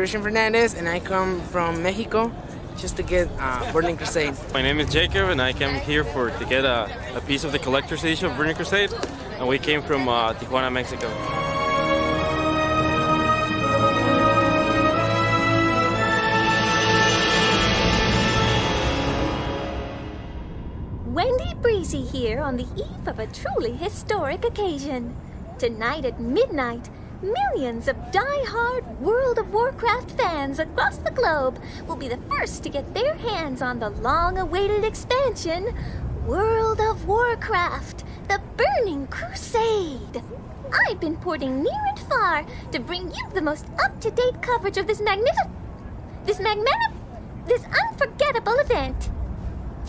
Christian Fernandez, and I come from Mexico just to get Burning Crusade. My name is Jacob, and I came here to get a piece of the collector's edition of Burning Crusade, and we came from Tijuana, Mexico. Wendy Breezy here on the eve of a truly historic occasion. Tonight at midnight, millions of die-hard World of Warcraft fans across the globe will be the first to get their hands on the long-awaited expansion, World of Warcraft, the Burning Crusade. I've been porting near and far to bring you the most up-to-date coverage of this unforgettable event.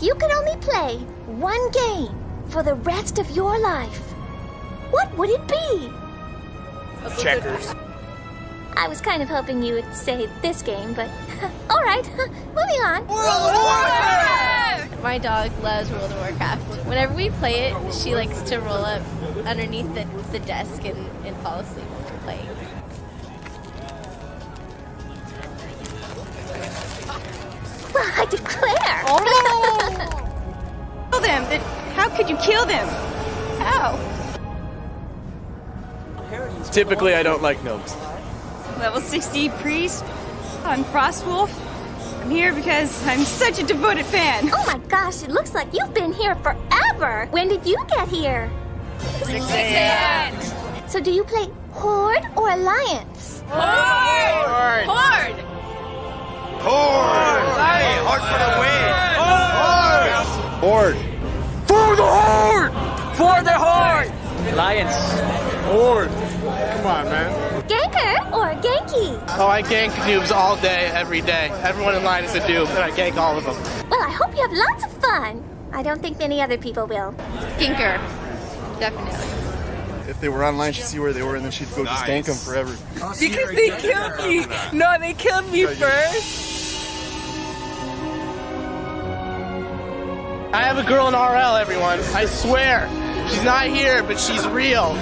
You can only play one game for the rest of your life. What would it be? Checkers. I was kind of hoping you would say this game, but all right, moving on. World of Warcraft! My dog loves World of Warcraft. Whenever we play it, she likes to roll up underneath the desk and fall asleep when we're playing. Well, I declare. Kill them! How could you kill them? How? Typically, I don't like gnomes. Level 60 priest on Frostwolf. I'm here because I'm such a devoted fan. Oh my gosh, it looks like you've been here forever. When did you get here? 6 a.m. So do you play Horde or Alliance? Horde! Horde! Horde! Hey, hard for the win! Horde! For the Horde! For the Horde! Alliance. Horde. Come on, man. Ganker or Genki? Oh, I gank noobs all day, every day. Everyone in line is a noob, and I gank all of them. Well, I hope you have lots of fun. I don't think many other people will. Ginker. Definitely. If they were online, she'd see where they were, and then she'd go just gank them forever. Because they killed me. No, they killed me first. I have a girl in RL, everyone. I swear. She's not here, but she's real.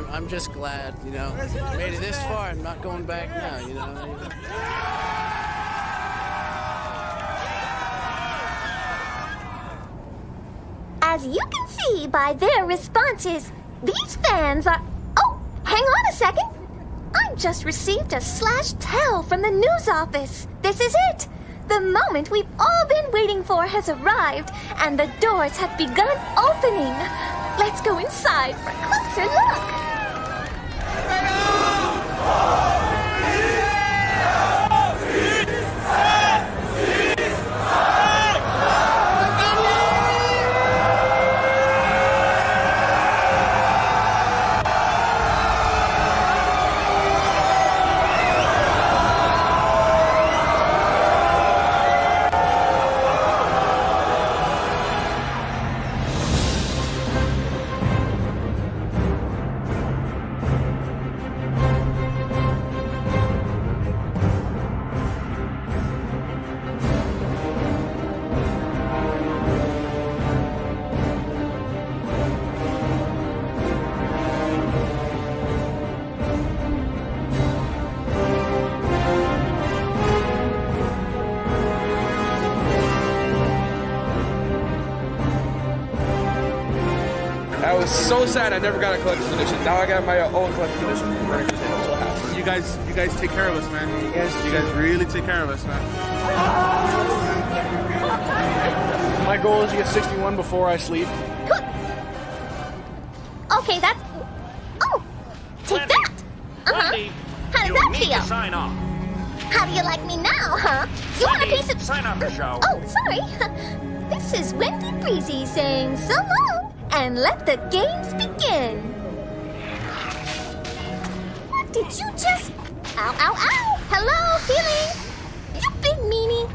I'm just glad, you know, made it this far. I'm not going back now, you know. As you can see by their responses, these fans are... Oh, hang on a second. I just received a slash tell from the news office. This is it. The moment we've all been waiting for has arrived, and the doors have begun opening. Let's go inside for a closer look. so sad I never got a collector's edition. Now I got my own collector's edition. I'm so happy. You guys take care of us, man. You guys really take care of us, man. My goal is to get 61 before I sleep. Okay, that's... Oh! Take that! Uh-huh. How does that feel? Sign off. How do you like me now, huh? You want a piece of... Sign off the show. Oh, sorry. This is Wendy Breezy saying so long, and let the games begin. What did you just... Ow, ow, ow! Hello, healing! You big meanie.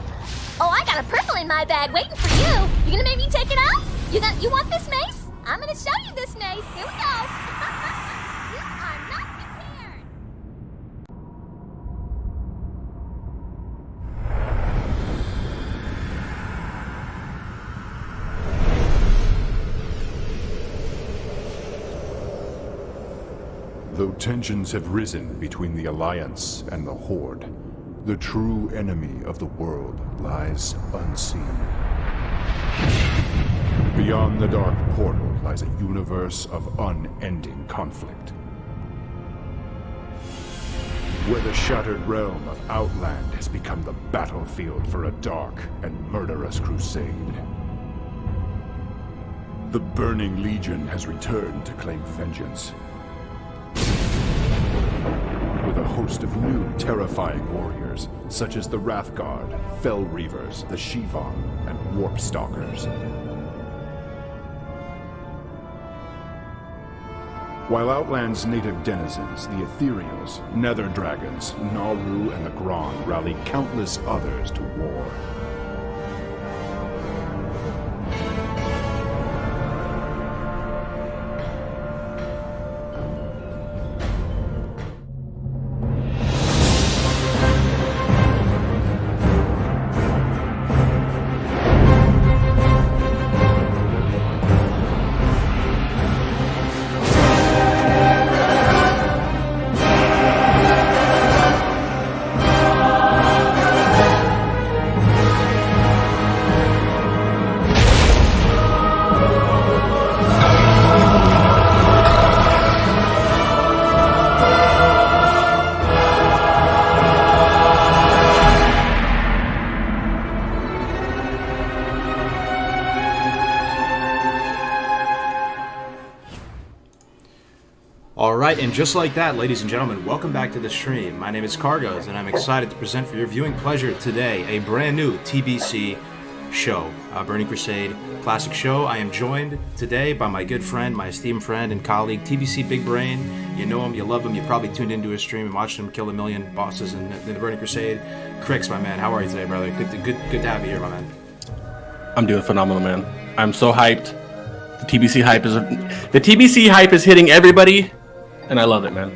Oh, I got a purple in my bag waiting for you. You gonna make me take it out? You want this mace? I'm gonna show you this mace. Here we go. You are not prepared. Though tensions have risen between the Alliance and the Horde, the true enemy of the world lies unseen. Beyond the dark portal lies a universe of unending conflict, where the shattered realm of Outland has become the battlefield for a dark and murderous crusade. The Burning Legion has returned to claim vengeance, with a host of new terrifying warriors, such as the Wrathguard, Fell Reavers, the Shivan, and Warp Stalkers. While Outland's native denizens, the Ethereals, Nether Dragons, Naru, and the Gron rally countless others to war. Alright, and just like that, ladies and gentlemen, welcome back to the stream. My name is Cargos, and I'm excited to present for your viewing pleasure today a brand new TBC show, Burning Crusade Classic Show. I am joined today by my good friend, my esteemed friend and colleague, TBC Big Brain. You know him, you love him, you probably tuned into his stream and watched him kill a million bosses in the Burning Crusade. Crix, my man, how are you today, brother? Good to have you here, my man. I'm doing phenomenal, man. I'm so hyped. The TBC hype is hitting everybody. And I love it, man.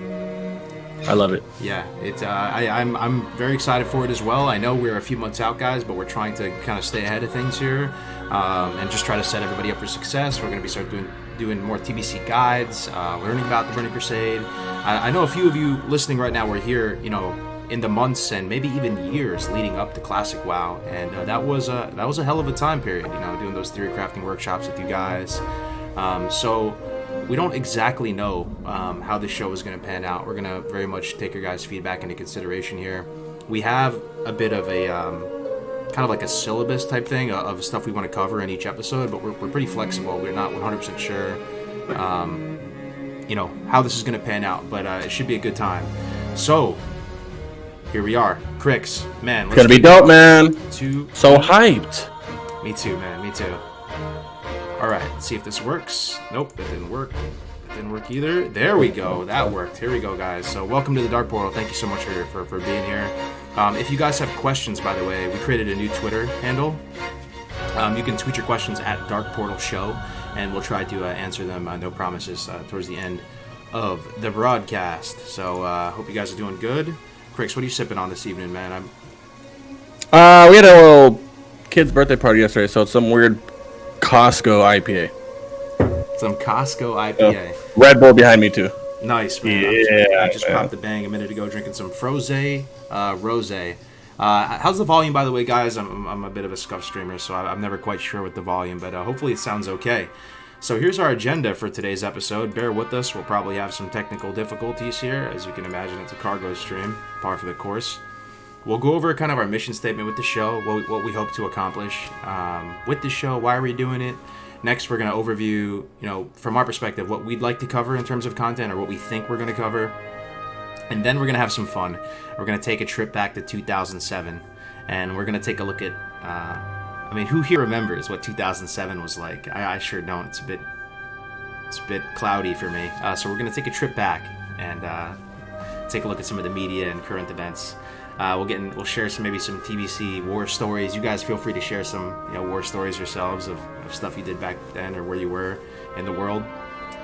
I love it. Yeah, I'm very excited for it as well. I know we're a few months out, guys, but we're trying to kind of stay ahead of things here and just try to set everybody up for success. We're going to be doing more TBC guides, learning about the Burning Crusade. I know a few of you listening right now were here, in the months and maybe even years leading up to Classic WoW, and that was a hell of a time period. Doing those theory crafting workshops with you guys. So we don't exactly know how this show is going to pan out. We're going to very much take your guys' feedback into consideration here. We have a bit of a kind of like a syllabus type thing of stuff we want to cover in each episode, but we're pretty flexible. We're not 100% sure, how this is going to pan out, but it should be a good time. So here we are, Crix, man. It's gonna be dope, man. So hyped. Me too, man. Me too. All right, let's see if this works. Nope, it didn't work. It didn't work either. There we go. That worked. Here we go, guys. So welcome to the Dark Portal. Thank you so much for being here. If you guys have questions, by the way, we created a new Twitter handle. You can tweet your questions at Dark Portal Show, and we'll try to answer them. No promises towards the end of the broadcast. So hope you guys are doing good. Crix, what are you sipping on this evening, man? We had a little kid's birthday party yesterday, so it's some weird Costco IPA. Some Costco IPA. Red Bull behind me too. Nice, man. Yeah, I just popped the bang a minute ago drinking some Frosé Rosé. How's the volume, by the way, guys? I'm a bit of a scuff streamer, so I'm never quite sure with the volume, but hopefully it sounds okay. So here's our agenda for today's episode. Bear with us. We'll probably have some technical difficulties here. As you can imagine, it's a cargo stream, par for the course. We'll go over kind of our mission statement with the show, what we hope to accomplish with the show, why are we doing it. Next, we're going to overview, from our perspective, what we'd like to cover in terms of content or what we think we're going to cover. And then we're going to have some fun. We're going to take a trip back to 2007, and we're going to take a look at, who here remembers what 2007 was like? I sure don't. It's a bit cloudy for me. So we're going to take a trip back and take a look at some of the media and current events. We'll share some TBC war stories. You guys feel free to share some war stories yourselves of stuff you did back then or where you were in the world.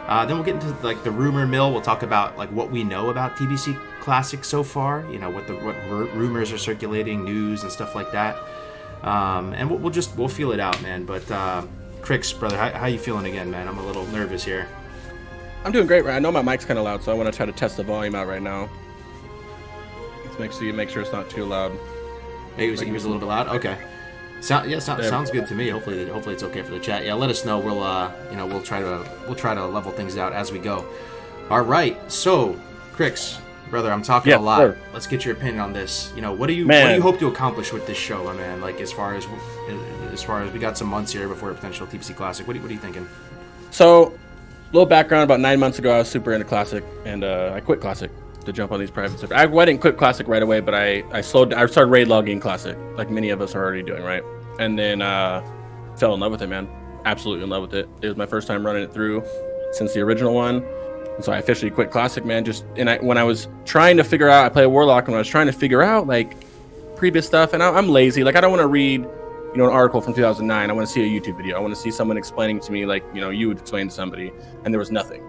Then we'll get into the rumor mill. We'll talk about what we know about TBC Classic so far. What rumors are circulating, news and stuff like that. And we'll feel it out, man. But Crix, brother, how you feeling again, man? I'm a little nervous here. I'm doing great, right? I know my mic's kind of loud, so I want to try to test the volume out right now. Make sure it's not too loud. He was a little bit loud. Okay. Sounds good to me. Hopefully it's okay for the chat. Yeah, let us know. We'll try to level things out as we go. All right. So, Crix, brother, I'm talking a lot. Sure. Let's get your opinion on this. What do you hope to accomplish with this show, my man? As far as we got some months here before a potential TBC Classic. What are you thinking? So, a little background. About 9 months ago, I was super into Classic, and I quit Classic to jump on these private servers. I didn't quit Classic right away, but I started raid logging Classic, like many of us are already doing, right? And then fell in love with it, man. Absolutely in love with it. It was my first time running it through since the original one. And so I officially quit Classic, man. When I was trying to figure out, I play Warlock, and when I was trying to figure out previous stuff, and I'm lazy. I don't want to read, an article from 2009. I want to see a YouTube video. I want to see someone explaining to me you would explain to somebody, and there was nothing.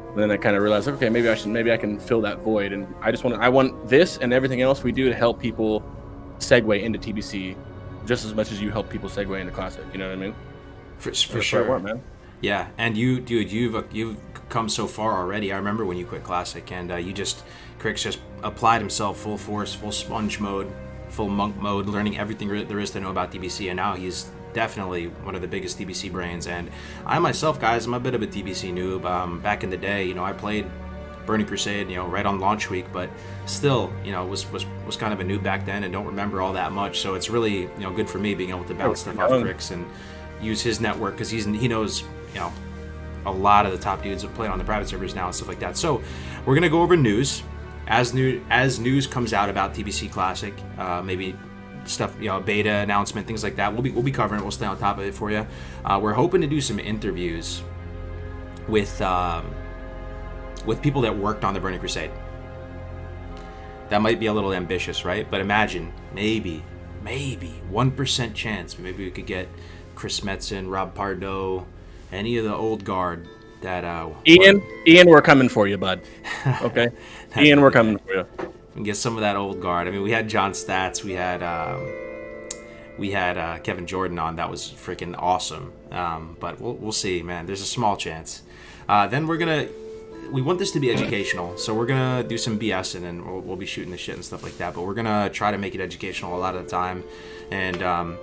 And then I kind of realized, okay, maybe I can fill that void, and I want this and everything else we do to help people segue into TBC, just as much as you help people segue into Classic. You know what I mean? For sure, want, man. Yeah, and you've come so far already. I remember when you quit Classic, and Crix just applied himself full force, full sponge mode, full monk mode, learning everything there is to know about TBC, and now he's definitely one of the biggest TBC brains. And I myself, guys, I'm a bit of a TBC noob. Back in the day, I played Burning Crusade, right on launch week, but still, was kind of a noob back then and don't remember all that much. So it's really, good for me being able to bounce stuff off Crix and use his network, because he knows, a lot of the top dudes that play on the private servers now and stuff like that. So we're gonna go over news as news comes out about TBC Classic, maybe stuff, beta announcement, things like that. We'll be covering it. We'll stay on top of it for you. We're hoping to do some interviews with people that worked on the Burning Crusade. That might be a little ambitious, right? But imagine, maybe 1% chance, maybe we could get Chris Metzen, Rob Pardo, any of the old guard that Ian, we're coming for you, bud. Okay. Ian, we're coming for you. And get some of that old guard. I mean, we had John Stats, we had Kevin Jordan on. That was freaking awesome. But we'll see, man. There's a small chance. Then we want this to be educational, so we're gonna do some BS and we'll be shooting the shit and stuff like that. But we're gonna try to make it educational a lot of the time, and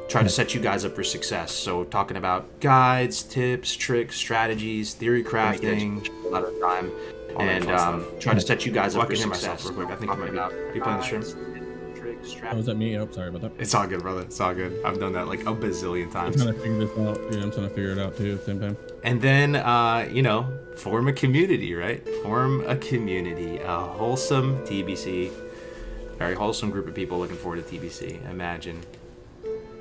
try to set you guys up for success. So talking about guides, tips, tricks, strategies, theory crafting a lot of the time, and try to set you guys up for success. Real quick, I think I might be. Are you playing the stream? Oh, was that me? Oh, sorry about that. It's all good, brother. It's all good. I've done that like a bazillion times. I'm trying to figure this out. Yeah, I'm trying to figure it out too at the same time. And then, form a community, right? Form a community, a wholesome TBC, very wholesome group of people looking forward to TBC. Imagine.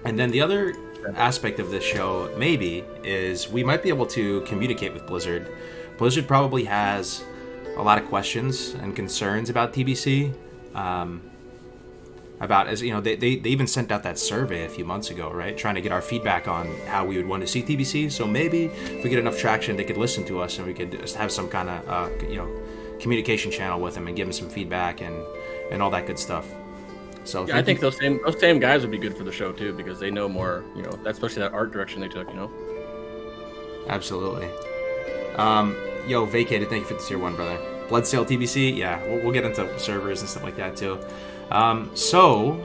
And then the other aspect of this show, maybe, is we might be able to communicate with Blizzard. Blizzard probably has a lot of questions and concerns about TBC. They even sent out that survey a few months ago, right? Trying to get our feedback on how we would want to see TBC. So maybe if we get enough traction, they could listen to us and we could just have some kind of, communication channel with them and give them some feedback and all that good stuff. So yeah, I think those same guys would be good for the show too, because they know more, especially that art direction they took, Absolutely. Vacated, thank you for the tier 1, brother. Bloodsail TBC, yeah, we'll get into servers and stuff like that too. So,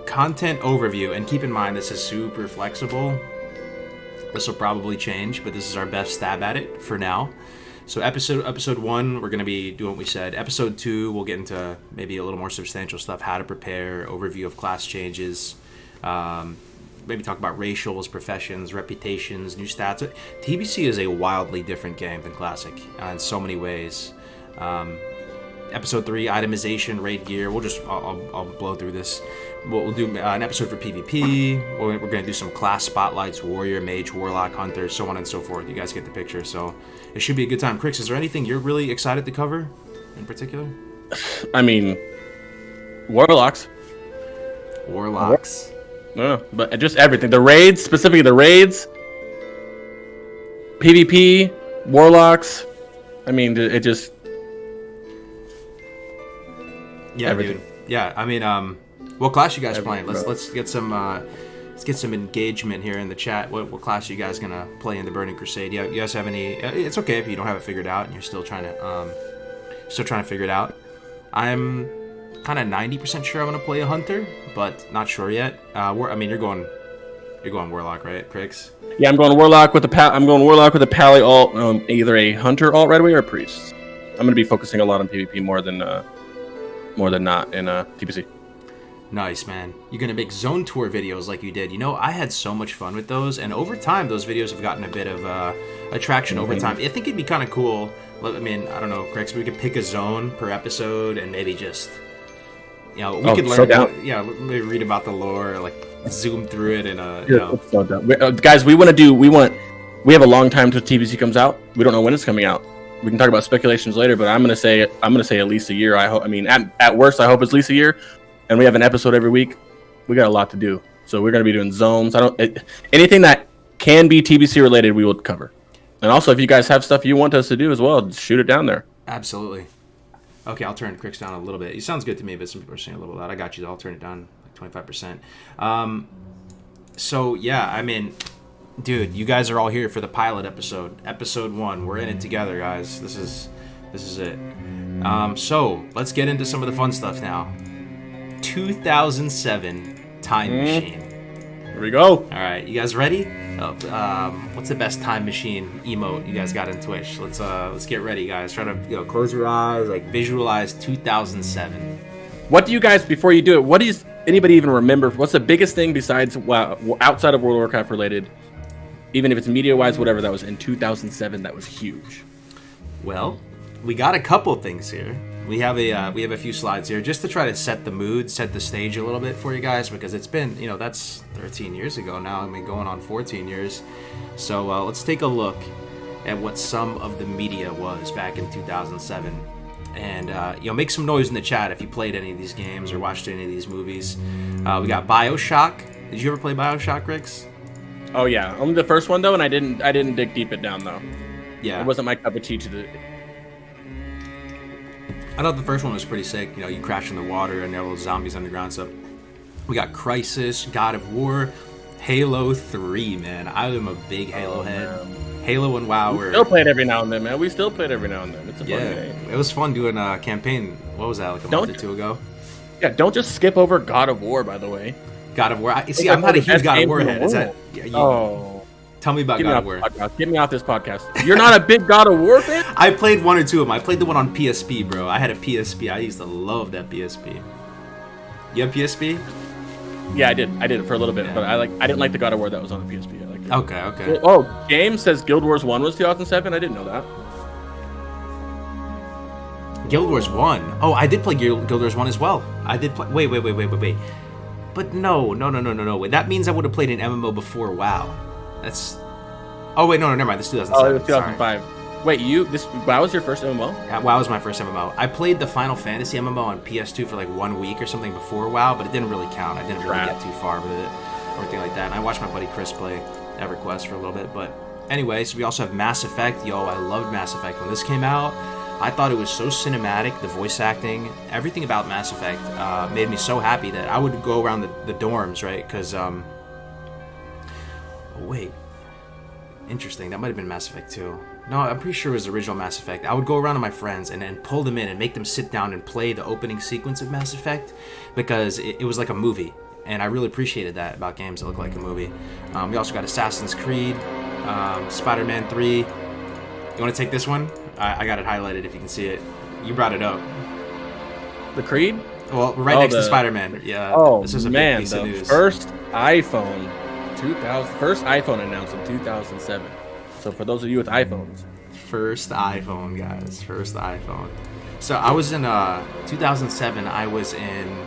content overview, and keep in mind this is super flexible. This will probably change, but this is our best stab at it for now. So episode 1, we're going to be doing what we said. Episode 2, we'll get into maybe a little more substantial stuff, how to prepare, overview of class changes, maybe talk about racials, professions, reputations, new stats. TBC is a wildly different game than Classic in so many ways. Episode 3, itemization, raid gear. I'll blow through this. We'll do an episode for PvP. We're going to do some class spotlights, warrior, mage, warlock, hunter, so on and so forth. You guys get the picture. So it should be a good time. Crix, is there anything you're really excited to cover in particular? I mean, warlocks. Warlocks. Yeah, but just everything. The raids, specifically the raids, PvP, warlocks. I mean, it just... Yeah, everything. Dude. Yeah, I mean, what class you guys playing? Let's get some engagement here in the chat. What class are you guys gonna play in the Burning Crusade? You guys have any? It's okay if you don't have it figured out and you're still trying to figure it out. I'm kind of 90% sure I'm gonna play a hunter, but not sure yet. I mean, you're going warlock, right, Crix? Yeah, I'm going warlock with a pally alt, either a hunter alt right away or a priest. I'm gonna be focusing a lot on PvP more than not in TBC. Nice, man. You're gonna make zone tour videos like you did. You know, I had so much fun with those, and over time, those videos have gotten a bit of attraction over time. I think it'd be kind of cool. I mean, I don't know, Crix, we could pick a zone per episode and maybe just, we could learn about, maybe read about the lore, like zoom through it and guys, we have a long time till TBC comes out. We don't know when it's coming out. We can talk about speculations later, but I'm gonna say at least a year. At worst, I hope it's at least a year. And we have an episode every week. We got a lot to do, so we're gonna be doing zones. Anything that can be TBC related, we will cover. And also, if you guys have stuff you want us to do as well, just shoot it down there. Absolutely. Okay, I'll turn Crix down a little bit. It sounds good to me, but some people are saying a little loud. I got you. I'll turn it down like 25%. So yeah, I mean, dude, you guys are all here for the pilot episode. Episode 1. We're in it together, guys. This is it. So let's get into some of the fun stuff now. 2007 Time Machine. Here we go. All right, you guys ready? What's the best Time Machine emote you guys got in Twitch? Let's get ready, guys. Try to close your eyes, like visualize 2007. What do you guys, before you do it, what does anybody even remember? What's the biggest thing besides outside of World of Warcraft related? Even if it's media-wise, whatever, that was in 2007, that was huge. Well, we got a couple things here. We have a few slides here just to try to set the mood, set the stage a little bit for you guys, because it's been, that's 13 years ago now. I mean, going on 14 years. So let's take a look at what some of the media was back in 2007. And make some noise in the chat if you played any of these games or watched any of these movies. We got BioShock. Did you ever play BioShock, Rix? Oh yeah, only the first one though, and I didn't dig deep it down though. Yeah, it wasn't my cup of tea I thought the first one was pretty sick. You crash in the water and there are little zombies underground. So we got Crysis, God of War, Halo 3. Man, I am a big Halo head. Halo and WoW. We still play it every now and then, man. It's a fun game. It was fun doing a campaign. What was that, like a month or two ago? Yeah, don't just skip over God of War, by the way. God of War. I'm not a huge God of War head. Is that? Tell me about God of War. Get me off this podcast. You're not a big God of War fan? I played one or two of them. I played the one on PSP, bro. I had a PSP. I used to love that PSP. You have PSP? Yeah, I did. I did it for a little bit, but I didn't like the God of War that was on the PSP. I liked it. Okay. Oh, James says Guild Wars 1 was 2007. I didn't know that. Guild Wars 1. Oh, I did play Guild Wars 1 as well. I did play. Wait. But no. Wait, that means I would have played an MMO before WoW. That's. Oh wait, no, never mind. This is 2007. Oh, it was 2005. Sorry. Wait, WoW was your first MMO? Yeah, WoW was my first MMO. I played the Final Fantasy MMO on PS2 for like 1 week or something before WoW, but it didn't really count. I didn't really get too far with it or anything like that. And I watched my buddy Chris play EverQuest for a little bit. But anyways, we also have Mass Effect. Yo, I loved Mass Effect when this came out. I thought it was so cinematic, the voice acting, everything about Mass Effect made me so happy that I would go around the dorms, right? Because, oh wait, interesting, that might have been Mass Effect 2. No, I'm pretty sure it was the original Mass Effect. I would go around to my friends and then pull them in and make them sit down and play the opening sequence of Mass Effect because it was like a movie. And I really appreciated that about games that look like a movie. We also got Assassin's Creed. Spider-Man 3. You want to take this one? I got it highlighted if you can see it. You brought it up. The Creed? Well, right next to Spider-Man. Yeah. Oh, this is a man, big piece of news. first iPhone announced in 2007. So for those of you with iPhones. First iPhone, guys. First iPhone. So I was in 2007. I was in,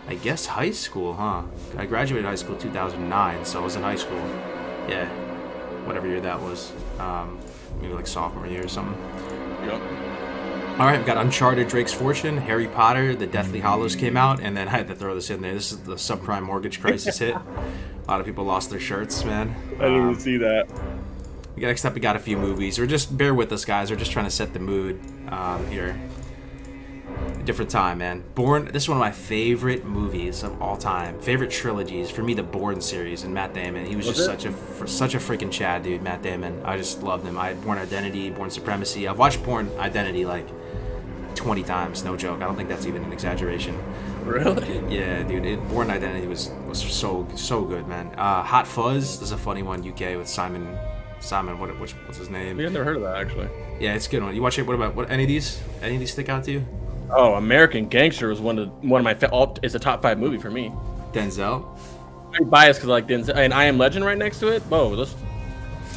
I guess, high school, huh? I graduated high school 2009, so I was in high school. Yeah, whatever year that was. Maybe like sophomore year or something. Yep. All right, we've got Uncharted: Drake's Fortune, Harry Potter, The Deathly Hallows came out, and then I had to throw this in there. This is the subprime mortgage crisis hit. A lot of people lost their shirts, man. I didn't even see that. Next up, we got a few movies. We're just, bear with us, guys. We're just trying to set the mood here. A different time, man. Bourne, this is one of my favorite movies of all time. Favorite trilogies. For me, the Bourne series and Matt Damon. He was just such a freaking Chad, dude, Matt Damon. I just loved him. Bourne Identity, Bourne Supremacy. I've watched Bourne Identity like 20 times, no joke. I don't think that's even an exaggeration. Really? Yeah, dude. Bourne Identity was so good, man. Hot Fuzz. This is a funny one, UK with Simon, what's his name? Yeah, I've never heard of that actually. Yeah, it's a good one. You watch it? What any of these stick out to you? Oh, American Gangster was one of my it's a top 5 movie for me. Denzel. I'm biased because I like Denzel and I Am Legend right next to it. Whoa,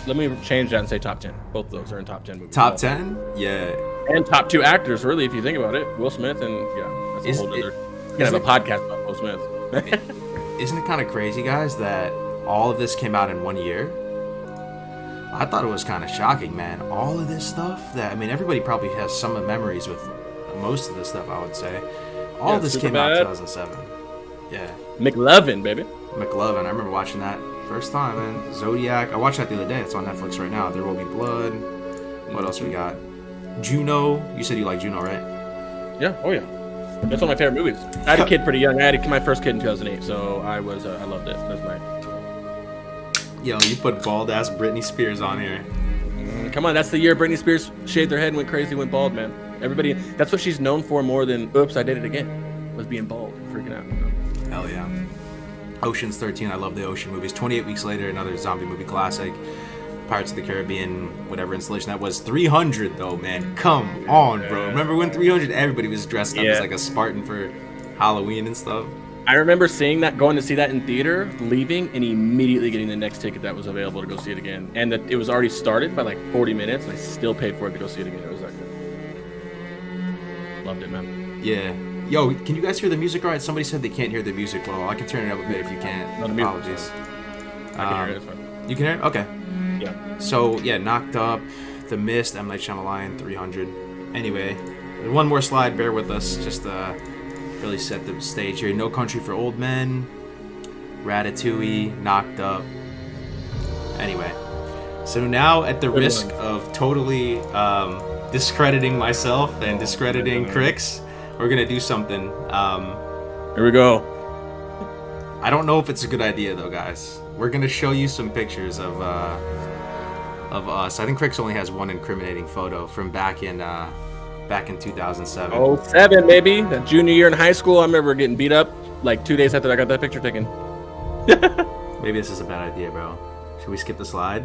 let me change that and say top 10. Both of those are in top 10 movies. Top 10? Yeah. And top 2 actors, really, if you think about it. Will Smith and that's a whole other. You can have a podcast about Will Smith. Isn't it kind of crazy, guys, that all of this came out in 1 year? I thought it was kind of shocking, man. All of this stuff everybody probably has some memories with most of this stuff, I would say. All of this came out in 2007. Yeah. McLovin, baby. McLovin. I remember watching that first time, man. Zodiac. I watched that the other day. It's on Netflix right now. There Will Be Blood. What else we got? Juno. You said you like Juno, right? Yeah. Oh, yeah. That's one of my favorite movies. I had a kid pretty young. I had my first kid in 2008, so I loved it. That's my... Yo, you put bald-ass Britney Spears on here. Come on, that's the year Britney Spears shaved her head and went crazy, went bald, man. Everybody, that's what she's known for more than, oops, I did it again, was being bald, freaking out. Hell yeah. Ocean's 13, I love the Ocean movies. 28 Weeks Later, another zombie movie classic. Pirates of the Caribbean, whatever installation that was. 300, though, man. Come on, bro. Remember when 300, everybody was dressed up as like a Spartan for Halloween and stuff? I remember going to see that in theater, leaving, and immediately getting the next ticket that was available to go see it again. And that it was already started by like 40 minutes, and I still paid for it to go see it again. It was that good. Loved it, man. Yeah. Yo, can you guys hear the music all right? Somebody said they can't hear the music well. I can turn it up a bit if you can't. No, apologies. I can hear it. It's fine. You can hear it? Okay. Yeah. So, yeah, Knocked Up, The Mist, M. Night Shyamalan, 300. Anyway, one more slide. Bear with us. Just really set the stage here. No Country for Old Men, Ratatouille, Knocked Up. Anyway, so now at the risk of totally discrediting myself and discrediting Crix, we're gonna do something. Here we go. I don't know if it's a good idea though, guys. We're gonna show you some pictures of us. I think Crix only has one incriminating photo from back in 2007. Oh, 7, baby. That junior year in high school, I remember getting beat up like 2 days after I got that picture taken. Maybe this is a bad idea, bro. Should we skip the slide?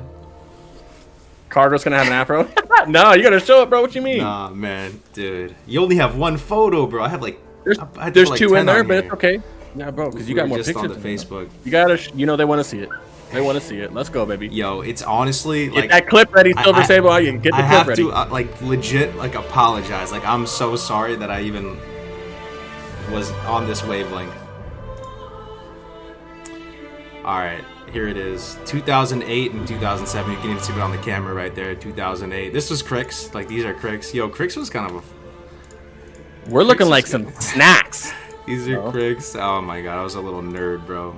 Carter's gonna have an afro? No, you gotta show it, bro. What you mean? Nah, man, dude. You only have one photo, bro. I have like... There's 2 in there, but it's okay. Yeah, bro, because you got more just pictures. On the Facebook. You gotta, they want to see it. They want to see it. Let's go, baby. Yo, it's honestly like... Get that clip ready, Silver Sable. You get the clip ready. I have to, legit, apologize. Like, I'm so sorry that I even was on this wavelength. Alright, here it is. 2008 and 2007. You can even see it on the camera right there. 2008. This was Crix. Like, these are Crix. Yo, Crix was kind of a... We're looking like some snacks. These are Crix. Oh my god, I was a little nerd, bro.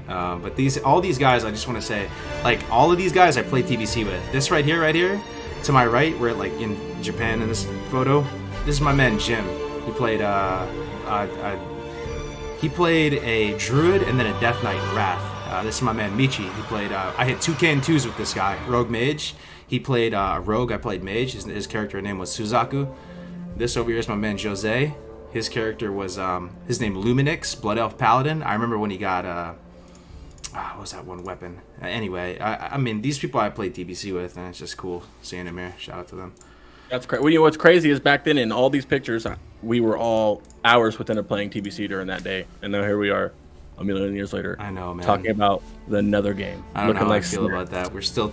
But all these guys, I just want to say, like, all of these guys I played TBC with. This right here, to my right, we're like in Japan in this photo. This is my man Jim. He played a druid and then a death knight in Wrath. This is my man Michi. He played. I hit 2K2s with this guy, Rogue Mage. He played Rogue. I played Mage. His character name was Suzaku. This over here is my man Jose. His character was his name Luminix, Blood Elf Paladin. I remember when he got what was that one weapon? Anyway, I mean, these people I played TBC with, and it's just cool seeing them here. Shout out to them. That's crazy. Well, you know what's crazy is back then in all these pictures, we were all hours within of playing TBC during that day, and now here we are, a million years later. I know, man. Talking about another game. I don't know how I feel about that. We're still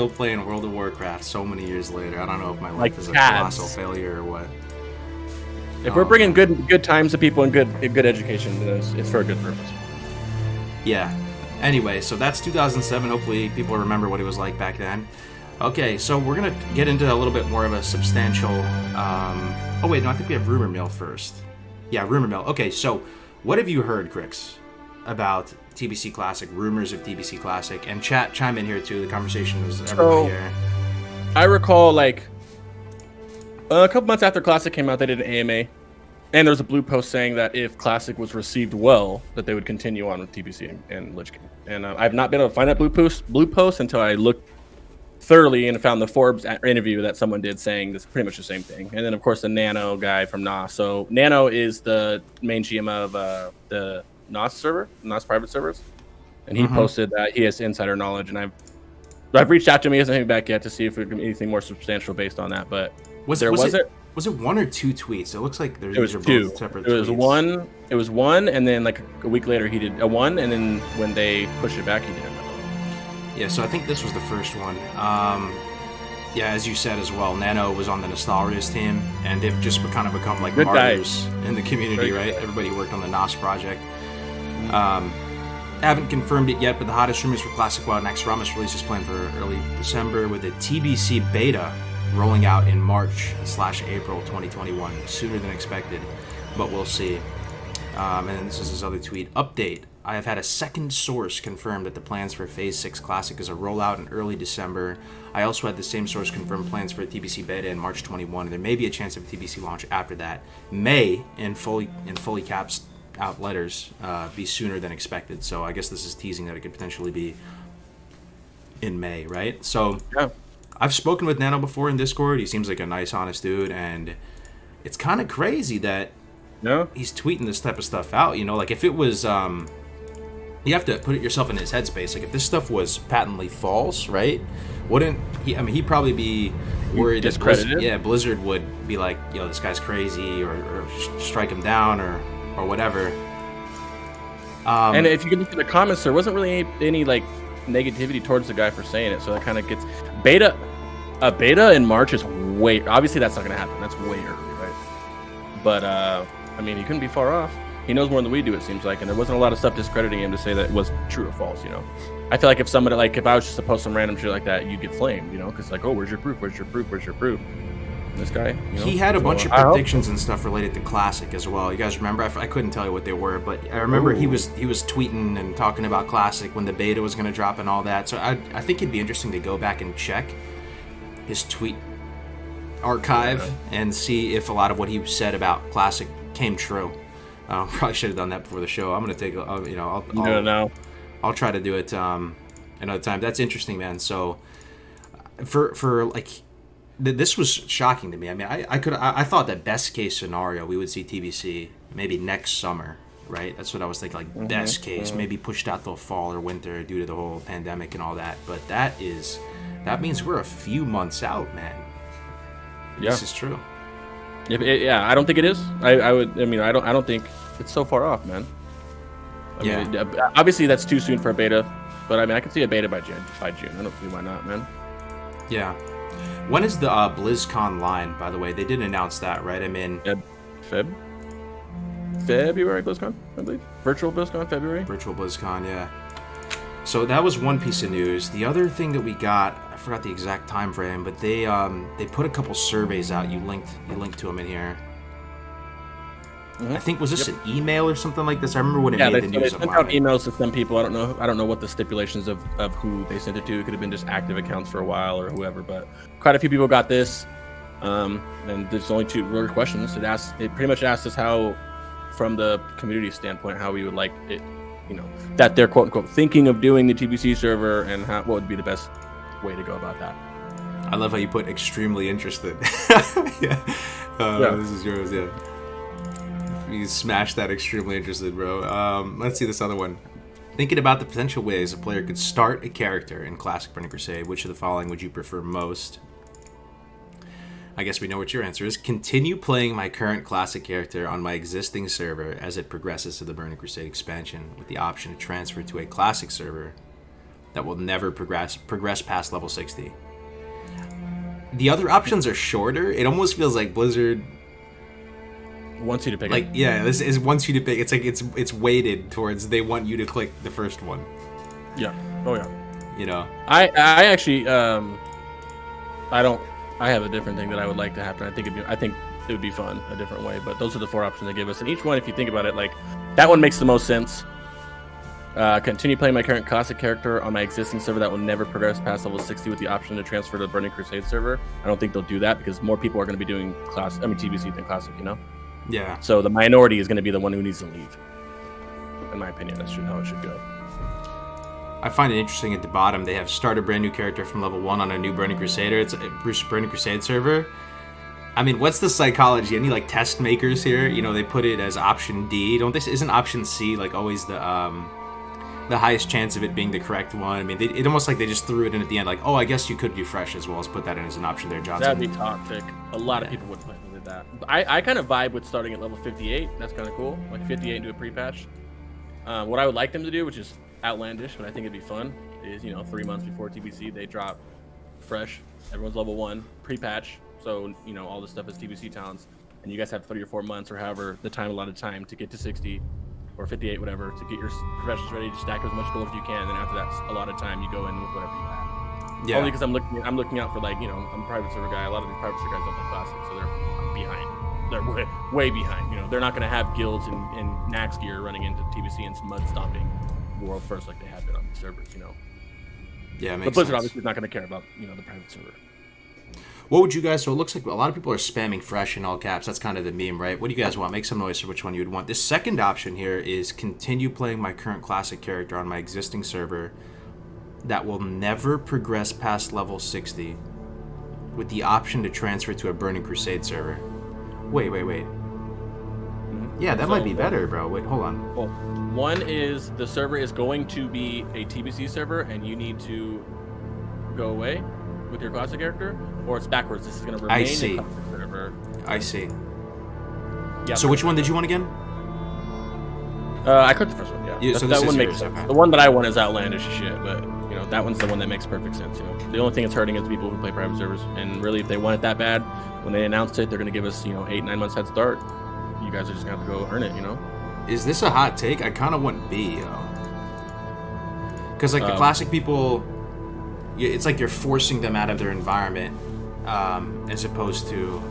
playing World of Warcraft so many years later. I don't know if my life is a colossal failure or what. If we're bringing good times to people and good education, then it's for a good purpose. Yeah. Anyway, so that's 2007. Hopefully people remember what it was like back then. Okay, so we're going to get into a little bit more of a substantial... oh, wait, no, I think we have Rumor Mill first. Yeah, Rumor Mill. Okay, so what have you heard, Crix, about TBC Classic, rumors of TBC Classic? And chat, chime in here, too. The conversation was everybody here. I recall, like, a couple months after Classic came out, they did an AMA. And there was a blue post saying that if Classic was received well, that they would continue on with TBC and Lich King. And I've not been able to find that blue post until I looked thoroughly and found the Forbes interview that someone did saying this pretty much the same thing. And then, of course, the Nano guy from NOS. So Nano is the main GM of the NOS server, NOS private servers. And he posted that he has insider knowledge. And I've reached out to him. He hasn't hit me back yet to see if there's anything more substantial based on that. But was it one or two tweets? It looks like it was two. Separate tweets. It was one, and then like a week later he did a one, and then when they pushed it back, he did another. Yeah, so I think this was the first one. Yeah, as you said as well, Nano was on the Nostalria's team, and they've just kind of become like martyrs in the community, right? Everybody worked on the NOS project. Haven't confirmed it yet, but the hottest rumors for Classic WoW next Ramos release is planned for early December, with a TBC beta rolling out in March/April 2021, sooner than expected, but we'll see. And then this is his other tweet. Update. I have had a second source confirm that the plans for Phase 6 Classic is a rollout in early December. I also had the same source confirm plans for a TBC beta in March 21, and there may be a chance of a TBC launch after that. May, in fully caps out letters, be sooner than expected. So I guess this is teasing that it could potentially be in May, right? So yeah. I've spoken with Nano before in Discord. He seems like a nice, honest dude, and it's kind of crazy that he's tweeting this type of stuff out. You know, like if it was, you have to put yourself in his headspace. Like if this stuff was patently false, right? Wouldn't he? I mean, he'd probably be worried that Blizzard would be like, "Yo, this guy's crazy," or strike him down, or whatever. And if you can look at the comments, there wasn't really any like negativity towards the guy for saying it. So that kind of gets a beta in March is way, obviously that's not going to happen. That's way early, right? But I mean, he couldn't be far off. He knows more than we do, it seems like, and there wasn't a lot of stuff discrediting him to say that it was true or false. You know, I feel like if somebody, like if I was just to post some random shit like that, you'd get flamed. You know, because like, oh, where's your proof? Where's your proof? Where's your proof? And this guy, you know, he had a bunch of predictions and stuff related to Classic as well. You guys remember? I couldn't tell you what they were, but I remember he was tweeting and talking about Classic when the beta was going to drop and all that. So I think it'd be interesting to go back and check his tweet archive and see if a lot of what he said about Classic came true. Probably should have done that before the show. I'm gonna take I'll try to do it another time. That's interesting, man. So for like this was shocking to me. I mean, I thought that best case scenario we would see TBC maybe next summer, right? That's what I was thinking. Like best case, maybe pushed out till fall or winter due to the whole pandemic and all that. But that means we're a few months out, man. Yeah. This is true. I don't think it is. I don't think it's so far off, man. I mean, obviously that's too soon for a beta, but I mean, I can see a beta by June. I don't see why not, man. Yeah. When is the BlizzCon line, by the way? They didn't announce that, right? I mean... February BlizzCon, I believe. Virtual BlizzCon, February. Virtual BlizzCon, yeah. So that was one piece of news. The other thing that we got, I forgot the exact time frame, but they put a couple surveys out. You linked to them in here. Mm-hmm. I think was this an email or something like this? I remember when it made the news. They sent out emails to some people. I don't know what the stipulations of who they sent it to. It could have been just active accounts for a while or whoever, but quite a few people got this. And there's only two real questions. It pretty much asked us how, from the community standpoint, how we would like it, you know, that they're quote unquote thinking of doing the TBC server, and what would be the best way to go about that. I love how you put extremely interested. Yeah. This is yours, yeah. You smashed that extremely interested, bro. Let's see this other one. Thinking about the potential ways a player could start a character in Classic Burning Crusade, which of the following would you prefer most? I guess we know what your answer is. Continue playing my current Classic character on my existing server as it progresses to the Burning Crusade expansion, with the option to transfer to a Classic server that will never progress past level 60. The other options are shorter. It almost feels like Blizzard wants you to pick like it. Yeah, this is wants you to pick. It's like it's weighted towards they want you to click the first one. Yeah. Oh yeah. You know. I actually I have a different thing that I would like to happen. I think it would be fun a different way. But those are the 4 options they give us, and each one, if you think about it, like that one makes the most sense. Continue playing my current Classic character on my existing server that will never progress past level 60 with the option to transfer to the Burning Crusade server. I don't think they'll do that because more people are going to be doing TBC than Classic, you know? Yeah. So the minority is going to be the one who needs to leave. In my opinion, that's how it should go. I find it interesting at the bottom they have start a brand new character from level 1 on a new Burning Crusader. It's a Burning Crusade server. I mean, what's the psychology? Any like test makers here? You know, they put it as option D. Isn't option C like always the highest chance of it being the correct one? I mean, it almost like they just threw it in at the end, like, oh, I guess you could do fresh as well as put that in as an option there, Johnson. That'd be toxic. A lot of people would play with that. I kind of vibe with starting at level 58. That's kind of cool. Like 58 into a pre-patch. What I would like them to do, which is outlandish, but I think it'd be fun, is 3 months before TBC they drop fresh. Everyone's level 1 pre-patch, so all this stuff is TBC towns, and you guys have 3 or 4 months or however the allotted time to get to 60 or 58, whatever, to get your professionals ready to stack as much gold as you can. And then after that allotted time, you go in with whatever you have. Yeah. Only because I'm looking out for I'm a private server guy. A lot of these private server guys don't play Classic, so they're behind. They're way behind. They're not going to have guilds and Nax gear running into TBC and mud stomping world first like they have been on these servers. Yeah, it makes but Blizzard sense. obviously is not going to care about the private server. What would you guys? So it looks like a lot of people are spamming fresh in all caps. That's kind of the meme, right? What do you guys want? Make some noise for which one you would want. This second option here is continue playing my current Classic character on my existing server that will never progress past level 60 with the option to transfer to a Burning Crusade server. Wait. Yeah, that might be better, bro. Wait, hold on. Well, one is the server is going to be a TBC server and you need to go away with your Classic character, or it's backwards. This is going to remain I see. a Classic server. I see. Yeah. So which one did you want again? I clicked the first one. Yeah. So that this one is makes yours, okay. The one that I want is outlandish as shit, but that one's the one that makes perfect sense. The only thing it's hurting is people who play private servers, and really, if they want it that bad, when they announced it, they're going to give us 8-9 months head start. You guys are just going to have to go earn it. Is this a hot take? I kind of want B, because the Classic people, it's like you're forcing them out of their environment, as opposed to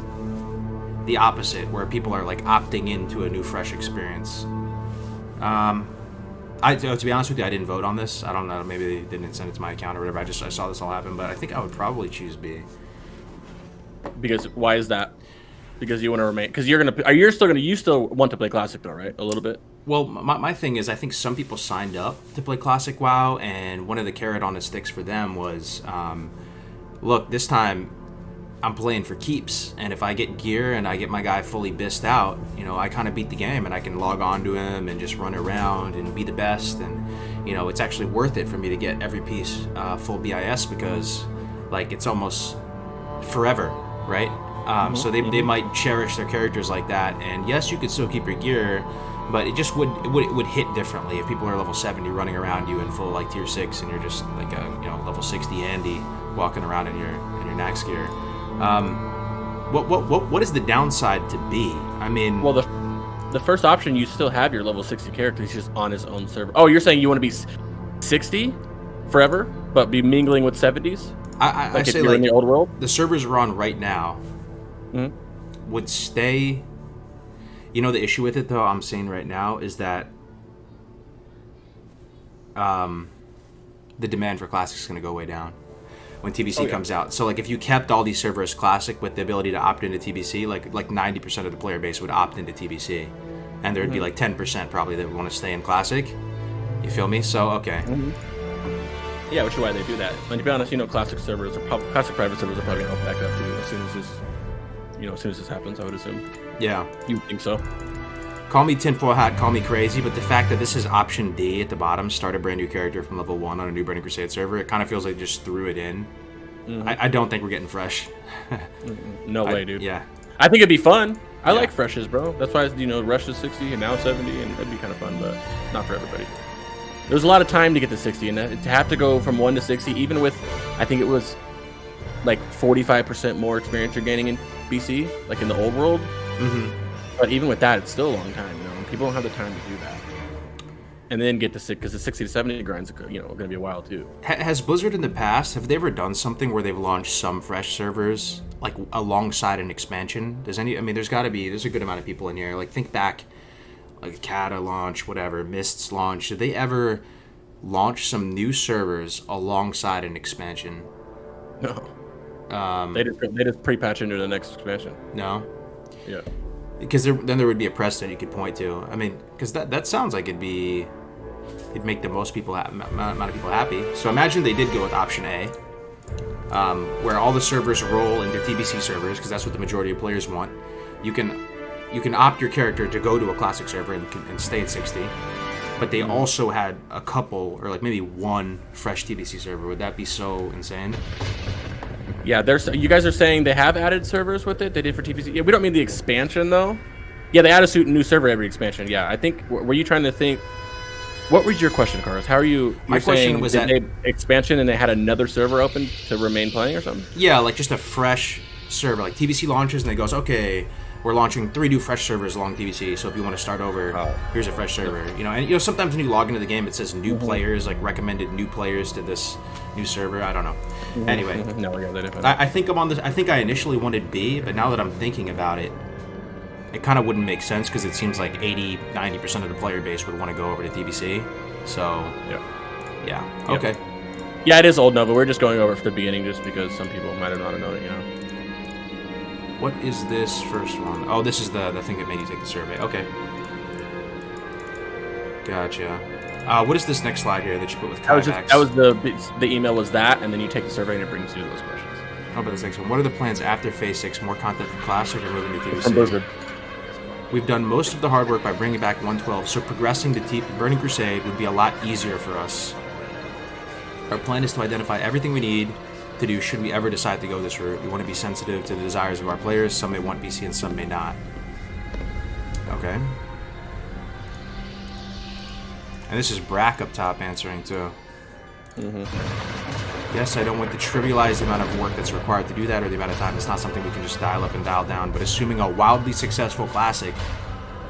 the opposite, where people are like opting into a new, fresh experience. To be honest with you, I didn't vote on this. I don't know. Maybe they didn't send it to my account or whatever. I saw this all happen, but I think I would probably choose B. Because why is that? Because you want to remain. Because you still want to play Classic though, right? A little bit. Well, my thing is, I think some people signed up to play Classic WoW, and one of the carrot on the sticks for them was, look, this time I'm playing for keeps, and if I get gear and I get my guy fully bissed out, I kind of beat the game, and I can log on to him and just run around and be the best, and it's actually worth it for me to get every piece full BIS because, it's almost forever, right? So they might cherish their characters like that, and yes, you could still keep your gear, but it just would hit differently if people are level 70 running around you in full tier 6, and you're just like a level 60 Andy walking around in your Nax gear. What is the downside to B? I mean, well, the first option, you still have your level 60 character. He's just on his own server. Oh, you're saying you want to be 60 forever, but be mingling with 70s? I say in the old world. The servers we're on right now would stay. The issue with it, though, I'm saying right now is that the demand for Classic is going to go way down when TBC comes out. So, if you kept all these servers Classic with the ability to opt into TBC, like 90% of the player base would opt into TBC, and there would be 10% probably that would want to stay in Classic. You feel me? So, okay. Yeah, which is why they do that. And to be honest, Classic Classic private servers are probably going to back up too as soon as this happens. I would assume. Yeah, you would think so. Call me tinfoil hat, call me crazy, but the fact that this is option D at the bottom, start a brand new character from level 1 on a new Burning Crusade server, it kind of feels like they just threw it in. I don't think we're getting fresh. No way, dude. Yeah. I think it'd be fun. I like freshes, bro. That's why, Rush is 60 and now 70, and it'd be kind of fun, but not for everybody. There's a lot of time to get to 60, and to have to go from 1 to 60, even with, I think it was like 45% more experience you're gaining in BC, like in the old world. But even with that, it's still a long time, People don't have the time to do that. And then get to 60, because the 60 to 70 grind's, going to be a while too. Has Blizzard in the past, have they ever done something where they've launched some fresh servers, like alongside an expansion? There's a good amount of people in here. Like, think back, like Kata launch, whatever, Mist's launch. Did they ever launch some new servers alongside an expansion? No. They just pre-patch into the next expansion. No? Yeah. Because then there would be a precedent you could point to. I mean, because that sounds like it'd make the most people amount of people happy. So imagine they did go with option A, where all the servers roll into TBC servers, because that's what the majority of players want. You can opt your character to go to a classic server and stay at 60, but they also had a couple, or like maybe one fresh TBC server. Would that be so insane? Yeah, you guys are saying they have added servers with it? They did for TBC? Yeah, we don't mean the expansion, though. Yeah, they add a new server every expansion. Yeah, I think, were you trying to think... What was your question, Carlos? How are you... My question was that... expansion and they had another server open to remain playing or something? Yeah, like just a fresh server. Like TBC launches and it goes, okay, we're launching 3 new fresh servers along TBC, so if you want to start over, here's a fresh server. And sometimes when you log into the game, it says new players, like recommended new players to this new server. I don't know. Anyway, no, yeah, they definitely. I think I'm on this. I think I initially wanted B, but now that I'm thinking about it, it kind of wouldn't make sense because it seems like 80-90% of the player base would want to go over to TBC. So yeah, okay. Yeah, it is old Nova. We're just going over for the beginning just because some people might have not known it. What is this first one? Oh, this is the thing that made you take the survey. Okay. Gotcha. What is this next slide here that you put with Kyvax? That was the email was that, and then you take the survey and it brings you to those questions. How about this next one? What are the plans after Phase 6? More content for Classic or moving to TBC? From Blizzard. We've done most of the hard work by bringing back 112, so progressing to Burning Crusade would be a lot easier for us. Our plan is to identify everything we need to do should we ever decide to go this route. We want to be sensitive to the desires of our players. Some may want BC and some may not. Okay. And this is Brack up top answering too. Yes, I don't want to trivialize the amount of work that's required to do that or the amount of time. It's not something we can just dial up and dial down, but assuming a wildly successful Classic,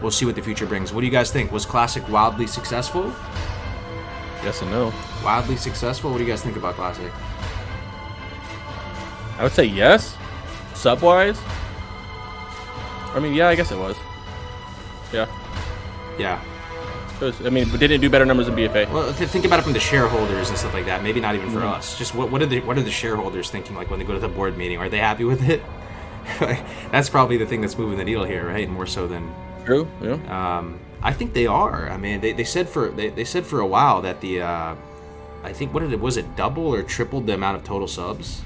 we'll see what the future brings. What do you guys think? Was Classic wildly successful? Yes and no. Wildly successful? What do you guys think about Classic? I would say yes. Sub-wise? I mean, yeah, I guess it was. Yeah. Yeah. I mean, did it do better numbers than BFA? Well, think about it from the shareholders and stuff like that. Maybe not even for us. Just what are the shareholders thinking? Like when they go to the board meeting, are they happy with it? That's probably the thing that's moving the needle here, right? More so than true. Yeah. I think they are. I mean, they said for a while that the I think was it double or tripled the amount of total subs?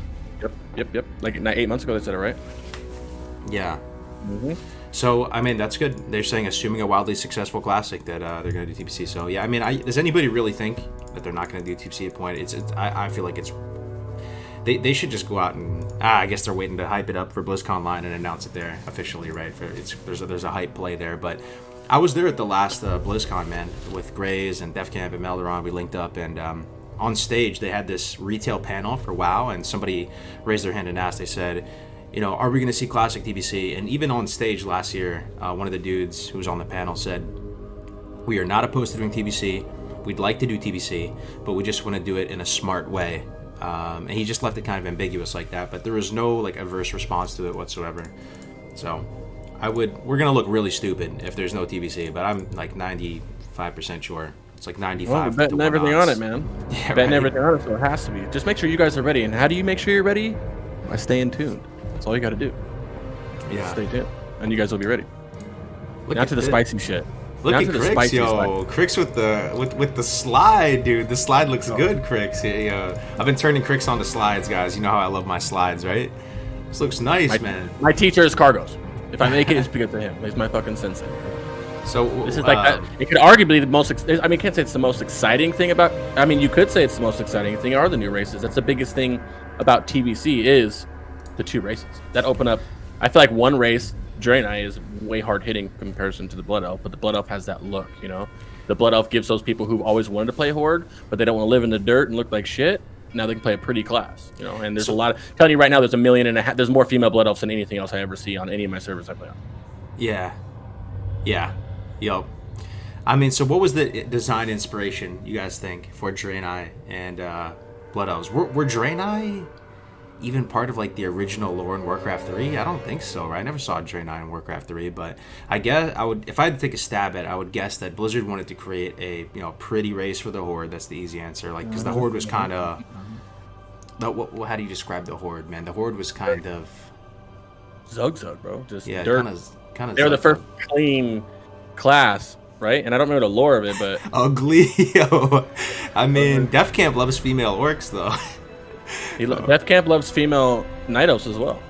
Yep. Like 8 months ago, they said it, right? Yeah. So, I mean, that's good. They're saying, assuming a wildly successful Classic, that they're going to do TBC. So, yeah, I mean, does anybody really think that they're not going to do TBC at point? I feel like it's... They should just go out and... I guess they're waiting to hype it up for BlizzCon Online and announce it there officially, right? There's a hype play there. But I was there at the last BlizzCon, man, with Grays and DefCamp and Melderon. We linked up, and on stage, they had this retail panel for WoW, and somebody raised their hand and asked, they said... are we going to see Classic TBC? And even on stage last year, one of the dudes who was on the panel said, we are not opposed to doing TBC. We'd like to do TBC, but we just want to do it in a smart way. And he just left it kind of ambiguous like that, but there was no like adverse response to it whatsoever. So we're going to look really stupid if there's no TBC, but I'm like 95% sure. It's like 95. Well, betting everything on it, man. Yeah, betting everything on it, so it has to be. Just make sure you guys are ready. And how do you make sure you're ready? By staying tuned. That's all you got to do. Yeah. Stay tuned, and you guys will be ready. Now to the spicy shit. Look at Crix, yo. Crix with the slide, dude. The slide looks good, Crix. Yeah. I've been turning Crix on the slides, guys. You know how I love my slides, right? This looks nice, man. My teacher is Cargos. If I make it, it's because of him. He's my fucking sensei. So this is like it could arguably the most. I mean, I can't say it's the most exciting thing about. I mean, you could say it's the most exciting thing are the new races. That's the biggest thing about TBC is the 2 races that open up. I feel like one race, Draenei, is way hard hitting in comparison to the Blood Elf, but the Blood Elf has that look, you know. The Blood Elf gives those people who've always wanted to play Horde, but they don't want to live in the dirt and look like shit. Now they can play a pretty class, you know. And there's a lot of telling you right now, there's 1.5 million. There's more female Blood Elves than anything else I ever see on any of my servers I play on. Yeah, yup. I mean, so what was the design inspiration you guys think for Draenei and Blood Elves? Were Draenei even part of like the original lore in Warcraft 3? I don't think so, right? I never saw Draenei in Warcraft 3, but I guess I would, if I had to take a stab at it, I would guess that Blizzard wanted to create a pretty race for the Horde. That's the easy answer, like because the Horde was kind of. How do you describe the Horde, man? The Horde was kind of Zug, bro. Just yeah, dirt. Kind of. They were the first clean class, right? And I don't remember the lore of it, but ugly. I mean, Def Camp loves female orcs, though. Def Camp loves female night elves as well.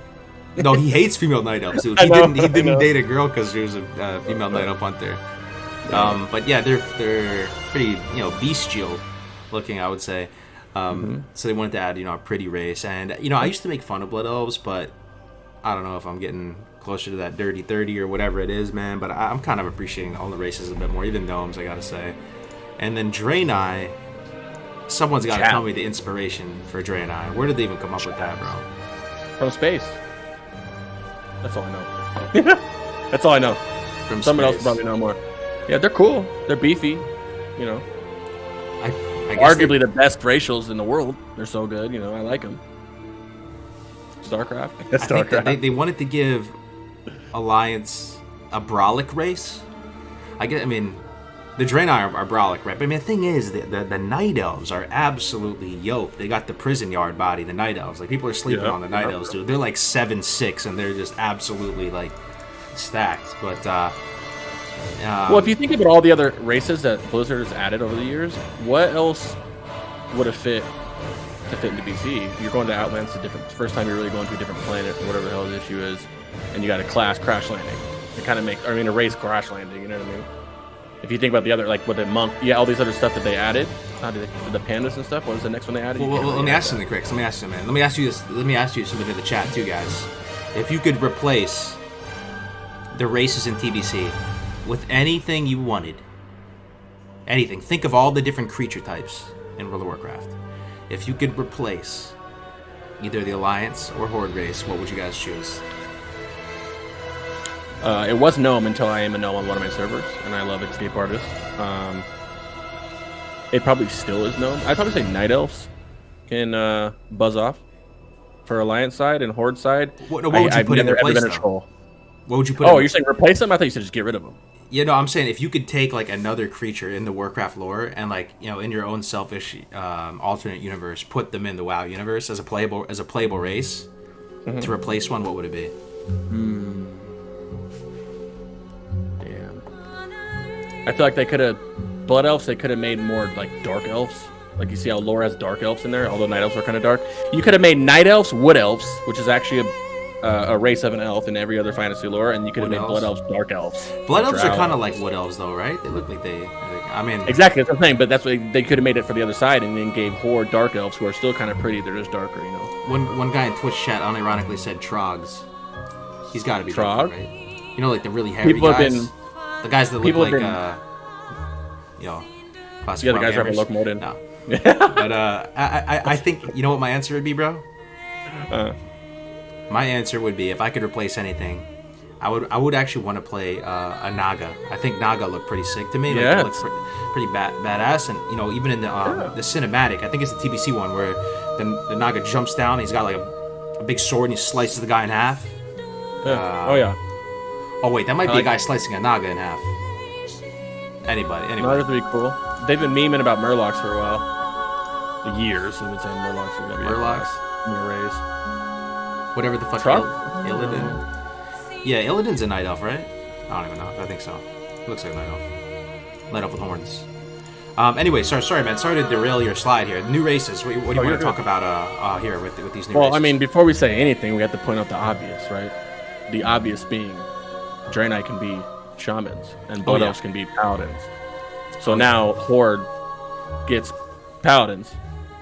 No, he hates female night elves, dude. He didn't date a girl because she was a female night elf hunter. But yeah, they're pretty bestial looking, I would say. So they wanted to add a pretty race, and I used to make fun of Blood Elves, but I don't know if I'm getting closer to that dirty 30 or whatever it is, man. But I'm kind of appreciating all the races a bit more, even Gnomes, I gotta say. And then Draenei, someone's got to tell me the inspiration for Draenei. Where did they even come up with that, bro? From space. That's all I know. That's all I know. From someone space. else probably know more. Yeah, they're cool. They're beefy. I guess arguably the best racials in the world. They're so good. I like them. StarCraft. I think that they wanted to give Alliance a Brolic race. I mean, the Draenei are Brolic, right? But I mean, the thing is, the Night Elves are absolutely yoked. They got the prison yard body, the Night Elves. Like, people are sleeping on the Night Elves, dude. They're like 7'6", and they're just absolutely, like, stacked. But, well, if you think about all the other races that Blizzard has added over the years, what else would have fit to fit into BC? You're going to Outland, it's first time you're really going to a different planet, or whatever the hell the issue is, and you got a class crash landing. It kind of a race crash landing, you know what I mean? If you think about the other, like with the monk, all these other stuff that they added, the pandas and stuff. What was the next one they added? Well, let me ask something, Chris. Let me ask you, man. Let me ask you this. Let me ask you something in the chat too, guys. If you could replace the races in TBC with anything you wanted, anything. Think of all the different creature types in World of Warcraft. If you could replace either the Alliance or Horde race, what would you guys choose? It was Gnome until I am a Gnome on one of my servers, and I love Escape Artist. It probably still is Gnome. I'd probably say Night Elves can buzz off for Alliance side and Horde side. What would you put in their place, though? What would you put? Oh, you're saying replace them? I thought you said just get rid of them. Yeah, no, I'm saying if you could take like another creature in the Warcraft lore and in your own selfish alternate universe, put them in the WoW universe as a playable race to replace one, what would it be? Damn. I feel like they could have Blood Elves. They could have made more like Dark Elves. Like you see how lore has Dark Elves in there, although Night Elves are kind of dark. You could have made Night Elves Wood Elves, which is actually a race of an elf in every other fantasy lore, and you could have made Blood Elves Dark Elves. Blood Elves are kind of like Wood Elves, though, right? They look like exactly, that's what I'm saying. But that's what they could have made it for the other side, and then gave Horde Dark Elves, who are still kind of pretty. They're just darker, One guy in Twitch chat unironically said Trogs. He's got to be Trog, right? Like the really hairy guys. The guys that look like classic. Yeah, the guys that look more than. No. But I think you know what my answer would be, bro. My answer would be if I could replace anything, I would actually want to play a Naga. I think Naga look pretty sick to me. Yeah, it looks pretty badass, and even in the cinematic, I think it's the TBC one where the Naga jumps down. He's got like a big sword and he slices the guy in half. Oh wait, that might be a guy slicing a Naga in half. Anybody. Nagas would be cool. They've been memeing about Murlocs for a while. Years. They've been saying Murlocs are gonna be a race. Whatever the fuck. Illidan. Yeah, Illidan's a Night Elf, right? I don't even know. I think so. Looks like a Night Elf. Night Elf with horns. Anyway, sorry, man. Sorry to derail your slide here. New races. What do you want to talk about here with these new races? Well, I mean, before we say anything, we have to point out the obvious, right? The obvious being Draenei can be shamans, and Blood Elves can be paladins. So now Horde gets paladins,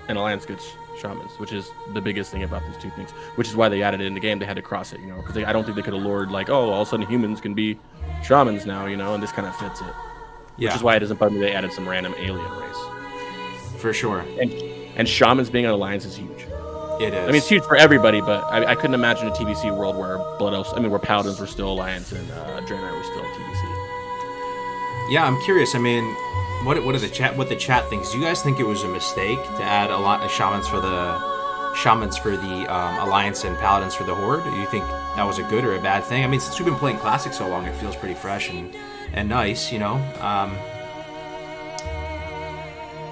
and Alliance gets shamans, which is the biggest thing about these two things. Which is why they added it in the game. They had to cross it, because I don't think they could have lured like, oh, all of a sudden humans can be shamans now, and this kind of fits it. Which is why it doesn't bug me they added some random alien race. For sure. And shamans being an alliance is huge. It is. I mean, it's huge for everybody, but I couldn't imagine a TBC world where where paladins were still alliance and Draenei were still TBC. Yeah, I'm curious. I mean, what the chat thinks? Do you guys think it was a mistake to add a lot of shamans for the alliance and paladins for the horde? Do you think that was a good or a bad thing? I mean, since we've been playing classic so long, it feels pretty fresh and nice,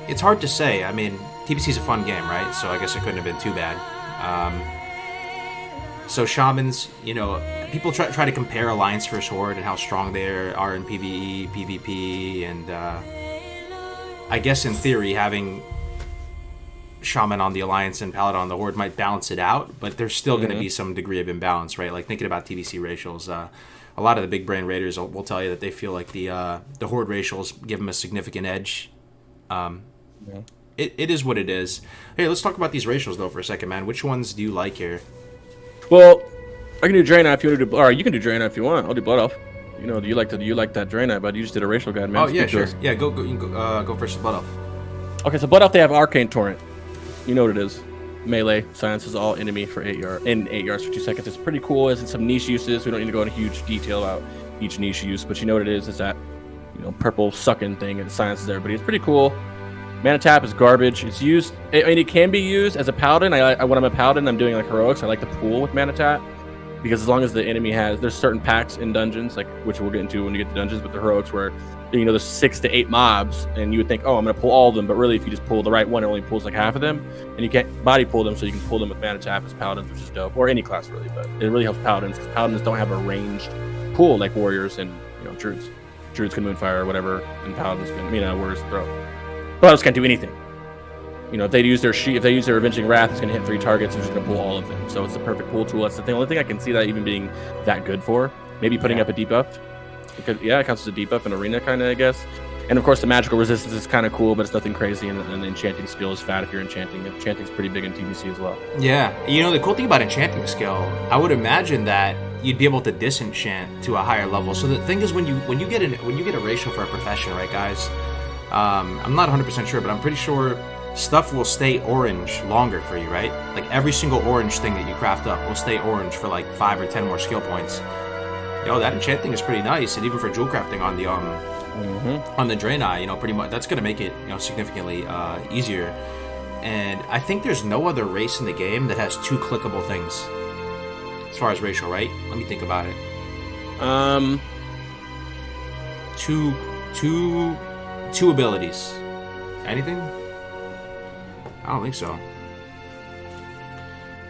It's hard to say. I mean, TBC's a fun game, right? So I guess it couldn't have been too bad. So shamans, people try to compare Alliance versus Horde and how strong they are in PvE, PvP, and I guess in theory having shaman on the Alliance and paladin on the Horde might balance it out, but there's still going to be some degree of imbalance, right? Like thinking about TBC racials, a lot of the big brain raiders will tell you that they feel like the Horde racials give them a significant edge. It is what it is. Hey, let's talk about these racials though for a second, man. Which ones do you like here? Well, I can do Draenei if you want to do. Or you can do Draenei if you want. I'll do Blood Elf. Do you like that Draenei? But you just did a racial guide, man. Oh yeah, sure. Yeah, go first with Blood Elf. Okay, so Blood Elf, they have Arcane Torrent. You know what it is. Melee silences all enemy for 8 yards for 2 seconds. It's pretty cool. It's some niche uses. We don't need to go into huge detail about each niche use, but you know what it is. It's that purple sucking thing, and it silences everybody. It's pretty cool. Mana Tap is garbage. It's used. I mean, it can be used as a paladin. When I'm a paladin, I'm doing like heroics. I like the pool with Mana Tap because as long as the enemy there's certain packs in dungeons, like which we'll get into when you get to dungeons. But the heroics where there's 6 to 8 mobs, and you would think, oh, I'm gonna pull all of them, but really, if you just pull the right one, it only pulls like half of them, and you can't body pull them, so you can pull them with Mana Tap as paladins, which is dope, or any class really. But it really helps paladins because paladins don't have a ranged pool like warriors and druids. Druids can moonfire or whatever, and paladins can warriors throw. Paladins can't do anything. If they use their Avenging Wrath, it's going to hit 3 targets, and it's going to pull all of them. So it's the perfect pull tool. That's the only thing I can see that even being that good for. Maybe putting up a debuff. Because, it counts as a debuff in Arena, kind of, I guess. And of course, the magical resistance is kind of cool, but it's nothing crazy. And the enchanting skill is fat if you're enchanting. Enchanting's pretty big in TBC as well. Yeah. The cool thing about enchanting skill, I would imagine that you'd be able to disenchant to a higher level. So the thing is, when you get a racial for a profession, right, guys? I'm not 100% sure, but I'm pretty sure stuff will stay orange longer for you, right? Like every single orange thing that you craft up will stay orange for like 5 or 10 more skill points. That enchanting is pretty nice, and even for Jewelcrafting on the Draenei, pretty much that's gonna make it significantly easier. And I think there's no other race in the game that has 2 clickable things as far as racial, right? Let me think about it. Two abilities. Anything? I don't think so.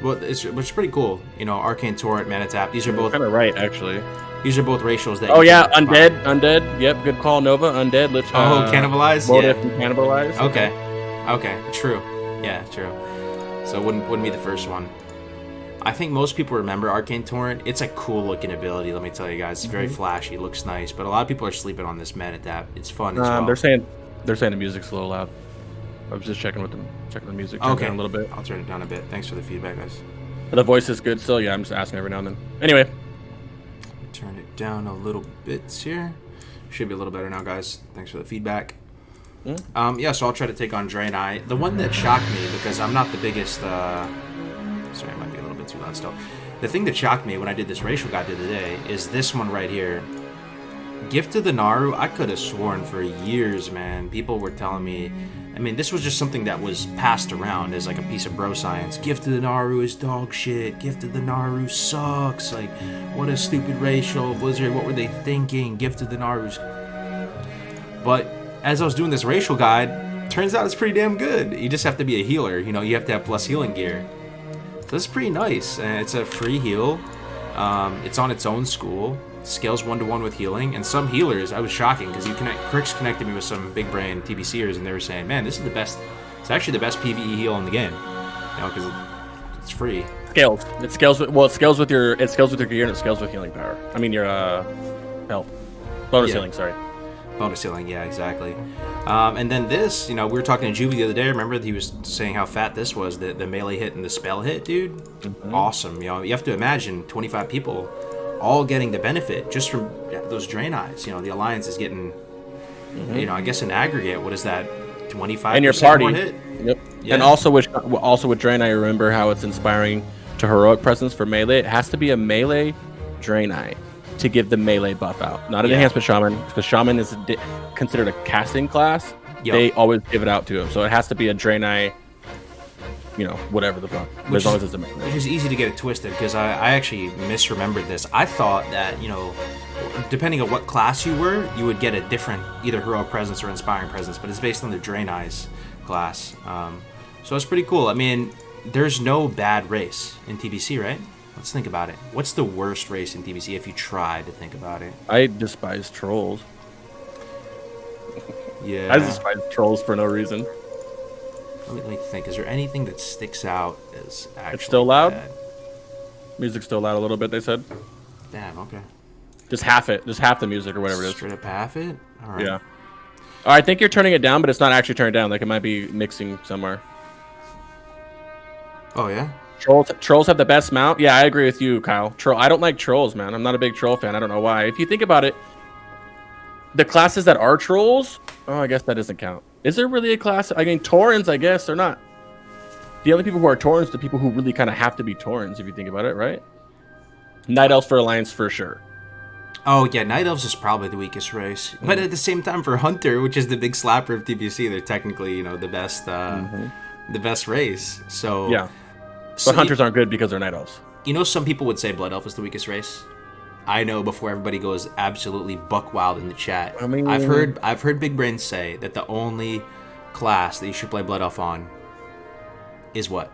Well, it's pretty cool. Arcane Torrent, Mana Tap. These are both kind of right, actually. These are both racials that. Oh yeah, undead. Yep, good call, Nova. Undead. Let's. Cannibalize. Yeah. Cannibalize. Okay. True. Yeah, true. So it wouldn't be the first one. I think most people remember Arcane Torrent. It's a cool looking ability. Let me tell you guys, it's very flashy. Looks nice, but a lot of people are sleeping on this Mana Tap. It's fun as well. They're saying the music's a little loud. I was just checking the music. Turn it down a little bit. I'll turn it down a bit. Thanks for the feedback, guys. But the voice is good still. Yeah, I'm just asking every now and then. Anyway, turn it down a little bit here. Should be a little better now, guys. Thanks for the feedback. So I'll try to take on Draenei. The one that shocked me, because I'm not the biggest. Sorry, it might be a little bit too loud still. The thing that shocked me when I did this racial guide the other day is this one right here. Gift of the Naru, I could have sworn for years, man, people were telling me, this was just something that was passed around as like a piece of bro science. Gift of the Naru is dog shit. Gift of the Naru sucks. Like, what a stupid racial. Blizzard, what were they thinking? Gift of the Naru's. But as I was doing this racial guide, turns out it's pretty damn good. You just have to be a healer. You have to have plus healing gear. So that's pretty nice. And it's a free heal. It's on its own school. Scales 1-to-1 with healing, and some healers, I was shocking because Crix connected me with some big brain TBCers, and they were saying, man, this is the best. It's actually the best PvE heal in the game, because it's free. Scales. It scales with your gear, and it scales with healing power. Your health. Bonus healing, sorry. Bonus healing, yeah, exactly. And then this, we were talking to Juvie the other day. Remember, he was saying how fat this was, the melee hit and the spell hit, dude. Awesome. You have to imagine 25 people all getting the benefit just from those Drain Eyes. The Alliance is getting, I guess in aggregate, what is that, 25% and your party. more hit? Yep. Yeah. And also with Drain Eye, remember how it's inspiring to heroic presence for melee. It has to be a melee Drain Eye to give the melee buff out, not an enhancement shaman, because shaman is considered a casting class. Yep. They always give it out to him, so it has to be a Drain Eye. Whatever the fuck, as long as it's a melee. Which is easy to get it twisted, because I actually misremembered this. I thought that depending on what class you were, you would get a different either heroic presence or inspiring presence, but it's based on the Drain Eyes class. So it's pretty cool. I mean, there's no bad race in TBC, right? Let's think about it. What's the worst race in TBC if you try to think about it? I despise trolls. Yeah. I despise trolls for no reason. Let me think. Is there anything that sticks out as actually It's still loud? bad? Music's still loud a little bit, they said. Damn, okay. Just half it. Just half the music or whatever it is. Straight up half it? All right. Yeah. I think you're turning it down, but it's not actually turned down. Like, it might be mixing somewhere. Oh, yeah? Trolls have the best mount. Yeah, I agree with you, Kyle. I don't like trolls, man. I'm not a big troll fan. I don't know why. If you think about it, the classes that are trolls, I guess that doesn't count. Is there really a class? I mean, Taurens, I guess, or not. The only people who are Taurens are the people who really kind of have to be Taurens, if you think about it, right? Night Elves for Alliance, for sure. Oh, yeah, Night Elves is probably the weakest race. But at the same time, for Hunter, which is the big slapper of TBC, they're technically, the best race. So yeah. But Hunters aren't good because they're Night Elves. Some people would say Blood Elf is the weakest race. I know before everybody goes absolutely buck wild in the chat. I mean, I've heard Big Brain say that the only class that you should play Blood Elf on is what?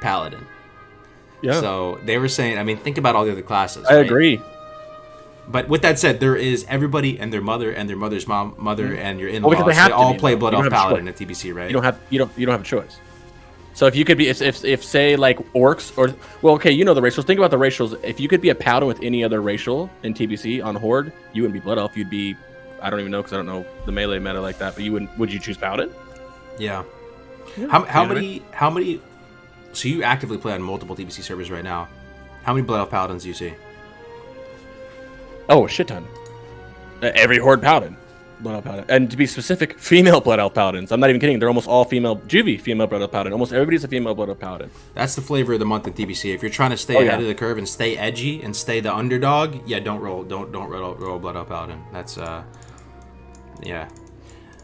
Paladin. Yeah. So they were saying, I mean, think about all the other classes. I agree. But with that said, there is everybody and their mother and their mother's mother and your in-laws. Because they all be, play though. Blood Elf Paladin at TBC, right? You don't have a choice. So if you could be, if say like orcs or the racials. Think about the racials. If you could be a paladin with any other racial in TBC on Horde, you wouldn't be Blood Elf. You'd be, I don't even know because I don't know the melee meta like that. But you wouldn't. Would you choose paladin? Yeah. How many? So you actively play on multiple TBC servers right now. How many Blood Elf Paladins do you see? Oh, a shit ton. Every Horde paladin. Blood Elf Paladin. And to be specific, female Blood Elf Paladins. I'm not even kidding. They're almost all female. Juvie, female Blood Elf Paladin. Almost everybody's a female Blood Elf Paladin. That's the flavor of the month at TBC. If you're trying to stay ahead of the curve and stay edgy and stay the underdog, don't roll Blood Elf Paladin. That's yeah.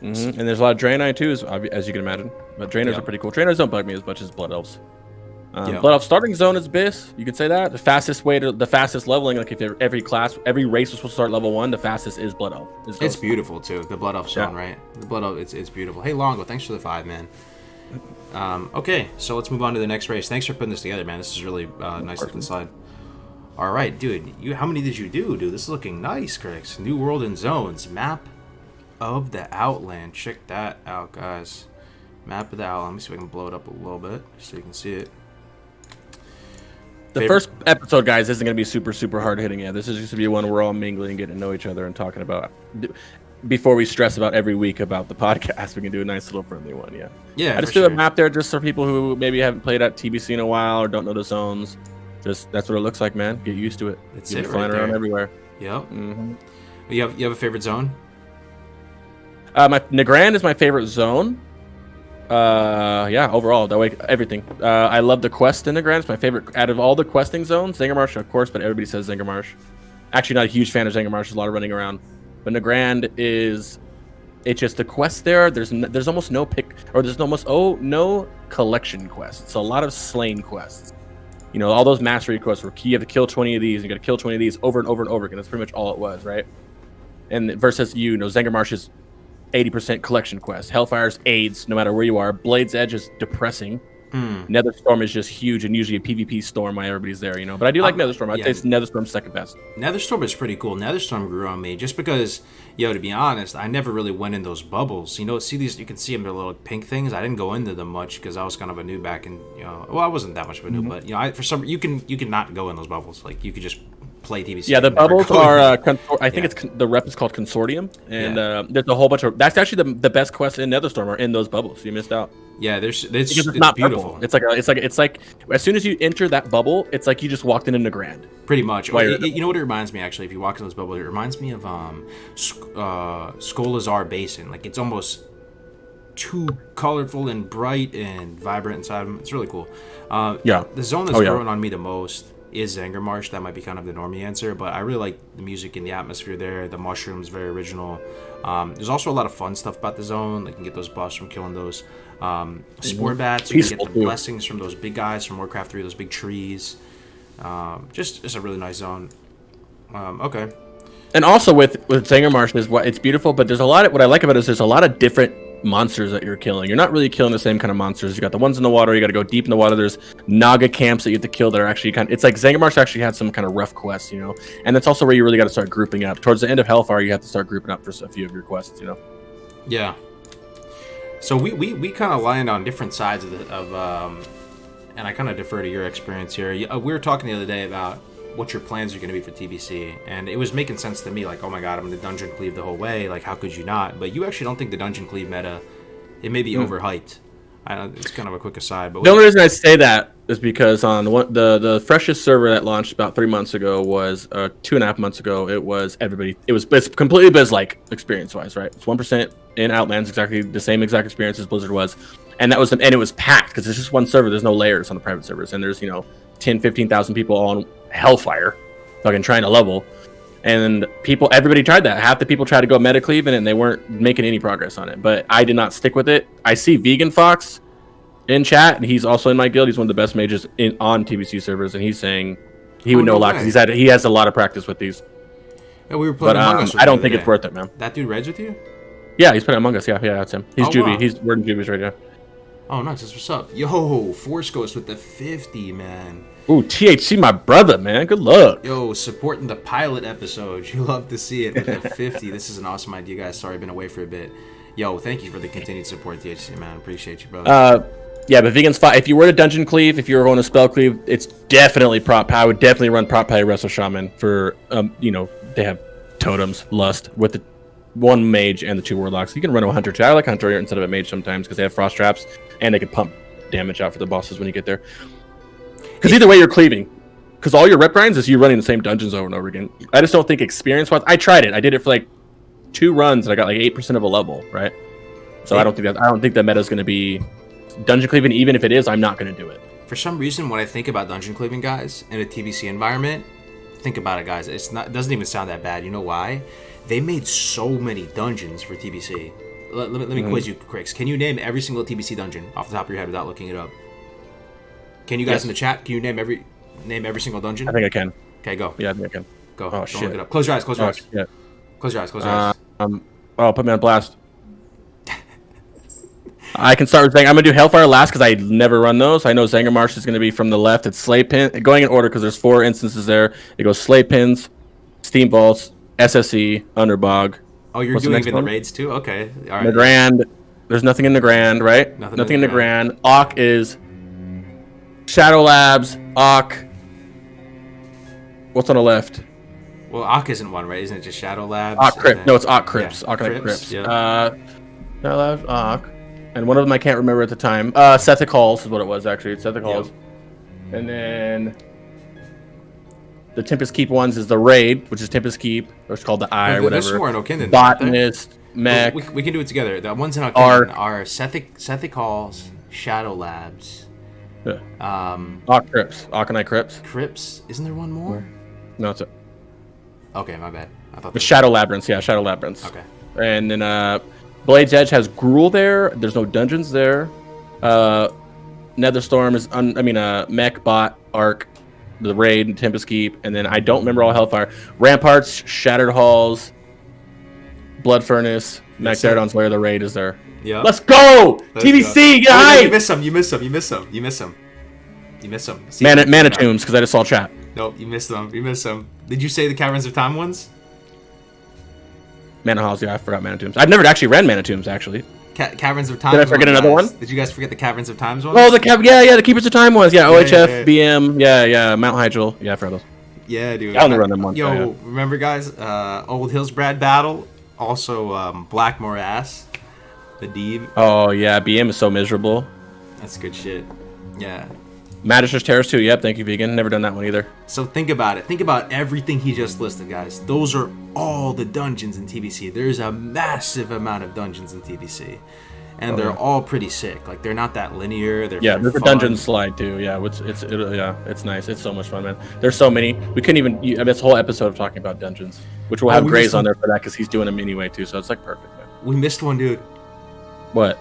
And there's a lot of Drain Eye too, as you can imagine. But Draeners are pretty cool. Draeners don't bug me as much as Blood Elves. Blood Elf starting zone is BIS. You could say that. The fastest leveling, like if every race was supposed to start level 1, the fastest is Blood Elf. It's beautiful too. The Blood Elf zone, right? The Blood Elf, it's beautiful. Hey Longo, thanks for the 5, man. Okay, so let's move on to the next race. Thanks for putting this together, man. This is really nice looking slide. All right, dude. How many did you do, dude? This is looking nice, Critics. New World and Zones. Map of the Outland. Check that out, guys. Map of the Outland. Let me see if I can blow it up a little bit so you can see it. The first episode, guys, isn't going to be super, super hard hitting. Yeah, this is just going to be one where we're all mingling and getting to know each other and talking about. Before we stress about every week about the podcast, we can do a nice little friendly one. Yeah. Yeah. I just do a map there just for people who maybe haven't played at TBC in a while or don't know the zones. Just that's what it looks like, man. Get used to it. It's You'll be flying around everywhere. Yep. You have a favorite zone? My Nagrand is my favorite zone. Overall, that way everything. I love the quest in Nagrand. It's my favorite out of all the questing zones. Zangarmarsh, of course, but everybody says Zangarmarsh. Actually, not a huge fan of Zangarmarsh. There's a lot of running around, but Nagrand is. It's just the quest there. There's almost no no collection quests. It's a lot of slain quests. All those mastery quests where you have to kill 20 of these. And you got to kill 20 of these over and over and over again. That's pretty much all it was, right? And versus Zangarmarsh is 80% collection quest. Hellfire's AIDS, no matter where you are. Blade's Edge is depressing. Netherstorm is just huge and usually a PvP storm while everybody's there, But I do like Netherstorm. I'd say it's Netherstorm's second best. Netherstorm is pretty cool. Netherstorm grew on me just because, to be honest, I never really went in those bubbles. See these? You can see them, they're little pink things. I didn't go into them much because I was kind of a noob back in, I wasn't that much of a noob, but for some, you can not go in those bubbles. Like you could just play TBC. Yeah, the anymore. bubbles Go are. ahead. I think it's the rep is called Consortium, and there's a whole bunch of. That's actually the best quests in Netherstorm are in those bubbles. You missed out. Yeah, Because it's not beautiful. purple. It's like as soon as you enter that bubble, it's like you just walked into Grand. Pretty much. While you're- You know what it reminds me, actually, if you walk in those bubbles, it reminds me of Skolazar Basin. Like, it's almost too colorful and bright and vibrant inside them. It's really cool. Yeah. The zone that's growing on me the most is Zangarmarsh. That might be kind of the normie answer, but I really like the music and the atmosphere there. The mushrooms, very original. There's also a lot of fun stuff about the zone. Like, you can get those buffs from killing those spore bats. You can get the blessings from those big guys from Warcraft 3, those big trees. Just a really nice zone. Okay. And also with Zangarmarsh is what it's beautiful, but there's a lot of what I like about it is there's a lot of different monsters that you're killing. You're not really killing the same kind of monsters. You got the ones in the water. You got to go deep in the water. There's Naga camps that you have to kill that are actually it's like Zangarmarsh actually had some kind of rough quests, you know. And that's also where you really got to start grouping up. Towards the end of Hellfire, you have to start grouping up for a few of your quests, you know. Yeah. So we kind of land on different sides of and I kind of defer to your experience here. We were talking the other day about what your plans are going to be for TBC, and it was making sense to me, like, oh my god, I'm going to dungeon cleave the whole way, like, how could you not? But you actually don't think the dungeon cleave meta, it may be overhyped. I know it's kind of a quick aside, but the only reason I say that is because on the freshest server that launched about 3 months ago was 2.5 months ago. It was it's completely Biz-like experience wise, right? It's 1% in Outlands, exactly the same exact experience as Blizzard was, and it was packed because it's just one server. There's no layers on the private servers, and there's 10,000-15,000 people on Hellfire, fucking trying to level, and everybody tried that. Half the people tried to go meta cleaving, and they weren't making any progress on it. But I did not stick with it. I see Vegan Fox in chat, and he's also in my guild. He's one of the best mages on TBC servers, and he's saying he would know a lot because he has a lot of practice with these. Yeah, we were playing Among Us. I don't think it's worth it, man. That dude raids with you? Yeah, he's playing Among Us. Yeah, that's him. He's Juvie. Wow. He's wording Juvies right now. Oh, nice. That's what's up. Yo, Force Ghost with the 50, man. Ooh, THC, my brother, man. Good luck. Yo, supporting the pilot episode. You love to see it with the 50. This is an awesome idea, guys. Sorry, I've been away for a bit. Yo, thank you for the continued support, THC, man. Appreciate you, brother. Yeah, but Vegan's fine. If you were to dungeon cleave, if you were going to spell cleave, it's definitely prop. I would definitely run prop pay Wrestle Shaman for, they have totems, lust with the one mage and the 2 warlocks. You can run a hunter too. I like hunter instead of a mage sometimes because they have frost traps and they can pump damage out for the bosses when you get there. Because either way, you're cleaving. Because all your rep grinds is you running the same dungeons over and over again. I just don't think experience-wise. I tried it. I did it for like 2 runs and I got like 8% of a level, right? So I don't think that meta is going to be dungeon cleaving. Even if it is, I'm not going to do it. For some reason, when I think about dungeon cleaving, guys, in a TBC environment, think about it, guys. It doesn't even sound that bad. You know why? They made so many dungeons for TBC. Let me quiz you, Crix. Can you name every single TBC dungeon off the top of your head without looking it up? Can you guys in the chat? Can you name every single dungeon? I think I can. Okay, go. Yeah, I think I can. Go. Oh, Don't shit. look it up. Close your eyes. Close your eyes. Yeah. Close your eyes. Close your eyes. Put me on blast. I can start with I'm gonna do Hellfire last because I never run those. I know Zangarmarsh is gonna be from the left. It's Slay Pin, going in order because there's 4 instances there. It goes Slay Pins, Steam Vaults, SSE, Underbog. Oh, you're doing even the raids too? Okay. All right. The Grand. There's nothing in the Grand, right? Nothing in the Grand. Auk is Shadow Labs, Auk. What's on the left? Well, Auk isn't one, right? Isn't it just Shadow Labs? Auk Crypt. No, it's Auk Crypts. Yeah. Auk Crypts. Yeah. Shadow Labs, Auk. And one of them I can't remember at the time. Sethic Halls is what it was, actually. It's Sethic Halls. And then the Tempest Keep ones is the Raid, which is Tempest Keep, or it's called the Eye, or whatever. There's 4 in Okinden. Botanist, Mech. We can do it together. The ones in Okinden are Sethic Halls, Shadow Labs. Yeah. Auk Crypts. Aukanai Crypts. Crypts. Isn't there one more? No, that's it. Okay, my bad. I thought the Shadow Labyrinths. Yeah, Shadow Labyrinths. Okay. And then Blade's Edge has Gruul there. There's no dungeons there. Netherstorm is Mech, Bot, Arc, the Raid, Tempest Keep, and then I don't remember all Hellfire. Ramparts, Shattered Halls, Blood Furnace, Mech Daredon's Lair, the Raid is there. Yeah. Let's go! TBC, get hype! You miss them. Mana Tombs, because I just saw chat. Nope, you missed them. Did you say the Caverns of Time ones? Mana Halls, yeah, I forgot Mana Tombs. I've never actually ran Mana Tombs, actually. Caverns of Time. Did I forget another one? Did you guys forget the Caverns of Times one? Oh, the Keepers of Time ones. Yeah, OHF, BM, yeah, Mount Hydril. Yeah, I forgot those. Yeah, dude. I only run them once. Yo, yeah. remember guys? Old Hills Brad battle. Also, Black Morass, the Deeb. Oh yeah, BM is so miserable. That's good shit. Yeah. Magister's Terrace too. Yep, thank you, vegan. Never done that one either. So think about it. Think about everything he just listed, guys. Those are all the dungeons in TBC. There's a massive amount of dungeons in TBC. And they're all pretty sick. Like, they're not that linear. They're there's fun. a dungeon slide too. Yeah, it's nice. It's so much fun, man. There's so many. We couldn't even. I mean, it's a whole episode of talking about dungeons, which we'll have Grays on there for that because he's doing them anyway too. So it's like perfect, man. We missed one, dude. What?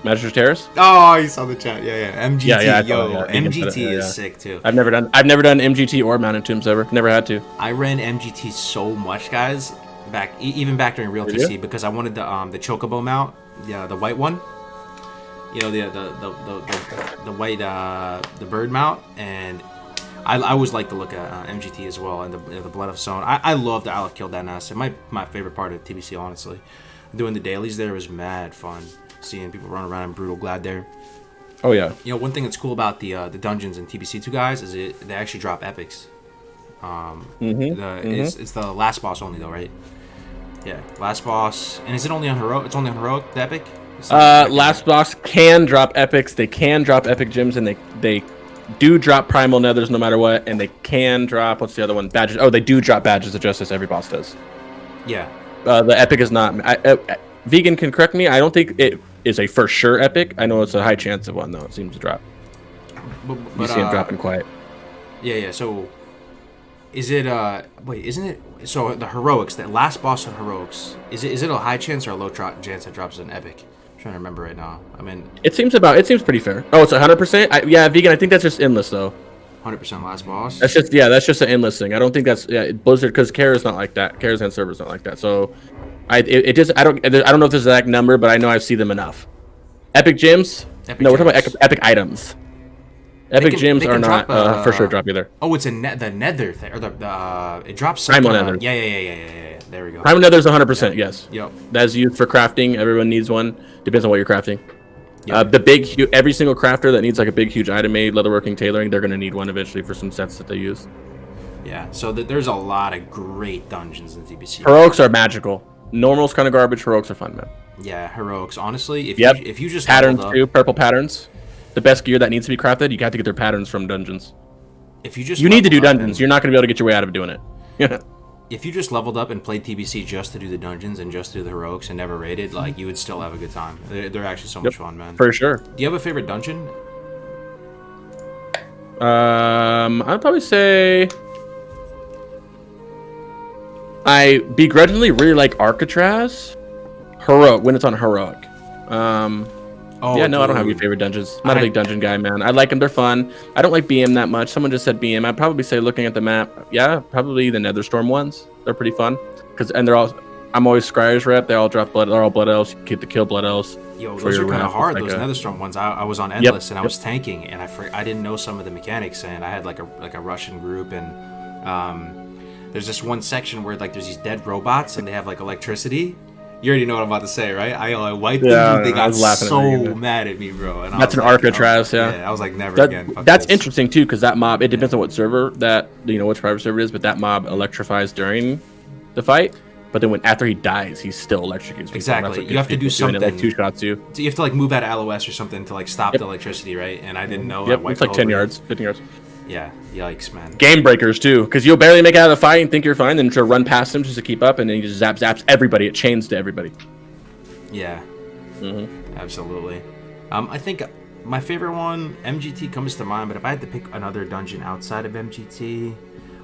Magister's Terrace? Oh, you saw the chat. Yeah. MGT. Yeah, MGT is sick too. I've never done MGT or Mountain Tombs ever. Never had to. I ran MGT so much, guys. Even back during Real TC because I wanted the Chocobo mount. Yeah, the white one. You know, the white the bird mount, and I always like to look at MGT as well, and the Blood of Stone. I love the Aleph killed that asset. My favorite part of TBC, honestly. Doing the dailies there was mad fun. Seeing people run around in Brutal Glad there. Oh yeah. You know, one thing that's cool about the dungeons in TBC2, guys, is they actually drop epics. It's the last boss only though, right? Yeah, last boss. And is it only on heroic? It's only on heroic, the epic? Last boss can drop epics. They can drop epic gems, and they do drop primal nethers no matter what. And they can drop, what's the other one? Badges. Oh, they do drop badges of justice. Every boss does. Yeah. The epic is not. Vegan can correct me. I don't think it is a for sure epic. I know it's a high chance of one though. It seems to drop. But you see him dropping quiet. Yeah. So, is it? Wait, isn't it? So the heroics, that last boss of heroics, is it a high chance or a low chance that drops an epic? I'm trying to remember right now. I mean, it seems pretty fair. Oh, it's 100%. Yeah, vegan. I think that's just endless though. 100% last boss. That's just an endless thing. I don't think that's Blizzard because Kara's not like that. Kara's end server's not like that. So, I don't know if there's an exact number, but I know I've seen them enough. Epic gems? We're talking about epic items. Epic gems are not for sure drop either. Oh, it's the nether thing, or the it drops. Primal nether. Yeah. There we go. Primal nether is 100%. Yes. Yep. That's used for crafting. Everyone needs one. Depends on what you're crafting. Yep. Every single crafter that needs like a big huge item made, leatherworking, tailoring, they're gonna need one eventually for some sets that they use. Yeah. So there's a lot of great dungeons in TBC. Heroics are magical. Normal's kind of garbage. Heroics are fun, man. Yeah, heroics. Honestly, if you just patterns too, purple patterns. The best gear that needs to be crafted, you have to get their patterns from dungeons. You need to do dungeons. You're not going to be able to get your way out of doing it. Yeah. If you just leveled up and played TBC just to do the dungeons and just do the heroics and never raided, like, you would still have a good time. They're actually so much fun, man. For sure. Do you have a favorite dungeon? I'd probably say I begrudgingly really like Arcatraz. Heroic when it's on heroic. I don't have any favorite dungeons. I'm not a big dungeon guy, man. I like them, they're fun. I don't like BM that much. Someone just said BM. I'd probably say, looking at the map, probably the Netherstorm ones. They're pretty fun. I'm always Scryer's rep. They all drop blood. They're all blood elves. You keep the kill blood elves. Yo, those are kind of hard. Those Netherstorm ones. I was on Endless and I was tanking, and I didn't know some of the mechanics, and I had like a Russian group, and there's this one section where like there's these dead robots and they have like electricity. You already know what I'm about to say, right? I wiped them. They got so mad at me, bro. And that's an Arcatraz, yeah. I was like, never again. That's interesting too, because that mob. It depends on what server which private server it is, but that mob electrifies during the fight. But then after he dies, he still electrocutes people. Exactly. You have to do something. Like two shots you. So you have to like move out of LOS or something to like stop the electricity, right? And I didn't know. Yep. It's like 10 yards, 15 yards. Yeah, yikes, man. Game breakers too, because you'll barely make it out of the fight and think you're fine, then to run past him just to keep up, and then he just zaps everybody. It chains to everybody. Yeah, absolutely. I think my favorite one, MGT, comes to mind, but if I had to pick another dungeon outside of MGT,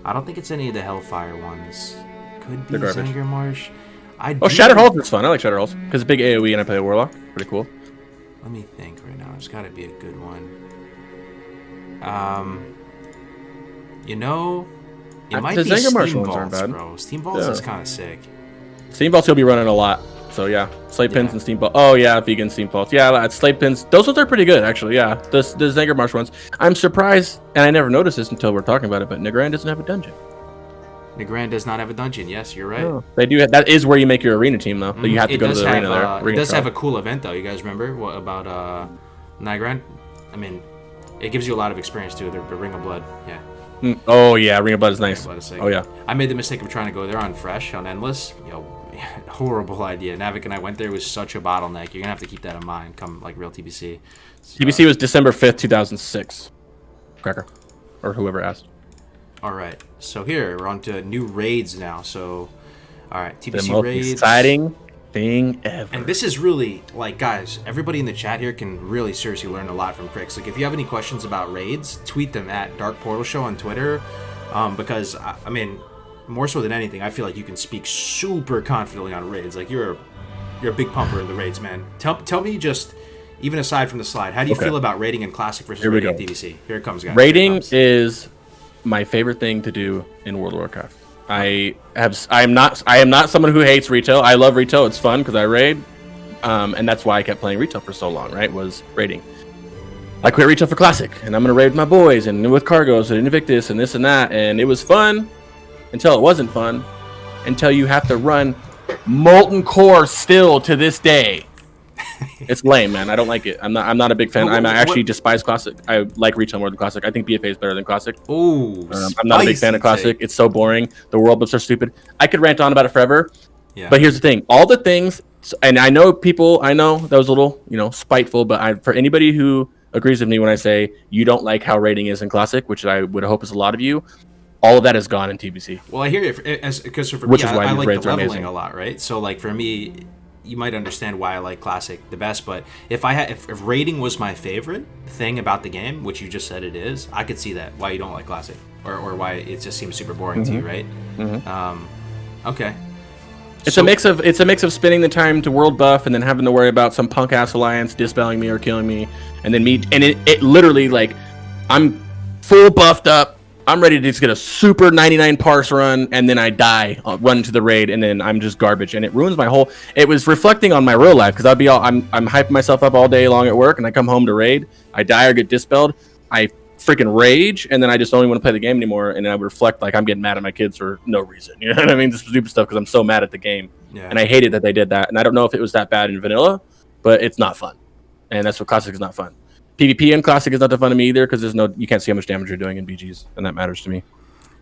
I don't think it's any of the Hellfire ones. Could be Zanger Marsh. Shattered Halls is fun. I like Shattered Halls because it's big AoE and I play a Warlock. Pretty cool. Let me think right now. There's got to be a good one. It might be Steam Vaults, bro. Steam Vaults is kind of sick. Steam Vaults you'll be running a lot. So yeah, Slate Pins and Steam Vaults. Oh yeah, vegan Steam Vaults. Yeah, Slate Pins. Those ones are pretty good, actually. Yeah, the Zanger Marsh ones. I'm surprised, and I never noticed this until we're talking about it, but Negran doesn't have a dungeon. Negran does not have a dungeon. Yes, you're right. Oh, they do. That is where you make your arena team, though. Mm-hmm. You have to go to the arena there. It does have a cool event, though. You guys remember what about Negran? I mean, it gives you a lot of experience too. The Ring of Blood. Yeah. Oh yeah, Ring of Blood is nice. Oh yeah. I made the mistake of trying to go there on Fresh, on Endless. Horrible idea. Navik and I went there. It was such a bottleneck. You're gonna have to keep that in mind. Come like real TBC. TBC was December 5th, 2006. Cracker, or whoever asked. All right. So here we're on to new raids now. So, all right, TBC the most raids. Exciting thing ever. And this is really like, guys, everybody in the chat here can really seriously learn a lot from Crix. Like, if you have any questions about raids, tweet them at Dark Portal Show on Twitter, because I mean, more so than anything, I feel like you can speak super confidently on raids. Like, you're a big pumper in the raids, man. Tell me just, even aside from the slide, how do you feel about raiding in Classic versus raiding in TBC? Here it comes, guys. Raiding is my favorite thing to do in World of Warcraft. I am not someone who hates retail. I love retail. It's fun because I raid, and that's why I kept playing retail for so long. Right, was raiding. I quit retail for Classic, and I'm gonna raid with my boys and with Cargos and Invictus and this and that, and it was fun until it wasn't fun, until you have to run Molten Core still to this day. It's lame, man. I don't like it. I'm not a big fan. I actually despise Classic. I like retail more than Classic. I think BFA is better than Classic. Ooh, I'm not a big fan of Classic. It's so boring. The world buffs are stupid. I could rant on about it forever. Yeah. But here's the thing. All the things, and I know that was a little, spiteful, but for anybody who agrees with me when I say you don't like how rating is in Classic, which I would hope is a lot of you, all of that is gone in TBC. Well, I hear it, because for me, I like the leveling a lot, right? So, like, for me, you might understand why I like Classic the best, but if rating was my favorite thing about the game, which you just said it is, I could see that why you don't like Classic, or why it just seems super boring to you, right? Okay. It's a mix of spending the time to world buff and then having to worry about some punk ass alliance dispelling me or killing me, and then it literally, like, I'm full buffed up. I'm ready to just get a super 99 parse run, and then I die, run to the raid, and then I'm just garbage, and it ruins my whole. It was reflecting on my real life because I'm hyping myself up all day long at work, and I come home to raid, I die or get dispelled, I freaking rage, and then I just don't even want to play the game anymore, and then I would reflect like I'm getting mad at my kids for no reason. You know what I mean? This stupid stuff because I'm so mad at the game, and I hated that they did that, and I don't know if it was that bad in vanilla, but it's not fun, and that's what Classic is not fun. PvP in Classic is not that fun to me either because you can't see how much damage you're doing in BGs, and that matters to me.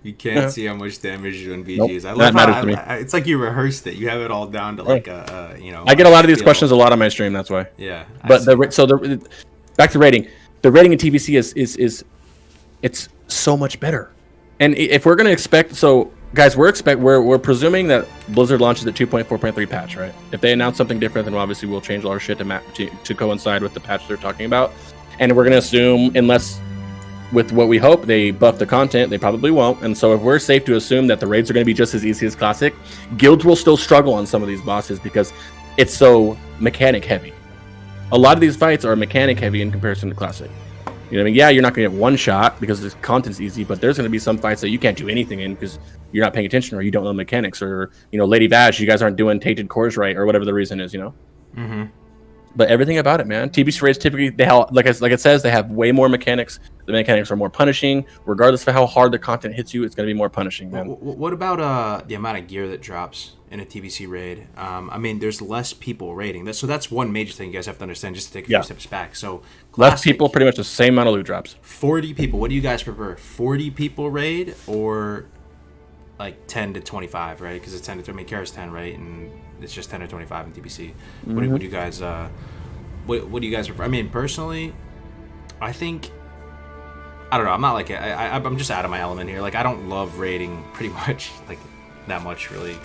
You can't see how much damage you're doing BGs. Nope, that matters to me. It's like you rehearsed it. You have it all down to like I get a lot of these questions a lot on my stream. That's why. Yeah. But back to rating. The rating in TBC is it's so much better. And if we're gonna expect, so guys, we're presuming that Blizzard launches at 2.4.3 patch, right? If they announce something different, then obviously we'll change all our shit to coincide with the patch they're talking about. And we're going to assume, unless with what we hope they buff the content, they probably won't. And so if we're safe to assume that the raids are going to be just as easy as Classic, guilds will still struggle on some of these bosses because it's so mechanic heavy. A lot of these fights are mechanic heavy in comparison to Classic. You know what I mean? Yeah, you're not going to get one shot because the content's easy, but there's going to be some fights that you can't do anything in because you're not paying attention or you don't know the mechanics, or, Lady Vag, you guys aren't doing tainted cores right, or whatever the reason is, Mm-hmm. But everything about it, man. TBC raids typically, they have, like it says, they have way more mechanics. The mechanics are more punishing. Regardless of how hard the content hits you, it's going to be more punishing, man. What about the amount of gear that drops in a TBC raid? I mean, there's less people raiding. So that's one major thing you guys have to understand, just to take a few steps back. So Classic, less people, pretty much the same amount of loot drops. 40 people. What do you guys prefer? 40 people raid or like 10 to 25, right? Because it's 10 to, Kara's 10, right? And it's just 10 to 25 in TBC. Mm-hmm. What do you guys what do you guys prefer? I mean, personally, I think, I don't know, I'm not like I'm just out of my element here. Like, I don't love raiding pretty much like that much, really,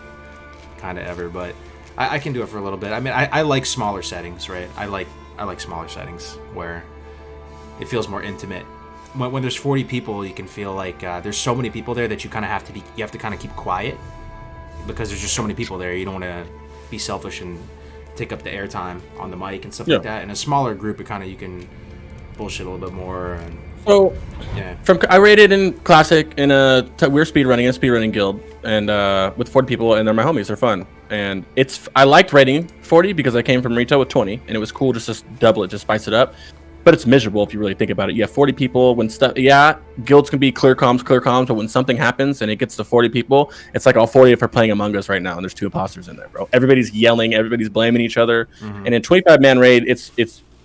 kind of ever, but I can do it for a little bit. I mean, I like smaller settings, right? I like smaller settings where it feels more intimate. When there's 40 people, you can feel like there's so many people there that you kind of have to kind of keep quiet because there's just so many people there. You don't want to be selfish and take up the airtime on the mic and stuff like that. In a smaller group, you can bullshit a little bit more. And so, I raided in Classic in we're speedrunning a speedrunning guild, and with 40 people, and they're my homies. They're fun, and I liked raiding 40 because I came from retail with 20, and it was cool just to double it, to spice it up. But it's miserable if you really think about it. You have 40 people when stuff. Yeah, guilds can be clear comms, but when something happens and it gets to 40 people, it's like all 40 if we're playing Among Us right now, and there's 2 imposters in there, bro. Everybody's yelling, everybody's blaming each other, and in 25-man raid, it's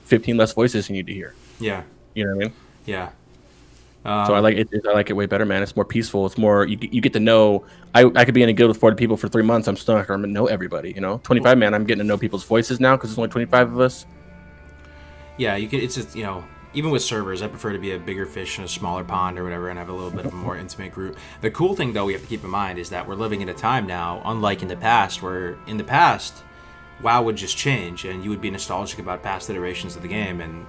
15 less voices you need to hear. Yeah, you know what I mean? Yeah. So I like it. I like it way better, man. It's more peaceful. It's more you get to know. I could be in a guild with 40 people for 3 months. I'm still not gonna know everybody. 25 man. I'm getting to know people's voices now because there's only 25 of us. Yeah, you could. It's just, even with servers, I prefer to be a bigger fish in a smaller pond or whatever, and have a little bit of a more intimate group. The cool thing, though, we have to keep in mind is that we're living in a time now, unlike in the past, where in the past, WoW would just change, and you would be nostalgic about past iterations of the game, and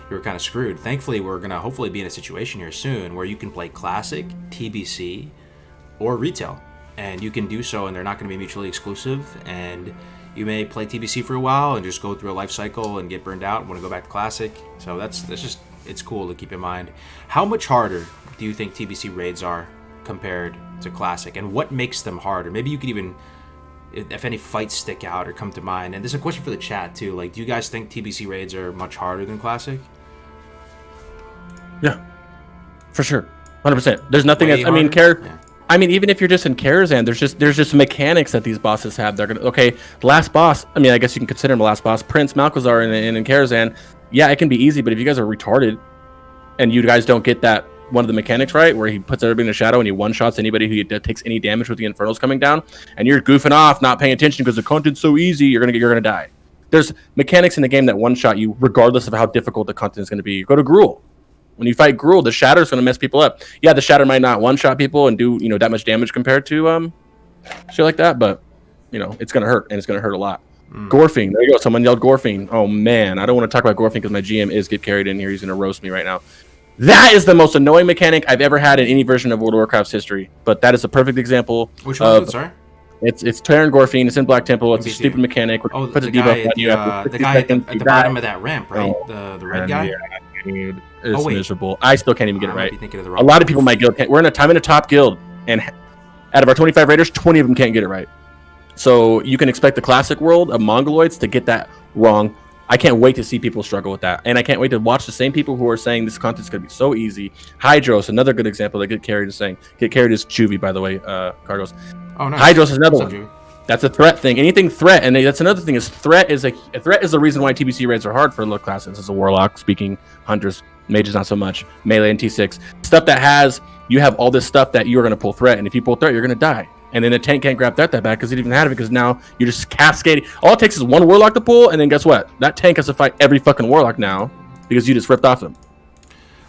you were kind of screwed. Thankfully, we're gonna hopefully be in a situation here soon where you can play Classic, TBC, or Retail, and you can do so, and they're not going to be mutually exclusive, and you may play TBC for a while and just go through a life cycle and get burned out and want to go back to Classic. So that's just, it's cool to keep in mind. How much harder do you think TBC raids are compared to Classic, and what makes them harder? Maybe you could even, if any fights stick out or come to mind. And there's a question for the chat too. Like, do you guys think TBC raids are much harder than Classic? Yeah, for sure, 100%. There's nothing else. I mean, even if you're just in Karazhan, there's just mechanics that these bosses have. They're gonna the last boss. I mean, I guess you can consider him the last boss. Prince Malchezaar in Karazhan. Yeah, it can be easy, but if you guys are retarded, and you guys don't get that one of the mechanics right, where he puts everybody in a shadow and he one-shots anybody who takes any damage with the Infernals coming down, and you're goofing off, not paying attention because the content's so easy, you're gonna die. There's mechanics in the game that one-shot you, regardless of how difficult the content is going to be. You go to Gruul. When you fight Gruul, the Shatter's going to mess people up. Yeah, the Shatter might not one-shot people and do that much damage compared to shit like that, but it's going to hurt, and it's going to hurt a lot. Gorfing, there you go. Someone yelled Gorfing. Oh man, I don't want to talk about Gorfing because my GM is get carried in here. He's going to roast me right now. That is the most annoying mechanic I've ever had in any version of World of Warcraft's history. But that is a perfect example. Which one is it, sorry? It's Terran Gorfing. It's in Black Temple. It's a stupid mechanic. Oh, the guy at the bottom of that ramp, right? The red guy. Yeah, dude, it's miserable. I still can't even get it right. A lot of people in my guild can't. I'm in a top guild, and out of our 25 raiders, 20 of them can't get it right. So you can expect the classic world of Mongoloids to get that wrong. I can't wait to see people struggle with that, and I can't wait to watch the same people who are saying this content's going to be so easy. Hydros, another good example that Get Carried is saying. Get Carried is Juvie, by the way, Cargos. Oh, nice. Hydros is another one. That's a threat thing. Anything threat, and that's another thing, is threat is the reason why TBC raids are hard for low classes. As a warlock, speaking, hunters, mages not so much, melee and T6 stuff that you have all this stuff that you're going to pull threat, and if you pull threat, you're going to die. And then the tank can't grab that bad because it even had it, because now you're just cascading. All it takes is one warlock to pull, and then guess what? That tank has to fight every fucking warlock now because you just ripped off them.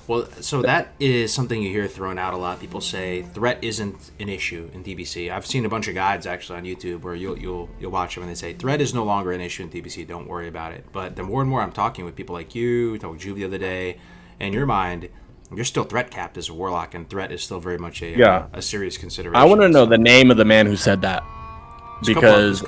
Well, so that is something you hear thrown out a lot. People say threat isn't an issue in TBC. I've seen a bunch of guides actually on YouTube where you'll watch them and they say threat is no longer an issue in TBC. Don't worry about it. But the more and more I'm talking with people like you, talking with Juve the other day, in your mind, you're still threat capped as a warlock, and threat is still very much a serious consideration. I want to know the name of the man who said that, because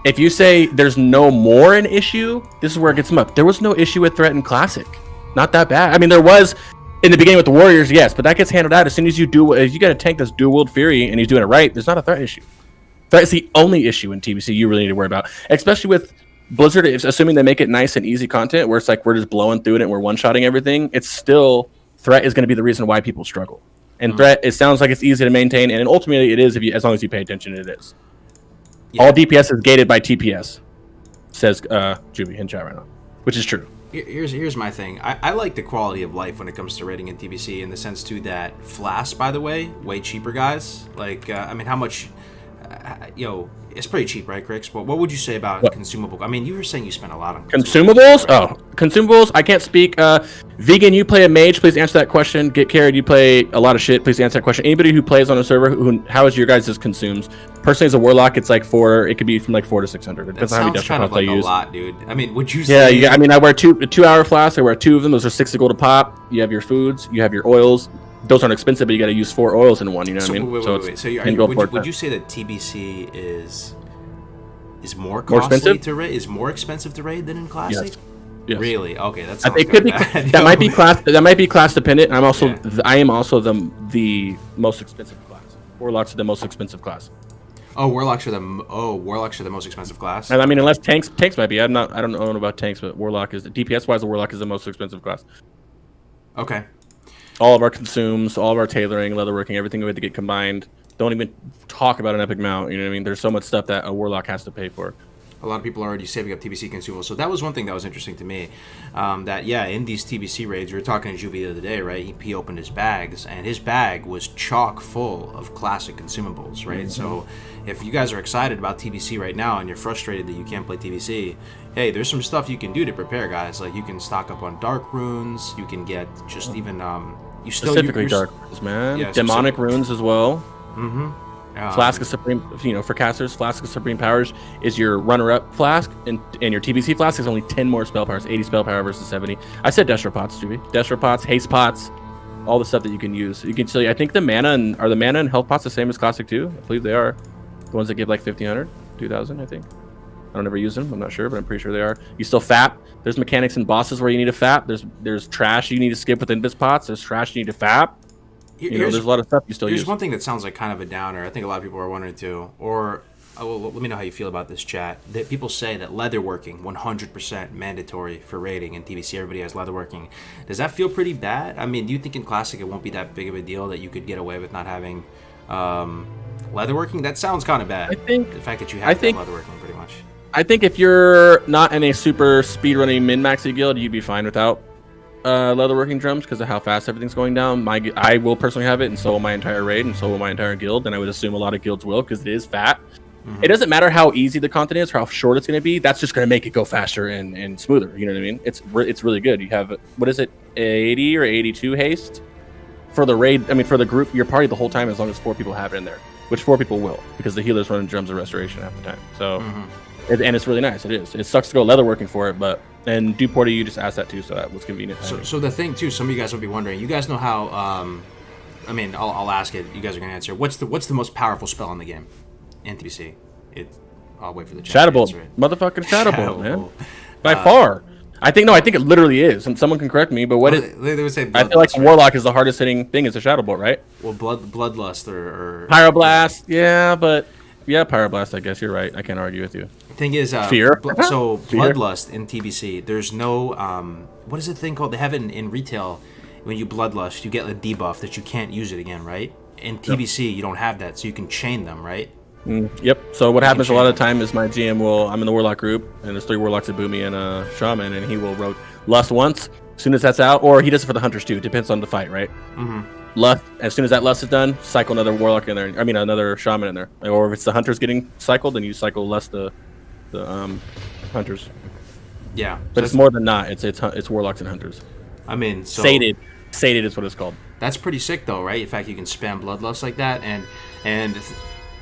if you say there's no more an issue, this is where it gets him up. There was no issue with threat in Classic. Not that bad. I mean, there was in the beginning with the Warriors, yes, but that gets handled out as soon as you got a tank that's dual wield Fury and he's doing it right. There's not a threat issue. Threat is the only issue in TBC you really need to worry about, especially with Blizzard. Assuming they make it nice and easy content where it's like we're just blowing through it and we're one-shotting everything. It's still threat is going to be the reason why people struggle. And threat, it sounds like it's easy to maintain, and ultimately it is as long as you pay attention. It is. Yeah. All DPS is gated by TPS, says Juvie in chat right now, which is true. Here's my thing. I like the quality of life when it comes to raiding in TBC, in the sense too that Flask, by the way, way cheaper, guys. Like, I mean, how much? It's pretty cheap, right, Crix? But what would you say about consumable? I mean, you were saying you spent a lot on consumables. Right? Oh, consumables. I can't speak. Vegan, you play a mage. Please answer that question. Get Carried, you play a lot of shit. Please answer that question. Anybody who plays on a server, how is your guys' consumes? Personally, as a warlock, it's like it could be from like 400 to 600. That sounds kind of like a lot, dude. I mean, would you say? Yeah. I mean, I wear two-hour flasks. I wear 2 of them. Those are 60 gold a pop. You have your foods. You have your oils. Those aren't expensive, but you got to use 4 oils in one. You know what I mean? Wait. So would you say that TBC is more costly to raid? Is more expensive to raid than in Classic? Yes. Really? Okay, that's it could be that might be class. That might be class dependent. I'm also I am also the most expensive class. Warlocks are the most expensive class. Warlocks are the most expensive class. I mean, unless tanks might be. I don't know about tanks, but Warlock is DPS wise. The Warlock is the most expensive class. Okay. All of our consumes, all of our tailoring, leatherworking, everything we had to get combined. Don't even talk about an epic mount. You know what I mean? There's so much stuff that a warlock has to pay for. a lot of people are already saving up TBC consumables. So that was one thing that was interesting to me. That yeah, in these TBC raids, we were talking to Juvie the other day, right? He opened his bags, and his bag was chock full of classic consumables, right? Mm-hmm. So if you guys are excited about TBC right now and you're frustrated that you can't play TBC, hey, there's some stuff you can do to prepare, guys. Like you can stock up on dark runes. You can get just even you still specifically dark runes, man. Yeah, demonic runes as well. Mm-hmm. Flask of Supreme, for casters, Flask of Supreme Powers is your runner-up flask, and your TBC flask is only 10 more spell powers, 80 spell power versus 70. I said Destro Pots, Juvie. Destro Pots, Haste Pots, all the stuff that you can use. You can still, I think the mana and health pots the same as Classic too? I believe they are. The ones that give like 1,500, 2,000, I think. I don't ever use them, I'm not sure, but I'm pretty sure they are. You still FAP. There's mechanics and bosses where you need a FAP. There's trash you need to skip with Invis Pots. There's trash you need to FAP. There's a lot of stuff you still use. Here's one thing that sounds like kind of a downer. I think a lot of people are wondering too. Or, let me know how you feel about this, chat. That people say that leatherworking 100% mandatory for raiding in TBC. Everybody has leatherworking. Does that feel pretty bad? I mean, do you think in Classic it won't be that big of a deal that you could get away with not having leatherworking? That sounds kind of bad. I think the fact that you have leatherworking pretty much. I think if you're not in a super speedrunning min-maxy guild, you'd be fine without leatherworking drums because of how fast everything's going down. I will personally have it, and so will my entire raid, and so will my entire guild, and I would assume a lot of guilds will because it is fat. Mm-hmm. It doesn't matter how easy the content is or how short it's going to be. That's just going to make it go faster and smoother. You know what I mean? It's really good. You have, what is it, 80 or 82 haste for the raid? I mean, for the group, your party the whole time as long as 4 people have it in there, which 4 people will because the healers run drums of restoration half the time. So. Mm-hmm. And it's really nice. It is. It sucks to go leatherworking for it, but and Duporty, you just asked that too, so that was convenient. So the thing too, some of you guys will be wondering. You guys know how? I mean, I'll ask it. You guys are gonna answer. What's the most powerful spell in the game in TBC? I'll wait for the chat. Shadow Bolt, motherfucking Shadow Bolt, man. By far, I think it literally is. And someone can correct me, but they would say. I feel like Warlock is the hardest hitting thing. Is a Shadow Bolt, right? Well, Bloodlust or Pyroblast, yeah, but. Yeah, Pyroblast, I guess you're right. I can't argue with you. Thing is, Fear. So Bloodlust in TBC, there's no what is the thing called? They have it in retail. When you Bloodlust, you get a debuff that you can't use it again, right? In TBC, you don't have that, so you can chain them, right? Yep. So what happens a lot of the time is my GM I'm in the Warlock group, and there's 3 Warlocks, a Boomy, and a Shaman, and he will rogue Lust once. As soon as that's out, or he does it for the Hunters too. Depends on the fight, right? Mm-hmm. Lust. As soon as that Lust is done, cycle another Warlock in there. I mean, another Shaman in there. Or if it's the Hunters getting cycled, then you cycle Lust the Hunters. Yeah, but it's more than not. It's Warlocks and Hunters. I mean, so sated is what it's called. That's pretty sick, though, right? In fact, you can spam Bloodlust like that, and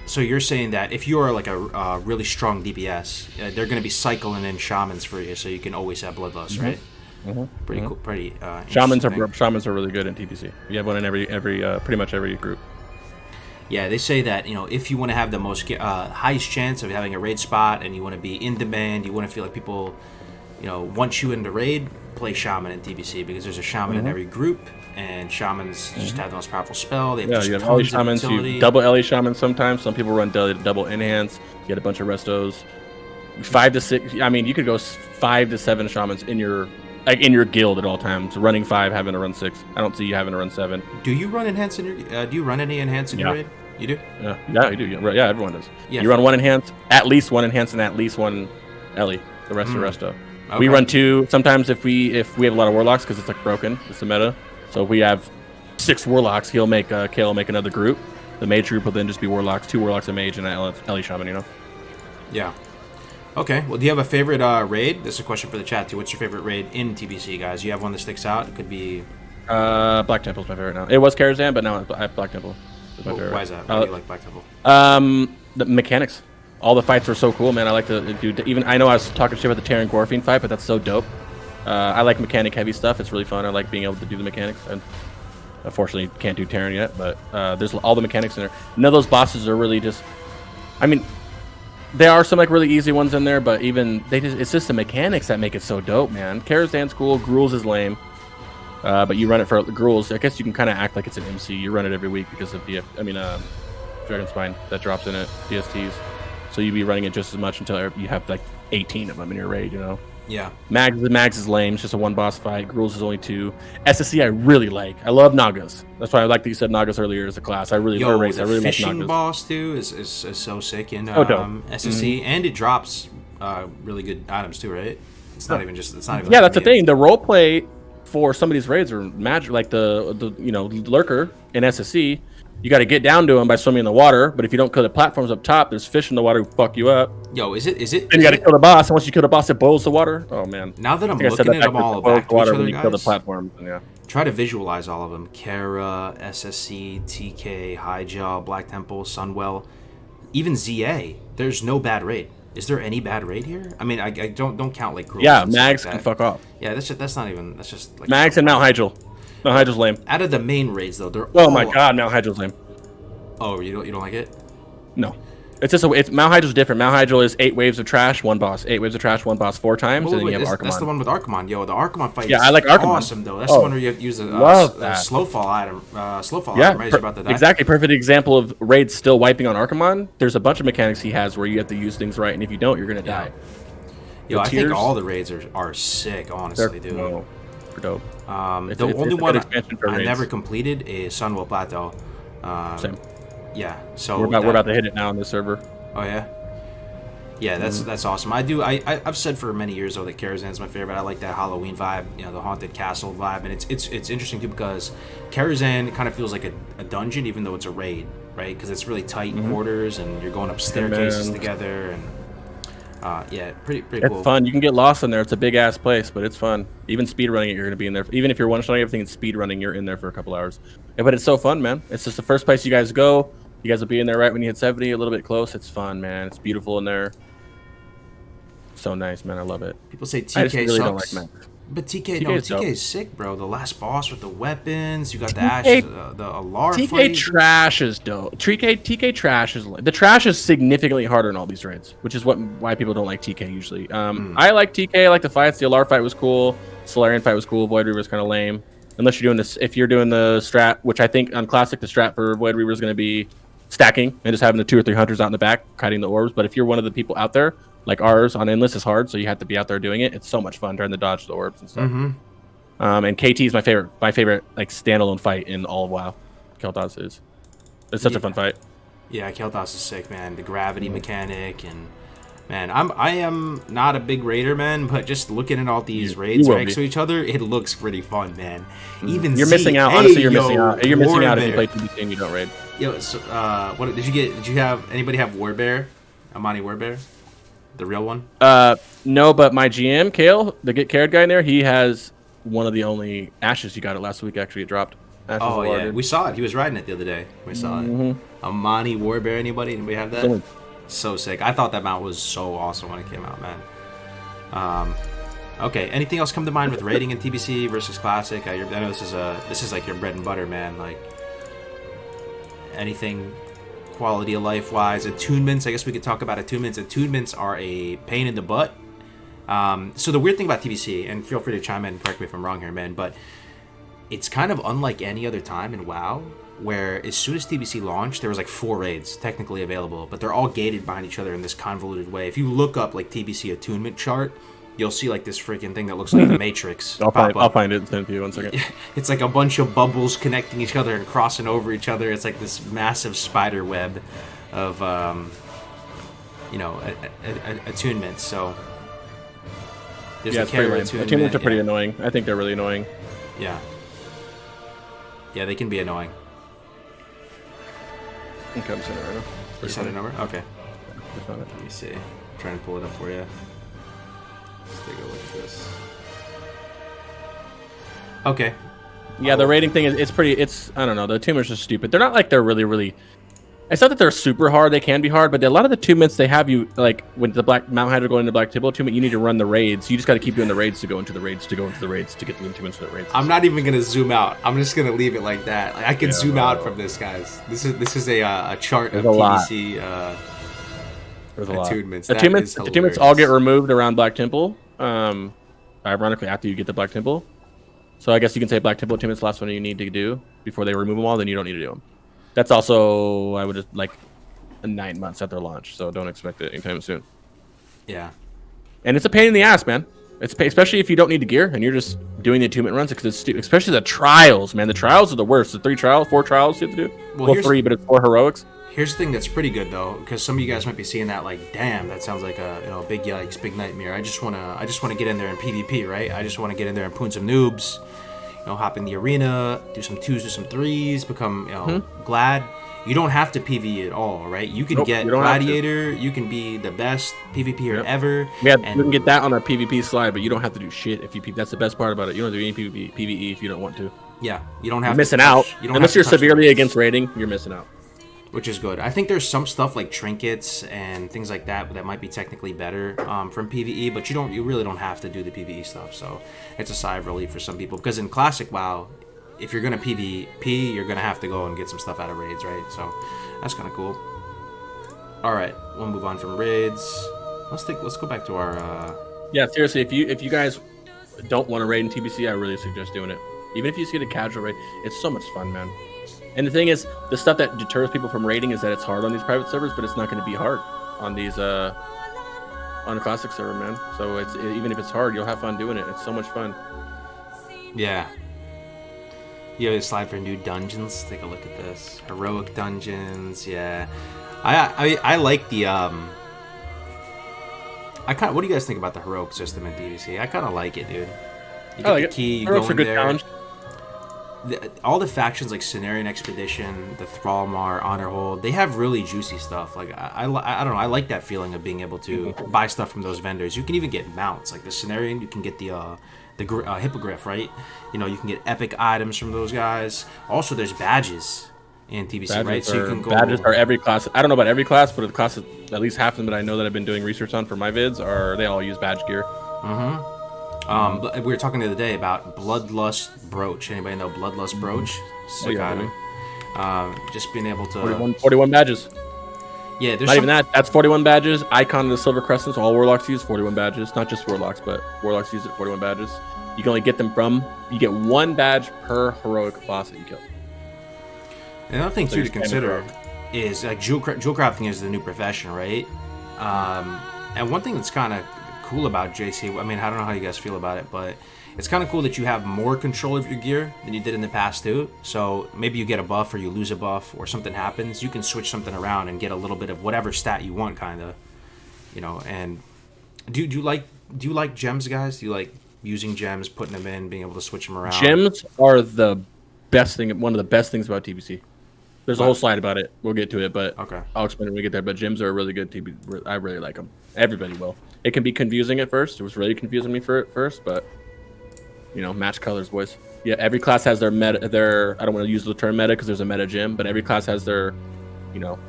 so you're saying that if you are like a really strong DPS, they're going to be cycling in Shamans for you, so you can always have Bloodlust, mm-hmm. right? Mm-hmm. Pretty cool. Pretty. Shamans are really good in TBC. You have one in every pretty much every group. Yeah, they say that if you want to have the most highest chance of having a raid spot and you want to be in demand, you want to feel like people, want you in the raid, play Shaman in TBC because there's a Shaman in every group, and Shamans just have the most powerful spell. They have you have Ellie Shamans, you double Ellie Shamans sometimes. Some people run double enhance. You get a bunch of restos. 5 to 6. I mean, you could go 5 to 7 Shamans in your guild at all times. Running 5, having to run 6. I don't see you having to run 7. Do you run enhance in your? Do you run any enhance in your raid? You do? Yeah, you do. Yeah, everyone does. Yeah, you run 1 enhance, at least 1 enhance, and at least 1 Ellie. The rest are resto. Okay. We run 2 sometimes if we have a lot of Warlocks because it's like broken. It's the meta. So if we have 6 Warlocks, Kale will make another group. The mage group will then just be Warlocks, 2 Warlocks, a mage, and an Ellie Shaman. Yeah. Okay, well, do you have a favorite raid? This is a question for the chat, too. What's your favorite raid in TBC, guys? You have one that sticks out? It could be... Black Temple's my favorite now. It was Karazhan, but now Black Temple is my favorite. Why is that? Why do you like Black Temple? The mechanics. All the fights were so cool, man. I like to do... Even I know I was talking shit about the Terran Gorfine fight, but that's so dope. I like mechanic-heavy stuff. It's really fun. I like being able to do the mechanics. And unfortunately, can't do Terran yet, but there's all the mechanics in there. None of those bosses are really just... I mean... There are some really easy ones in there, but it's just the mechanics that make it so dope, man. Karazhan's cool, Gruul's is lame, but you run it for Gruul's. I guess you can kind of act like it's an MC. You run it every week because of Dragon Spine that drops in it, DSTs. So you'd be running it just as much until you have like 18 of them in your raid, Yeah. Mags is lame. It's just a 1 boss fight. Gruul's is only 2. SSC I really like. I love Nagas. That's why I like that you said Nagas earlier as a class. I really love race. I really like Nagas. Fishing boss too is so sick in SSC, and it drops really good items too, right? It's not even just. It's not even. Yeah, like that's the thing. The role play for some of these raids are magic, like the lurker in SSC. You got to get down to him by swimming in the water, but if you don't kill the platforms up top, there's fish in the water who fuck you up. Yo, is it? And you got to kill the boss, and once you kill the boss, it boils the water. Oh man! Now that I'm looking at them all back to each other, when you kill the guys, platforms, yeah. Try to visualize all of them: Kara, SSC, TK, Highjaw, Black Temple, Sunwell, even ZA. There's no bad raid. Is there any bad raid here? I mean, I don't count like Cruel. Yeah, Mags can fuck off. Yeah, that's not even. That's just like Mags and Mount Hydral. Mount Hydral's lame. Out of the main raids though, they're oh my god, Mount Hydral's lame. Oh, you don't like it? No. It's just Mount Hydral's different. Mount Hydral is 8 waves of trash, 1 boss. 8 waves of trash, 1 boss 4 times, and then you have Archimon. That's the one with Archimon. Yo, the Archimon fight I like Archimon. Awesome though. That's the one where you have to use a slow fall item. Item, right? About that. Exactly. Perfect example of raids still wiping on Archimon. There's a bunch of mechanics he has where you have to use things right, and if you don't, you're gonna die. Yo, I think all the raids are sick, honestly, dude. No, for dope. The only one I never completed is Sunwell Plateau. Same. Yeah, so we're about to hit it now on this server. Oh yeah, yeah, that's awesome. I've said for many years though that Karazhan's my favorite. I like that Halloween vibe, the haunted castle vibe, and it's interesting too because Karazhan kind of feels like a dungeon even though it's a raid, right? Because it's really tight quarters and you're going up staircases together and. Yeah, pretty cool. It's fun. You can get lost in there. It's a big ass place, but it's fun. Even speed running it, you're gonna be in there. Even if you're one shotting everything in speed running, you're in there for a couple hours. Yeah, but it's so fun, man. It's just the first place you guys go. You guys will be in there right when you hit 70, a little bit close. It's fun, man. It's beautiful in there. So nice, man. I love it. People say TK I just really sucks. don't like Max. But TK is sick, bro. The last boss with the weapons, you got the ashes, the Alar TK fight. trash is dope. TK trash is the trash is significantly harder in all these raids, which is why people don't like TK usually. I like TK. I like the fights. The Alar fight was cool. Solarian fight was cool. Void Reaver was kind of lame. Unless you're doing this, if you're doing the strat, which I think on Classic the strat for Void Reaver is going to be stacking and just having the 2 or 3 hunters out in the back kiting the orbs. But if you're one of the people out there. Like ours on Endless is hard, so you have to be out there doing it. It's so much fun trying to dodge the orbs and stuff. And KT is my favorite like standalone fight in all of WoW. Kel'Thas is. It's such a fun fight. Yeah, Kel'Thas is sick, man. The gravity mechanic and man, I am not a big raider, man, but just looking at all these raids next to each other, it looks pretty fun, man. Even you're missing out. Honestly, you're missing out. You're missing out if you play TBC and you don't raid. Yo, so what did you get? Did you have anybody have Warbear? Amani Warbear? The real one? No, but my GM, Kale, the Get Cared guy in there, he has one of the only ashes you got it last week. Actually, it dropped. Ashes yeah, we saw it. He was riding it the other day. We saw it. Amani Warbear, anybody have that? So sick. I thought that mount was so awesome when it came out, man. Okay, anything else come to mind with raiding in TBC versus Classic? I know this is like your bread and butter, man. Like anything. Quality of life wise, attunements. I guess we could talk about attunements. Attunements are a pain in the butt. So the weird thing about TBC, and feel free to chime in and correct me if I'm wrong here, man, but it's kind of unlike any other time in WoW, where as soon as TBC launched, there was like 4 raids technically available, but they're all gated behind each other in this convoluted way. If you look up like TBC attunement chart, you'll see like this freaking thing that looks like the Matrix. I'll find it and send it to you 1 second. It's like a bunch of bubbles connecting each other and crossing over each other. It's like this massive spider web of, attunements. So there's it's pretty lame. Attunements are pretty annoying. I think they're really annoying. Yeah. Yeah, they can be annoying. Okay, I'm sending it right now. You sent it over? Okay. Let me see. I'm trying to pull it up for you. Let's take a look at this. Okay. Yeah, the rating thing is pretty. I don't know. The attunements are stupid. They're not like they're really. It's not that they're super hard. They can be hard, but a lot of the attunements they have you like when the Mount Hydra going into Black Temple attunement, you need to run the raids. You just got to keep doing the raids to go into the raids to go into the raids to get the attunements for the raids. I'm not even gonna zoom out. I'm just gonna leave it like that. Like, I can zoom out from this, guys. This is a chart of TBC. There's a lot. Attunements. Attunements all get removed around Black Temple. Ironically, after you get the Black Temple. So I guess you can say Black Temple attunements the last one you need to do before they remove them all. Then you don't need to do them. That's also I would just like 9 months after launch. So don't expect it anytime soon. Yeah. And it's a pain in the ass, man. It's especially if you don't need the gear and you're just doing the attunement runs because it's stupid. Especially the trials, man. The trials are the worst. The 4 trials you have to do. Well, 3, but it's 4 heroics. Here's the thing that's pretty good though, because some of you guys might be seeing that like, damn, that sounds like a big yikes, big nightmare. I just wanna get in there in PvP, right? I just wanna get in there and poon some noobs, hop in the arena, do some 2s, do some 3s, become glad. You don't have to PvE at all, right? You can get Gladiator, you can be the best PvPer ever. Yeah, you can get that on our PvP slide, but you don't have to do shit if you PvP. That's the best part about it. You don't do any PvE if you don't want to. Yeah, you don't have you're missing out. Unless you're severely against raiding, you're missing out. Which is good. I think there's some stuff like trinkets and things like that that might be technically better from PvE, but you really don't have to do the PvE stuff. So it's a sigh of relief for some people, because in Classic WoW, if you're gonna PvP, you're gonna have to go and get some stuff out of raids, right? So that's kind of cool. All right, we'll move on from raids. Let's go back to our. Yeah, seriously, if you guys don't want to raid in TBC, I really suggest doing it. Even if you just get a casual raid, it's so much fun, man. And the thing is, the stuff that deters people from raiding is that it's hard on these private servers, but it's not going to be hard on these on a classic server, man. So even if it's hard, you'll have fun doing it. It's so much fun. Yeah. You have a slide for new dungeons. Take a look at this. Heroic dungeons. Yeah. I like the what do you guys think about the heroic system in DBC? I kind of like it, dude. You get the key, you go in there. Challenge. All the factions like Cenarian Expedition, the Thrallmar, Honorhold, they have really juicy stuff. Like I don't know, I like that feeling of being able to buy stuff from those vendors. You can even get mounts, like the Cenarian. You can get the Hippogriff, right? You can get epic items from those guys. Also, there's badges in TBC, right? So you can go. Badges are every class. I don't know about every class, but the classes, at least half of them that I know that I've been doing research on for my vids, they all use badge gear. We were talking the other day about Bloodlust Brooch. Anybody know Bloodlust Brooch? Sick item. Just being able to 41 badges. Yeah, there's not even that. That's 41 badges. Icon of the Silver Crescents. All Warlocks use 41 badges. Not just Warlocks, but Warlocks use it 41 badges. You can only get them you get 1 badge per heroic boss that you kill. Another thing too to consider is like Jewelcrafting is the new profession, right? And one thing that's kind of cool about JC, I mean, I don't know how you guys feel about it, but it's kind of cool that you have more control of your gear than you did in the past too. So maybe you get a buff or you lose a buff or something happens, you can switch something around and get a little bit of whatever stat you want, kind of, and do you like gems, guys? Do you like using gems, putting them in, being able to switch them around? Gems are the best thing, one of the best things about TBC. There's a whole slide about it. We'll get to it, but okay, I'll explain it when we get there. But gems are a really good TBC. I really like them. Everybody will. It can be confusing at first. It was really confusing me at first, but match colors, boys. Yeah, every class has their meta. I don't want to use the term meta because there's a meta gym, but every class has their,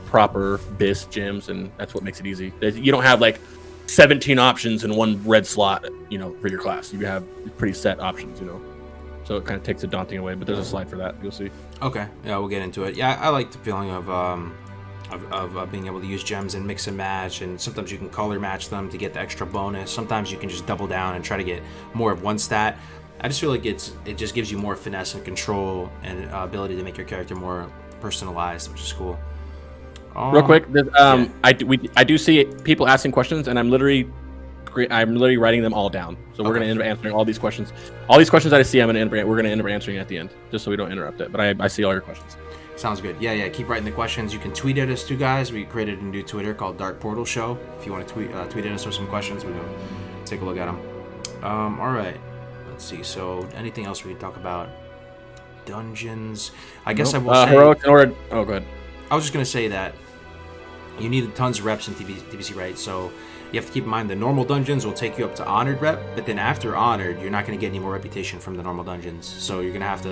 proper BIS gyms, and that's what makes it easy. You don't have like 17 options in one red slot, for your class. You have pretty set options, So it kind of takes the daunting away, but there's a slide for that. You'll see. Okay, yeah, we'll get into it. Yeah, I like the feeling of being able to use gems and mix and match, and sometimes you can color match them to get the extra bonus. Sometimes you can just double down and try to get more of one stat. I just feel like it just gives you more finesse and control and ability to make your character more personalized, which is cool. Real quick, I do see people asking questions, and I'm literally writing them all down. So we're going to end up answering all these questions. All these questions that I see, we're going to end up answering at the end, just so we don't interrupt it. But I see all your questions. Sounds good. Yeah. Keep writing the questions. You can tweet at us too, guys. We created a new Twitter called Dark Portal Show. If you want to tweet at us with some questions, we're going to take a look at them. All right. Let's see. So anything else we can talk about? Dungeons. I guess I will say. Heroic in order. Oh, go ahead. I was just going to say that you need tons of reps in TBC, right? So you have to keep in mind the normal dungeons will take you up to honored rep, but then after honored, you're not going to get any more reputation from the normal dungeons. So you're going to have to.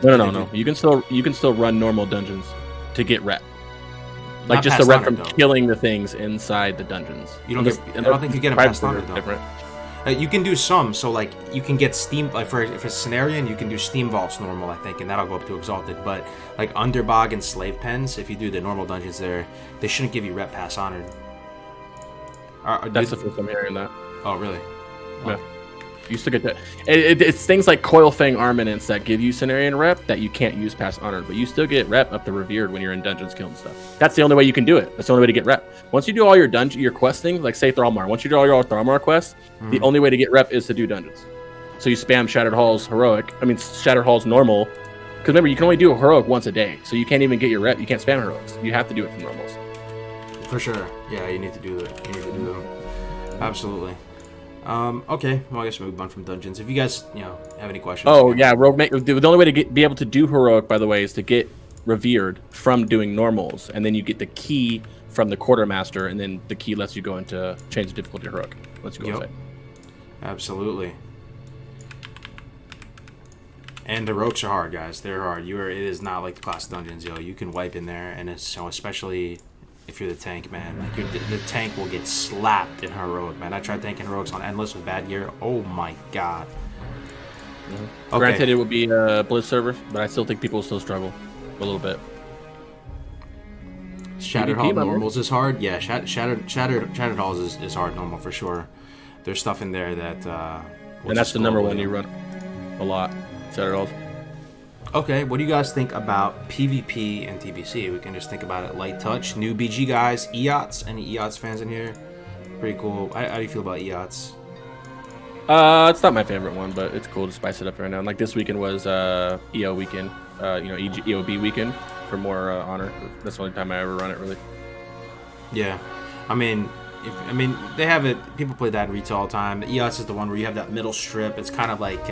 No. You can still run normal dungeons to get rep. Like just the rep from killing the things inside the dungeons. I don't think you get them past honored though. You can do some, so like you can get Steam, like if it's Cenarian, you can do Steam Vaults normal, I think, and that'll go up to Exalted. But like Underbog and Slave Pens, if you do the normal dungeons there, they shouldn't give you rep pass honored. That's the first time hearing that. Oh, really? Yeah. You used to get that. It's things like Coil Fang Armaments that give you Cenarian rep that you can't use past honored, but you still get rep up to Revered when you're in dungeons killing stuff. That's the only way you can do it. That's the only way to get rep. Once you do all your questing, like say Thrallmar, once you do all your Thrallmar quests, the only way to get rep is to do dungeons. So you spam Shattered Halls Heroic, Shattered Halls normal, Because remember, you can only do a heroic once a day, so you can't even get your rep. You can't spam heroics. You have to do it from normals. For sure. Yeah, you need to do it. You need to do them. Absolutely. Okay. Well, I guess we'll move on from dungeons. If you guys, have any questions. Oh yeah, rogue make the only way to be able to do heroic, by the way, is to get revered from doing normals, and then you get the key from the quartermaster, and then the key lets you go into change the difficulty heroic. Let's go with it. Absolutely. And the heroics are hard, guys. They're hard. It is not like the classic dungeons, yo. You can wipe in there, and it's especially if you're the tank, man. Like the tank will get slapped in heroic, man. I tried tanking heroics on endless with bad gear. Oh my god. Okay. Granted, it would be a Blizz server, but I still think people will still struggle a little bit. Shattered Hall normals is hard. Yeah, Shattered Halls is hard normal for sure. There's stuff in there that. And that's the number one you run a lot. Shattered Halls. Okay, what do you guys think about PvP and TBC? We can just think about it light touch. New BG guys, EOTS. Any EOTS fans in here? Pretty cool. How do you feel about EOTS? It's not my favorite one, but it's cool to spice it up right now. Like this weekend was EO weekend, EOB weekend for more honor. That's the only time I ever run it, really. Yeah, I mean, they have it. People play that in retail all the time. The EOTS is the one where you have that middle strip. It's kind of like,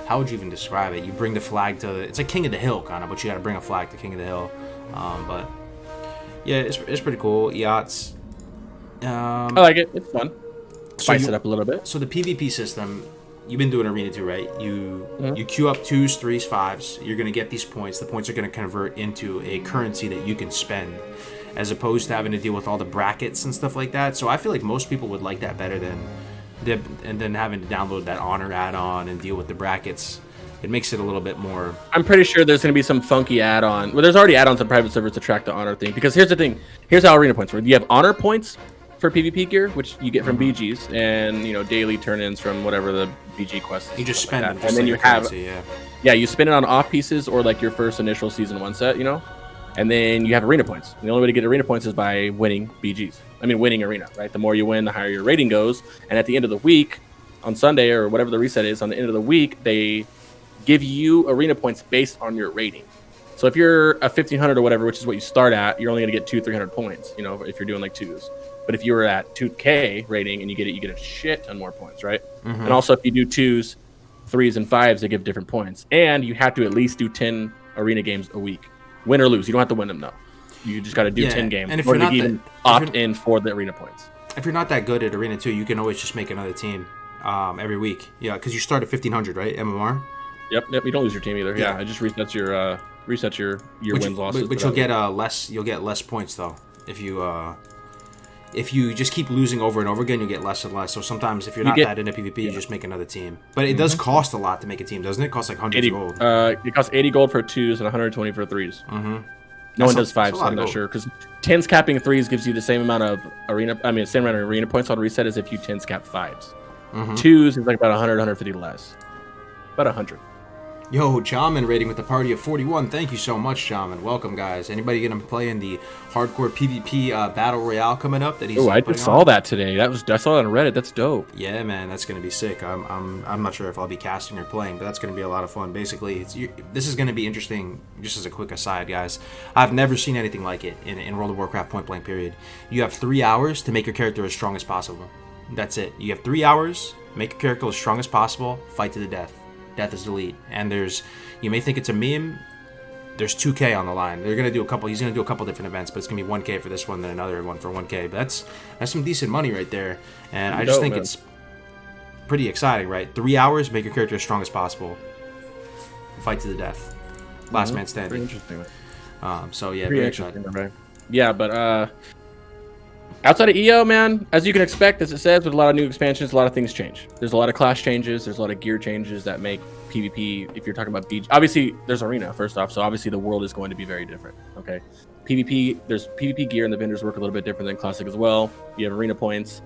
how would you even describe it? You bring the flag to, it's like King of the Hill kind of, but you got to bring a flag to King of the Hill. But yeah, it's pretty cool. EOTS. I like it. It's fun. Spice it up a little bit. So the PvP system, you've been doing Arena 2, right? You queue up 2s, 3s, 5s. You're going to get these points. The points are going to convert into a currency that you can spend, as opposed to having to deal with all the brackets and stuff like that. So I feel like most people would like that better than having to download that honor add-on and deal with the brackets. It makes it a little bit more. I'm pretty sure there's going to be some funky add-on. Well, there's already add-ons on private servers to track the honor thing. Because here's the thing. Here's how Arena points work. You have honor points for PvP gear, which you get from BGs, and daily turn-ins from whatever the BG quest is. You just spend them, and then you have you spend it on off pieces or like your first initial season 1 set, and then you have arena points. And the only way to get arena points is by winning BGs. Winning arena, right? The more you win, the higher your rating goes. And at the end of the week, on Sunday or whatever the reset is, on the end of the week, they give you arena points based on your rating. So if you're a 1500 or whatever, which is what you start at, you're only going to get 200-300 points, if you're doing like 2s. But if you were at 2K rating and you get a shit ton more points, right? Mm-hmm. And also if you do 2s, 3s, and 5s, they give different points. And you have to at least do 10 arena games a week. Win or lose. You don't have to win them, though. You just got to do 10 games. And if you're not even opt in for the arena points. If you're not that good at Arena 2, you can always just make another team every week. Yeah, because you start at 1500, right? MMR? Yep. You don't lose your team either. Yeah, it just resets your wins losses. But you'll get less points though if you just keep losing over and over again. You'll get less and less. So sometimes if you're not that into PvP, you just make another team. But it does cost a lot to make a team, doesn't it? It costs like 100 gold. It costs 80 gold for 2s and 120 for 3s. Mm-hmm. No one does 5s, so I'm not sure. Because 10s capping 3s gives you the same amount of same amount of arena points on reset as if you 10s cap 5s. Mm-hmm. 2s is like about 100, 150 less. About 100. Yo, Jamin rating with the party of 41. Thank you so much, Jamin. Welcome, guys. Anybody gonna play in the hardcore PvP battle royale coming up? I just saw that today. I saw that on Reddit. That's dope. Yeah, man, that's gonna be sick. I'm not sure if I'll be casting or playing, but that's gonna be a lot of fun. Basically, this is gonna be interesting. Just as a quick aside, guys, I've never seen anything like it in World of Warcraft Point Blank. Period. You have 3 hours to make your character as strong as possible. That's it. You have 3 hours. Make your character as strong as possible. Fight to the death. Death is delete. And you may think it's a meme, there's 2K on the line. He's gonna do a couple different events, but it's gonna be 1K for this one, then another one for 1K. But that's some decent money right there. And I just think it's pretty exciting, right? 3 hours, make your character as strong as possible. Fight to the death. Last man standing. Pretty interesting. So yeah, very exciting. Right? Yeah, but outside of EO, man, as you can expect, as it says, with a lot of new expansions, a lot of things change. There's a lot of class changes. There's a lot of gear changes that make PvP, if you're talking about BG, obviously there's Arena first off, so obviously the world is going to be very different. Okay, PvP, there's PvP gear and the vendors work a little bit different than Classic as well. You have Arena points.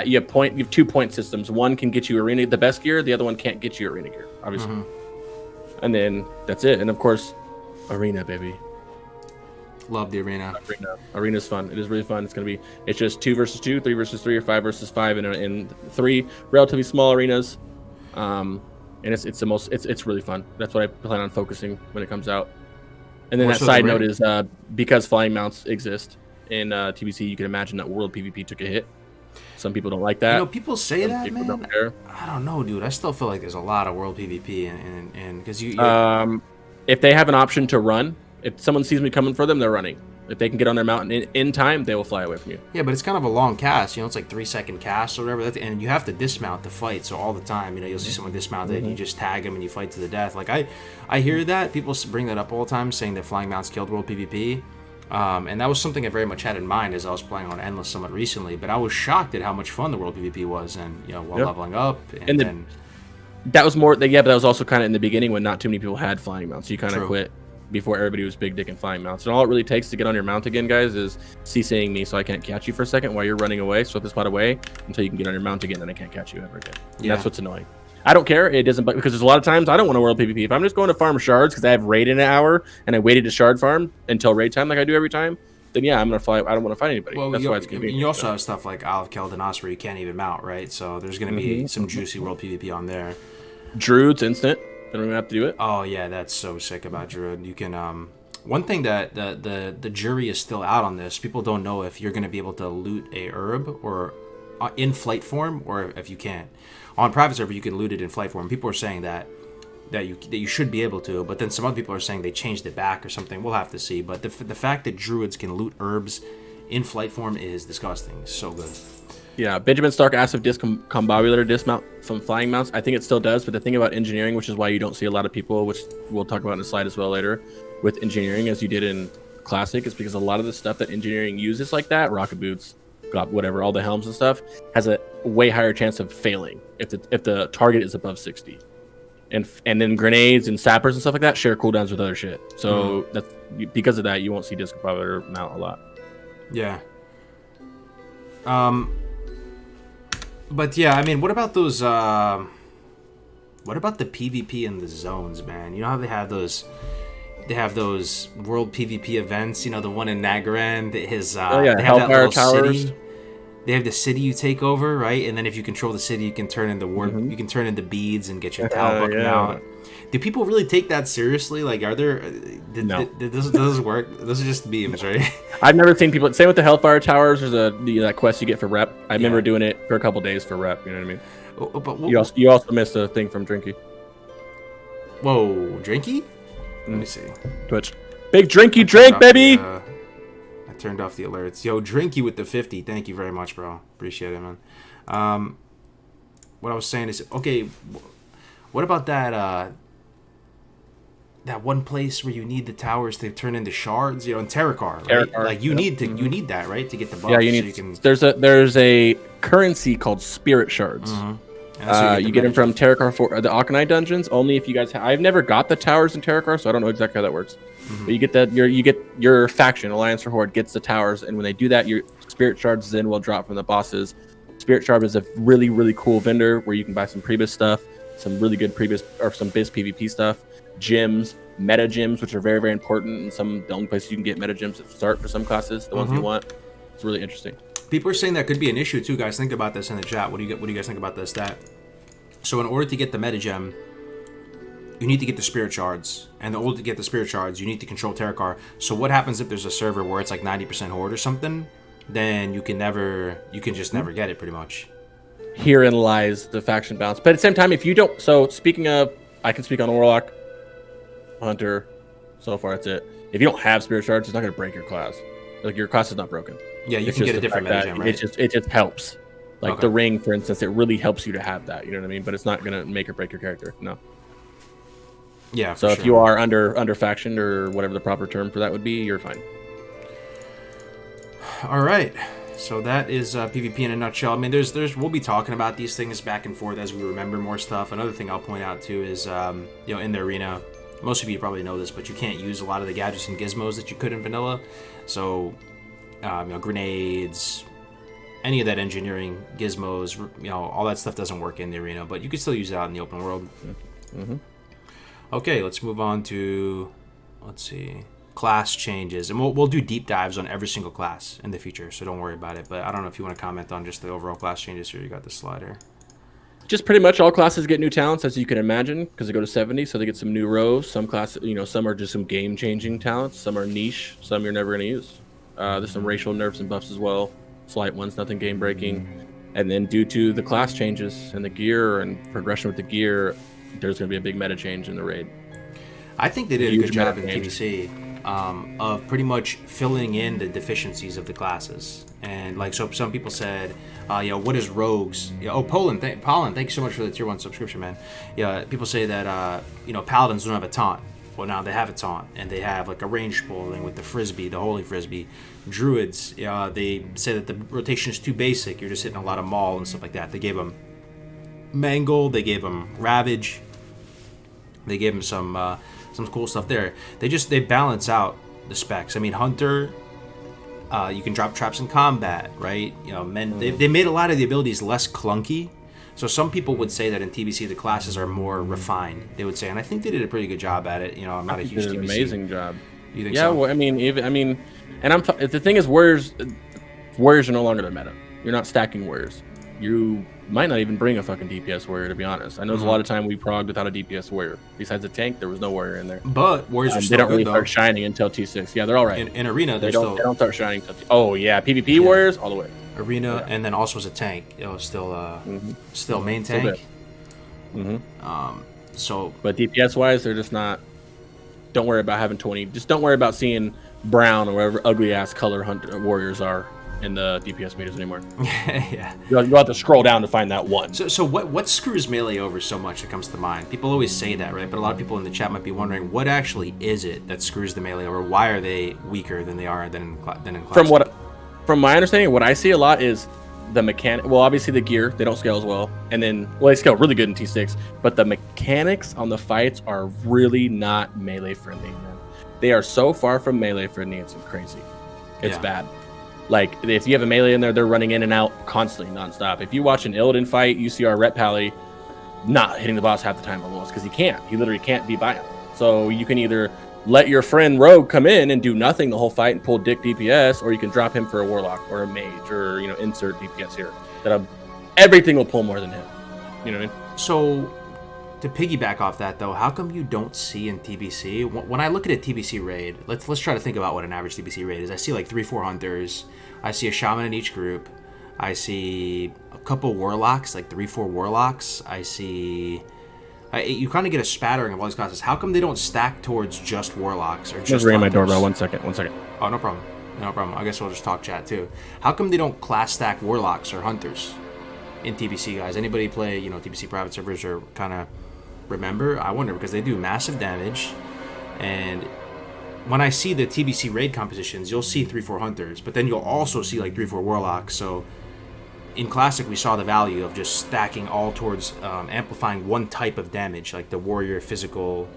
You have 2 point systems. One can get you Arena the best gear. The other one can't get you Arena gear, obviously. Mm-hmm. And then that's it. And of course, Arena, baby. Love the arena. Arena's fun. It is really fun. It's just 2 versus 2, 3 versus 3, or 5 versus 5 in 3 relatively small arenas. and it's really fun. That's what I plan on focusing when it comes out. And then More that so side the note ring? is because flying mounts exist in TBC, you can imagine that World PvP took a hit. Some people don't like that. You know, people say Some that, people man. don't care. I don't know, dude. I still feel like there's a lot of world PvP, and because If they have an option to run, if someone sees me coming for them, they're running. If they can get on their mountain in time, they will fly away from you. yeah, but it's kind of a long cast. You know, it's like 3-second cast or whatever, and you have to dismount to fight. So all the time, you know, you'll see someone dismounted, and you just tag them and you fight to the death. Like I hear that people bring that up all the time, saying that flying mounts killed world PvP. And that was something I very much had in mind as I was playing on Endless Summit recently. But I was shocked at how much fun the world PvP was, and you know, while leveling up, and then that was more. Yeah, but that was also kind of in the beginning when not too many people had flying mounts. So you kind of True. quit before everybody was big dick and flying mounts. And all it really takes to get on your mount again, guys, is CCing me so I can't catch you for a second while you're running away. Swap the spot away until you can get on your mount again, then I can't catch you ever again. Yeah. That's what's annoying. I don't care. It doesn't, because there's a lot of times I don't want to world PvP. If I'm just going to farm shards because I have raid in an hour and I waited to shard farm until raid time like I do every time, then yeah, I'm gonna fly. I don't want to fight anybody. well, That's why it's you convenient. also have stuff like Isle of Keldanos where you can't even mount, right? So there's going to be some juicy world PvP on there. Druid's instant. Don't even have to do it. Oh yeah, that's so sick about Druid. You can one thing that the jury is still out on this. People don't know if you're going to be able to loot a herb or in flight form, or if you can't. On private server, you can loot it in flight form. People are saying that you should be able to, but then some other people are saying they changed it back or something. We'll have to see. But the fact that druids can loot herbs in flight form is disgusting. It's so good. Yeah, Benjamin Stark asked if discombobulator dismount from flying mounts. I think it still does, but the thing about engineering, which is why you don't see a lot of people, which we'll talk about in a slide as well later, with engineering as you did in Classic, is because a lot of the stuff that engineering uses like that, rocket boots, whatever, all the helms and stuff, has a way higher chance of failing if the target is above 60. And then grenades and sappers and stuff like that share cooldowns with other shit. So that's because of that, you won't see discombobulator mount a lot. Yeah. But yeah, I mean, what about those? What about the PvP in the zones, man? You know how they have those? They have those world PvP events. You know, the one in Nagaran. They have that Hellfire little Towers. city. They have the city you take over, right? And then if you control the city, you can turn into you can turn into beads and get your Tal buck out. Do people really take that seriously? Like, are there? No. Does this work? Those are just memes, right? I've never seen people. Same with the Hellfire Towers. There's that quest you get for rep. I remember doing it for a couple days for rep. You know what I mean? But You also missed a thing from Drinky. Whoa, Drinky? Let me see. Twitch. Big Drinky drink, baby. I turned off the alerts. Yo, Drinky with the 50. Thank you very much, bro. Appreciate it, man. What I was saying is, okay, what about that that one place where you need the towers to turn into shards? You know, in Terracar, right? Like you need that, right, to get the buff. Yeah, you need. There's a currency called Spirit Shards. You get them from Terracar for the Akanai dungeons. Only if you guys. I've never got the towers in Terracar, so I don't know exactly how that works. But you get that. You get your faction, Alliance or Horde, gets the towers, and when they do that, your Spirit Shards then will drop from the bosses. Spirit Shard is a really, really cool vendor where you can buy some Prebis stuff, some really good Prebis or some Biz PvP stuff, gems, meta gems, which are very, very important, and the only places you can get meta gems at start for some classes, the ones you want. It's really interesting. People are saying that could be an issue too, guys. Think about this in the chat. What do you guys think about this? So in order to get the meta gem, you need to get the Spirit Shards, and in order to get the Spirit Shards, you need to control Terracar. So what happens if there's a server where it's like 90% Horde or something? Then you can just never get it, pretty much. Herein lies the faction balance. But at the same time, if you don't, so speaking of, I can speak on Warlock, Hunter. So far, that's it. If you don't have Spirit Shards, it's not going to break your class. Like your class is not broken. Yeah, you can get a different meta gem, right? It just helps. Like the ring, for instance, it really helps you to have that. You know what I mean? But it's not going to make or break your character. No. Yeah. So if you are under faction or whatever the proper term for that would be, you're fine. All right. So that is PvP in a nutshell. I mean, we'll be talking about these things back and forth as we remember more stuff. Another thing I'll point out too is, in the arena, most of you probably know this, but you can't use a lot of the gadgets and gizmos that you could in vanilla. So, grenades, any of that engineering gizmos, all that stuff doesn't work in the arena, but you can still use it out in the open world. Okay, let's move on to, class changes, and we'll do deep dives on every single class in the future, so don't worry about it. But I don't know if you want to comment on just the overall class changes here. You got the slide here. Just pretty much all classes get new talents, as you can imagine, because they go to 70, so they get some new rows. Some classes, some are just some game-changing talents. Some are niche. Some you're never going to use. There's some racial nerfs and buffs as well. Slight ones, nothing game-breaking. And then due to the class changes and the gear and progression with the gear, there's going to be a big meta change in the raid. I think they did a good job in TBC of pretty much filling in the deficiencies of the classes. And like, so some people said, what is rogues? Poland, thank you so much for the tier 1 subscription, man. Yeah, people say that paladins don't have a taunt. Well, now they have a taunt, and they have like a range pulling with the frisbee, the holy frisbee. Druids, they say that the rotation is too basic. You're just hitting a lot of maul and stuff like that. They gave them mangle, they gave them ravage, they gave them some cool stuff there. They balance out the specs. I mean, hunter, you can drop traps in combat, right? They made a lot of the abilities less clunky. So some people would say that in TBC the classes are more refined. They would say, and I think they did a pretty good job at it. I'm not a huge TBC. An amazing job. You think so? Well, the thing is, warriors are no longer the meta. You're not stacking warriors. You might not even bring a fucking DPS warrior, to be honest. I know there's a lot of time we progged without a DPS warrior. Besides a tank, there was no warrior in there. But warriors are still they don't good, really though. Start shining until T6. Yeah, they're all right. In arena, they don't start shining until Oh yeah, PvP warriors all the way. Arena, and then also as a tank, still main tank. But DPS wise, they're just not. Don't worry about having 20. Just don't worry about seeing brown or whatever ugly ass color hunter warriors are in the DPS meters anymore. Yeah, you'll have to scroll down to find that one. So what screws melee over so much that comes to mind? People always say that, right? But a lot of people in the chat might be wondering, what actually is it that screws the melee over? Why are they weaker than they are than in class? From my understanding, what I see a lot is the mechanic. Well, obviously the gear, they don't scale as well, and then they scale really good in T6. But the mechanics on the fights are really not melee friendly. They are so far from melee friendly, it's crazy. It's bad. Like if you have a melee in there, they're running in and out constantly, nonstop. If you watch an Illidan fight, you see our Rep Pally not hitting the boss half the time almost because he can't. He literally can't be by him. So you can either let your friend Rogue come in and do nothing the whole fight and pull dick DPS, or you can drop him for a Warlock or a Mage or insert DPS here. Everything will pull more than him. You know what I mean? So to piggyback off that though, how come you don't see in TBC? When I look at a TBC raid, let's try to think about what an average TBC raid is. I see like 3-4 hunters. I see a shaman in each group. I see a couple warlocks, like 3-4 warlocks. You kind of get a spattering of all these classes. How come they don't stack towards just warlocks or just ringing my doorbell. One second. Oh, no problem. I guess we'll just talk chat too. How come they don't class stack warlocks or hunters in TBC, guys? Anybody play, TBC private servers or kind of remember? I wonder, because they do massive damage. And when I see the TBC raid compositions, you'll see 3-4 hunters, but then you'll also see like 3-4 warlocks. So in Classic, we saw the value of just stacking all towards amplifying one type of damage, like the warrior physical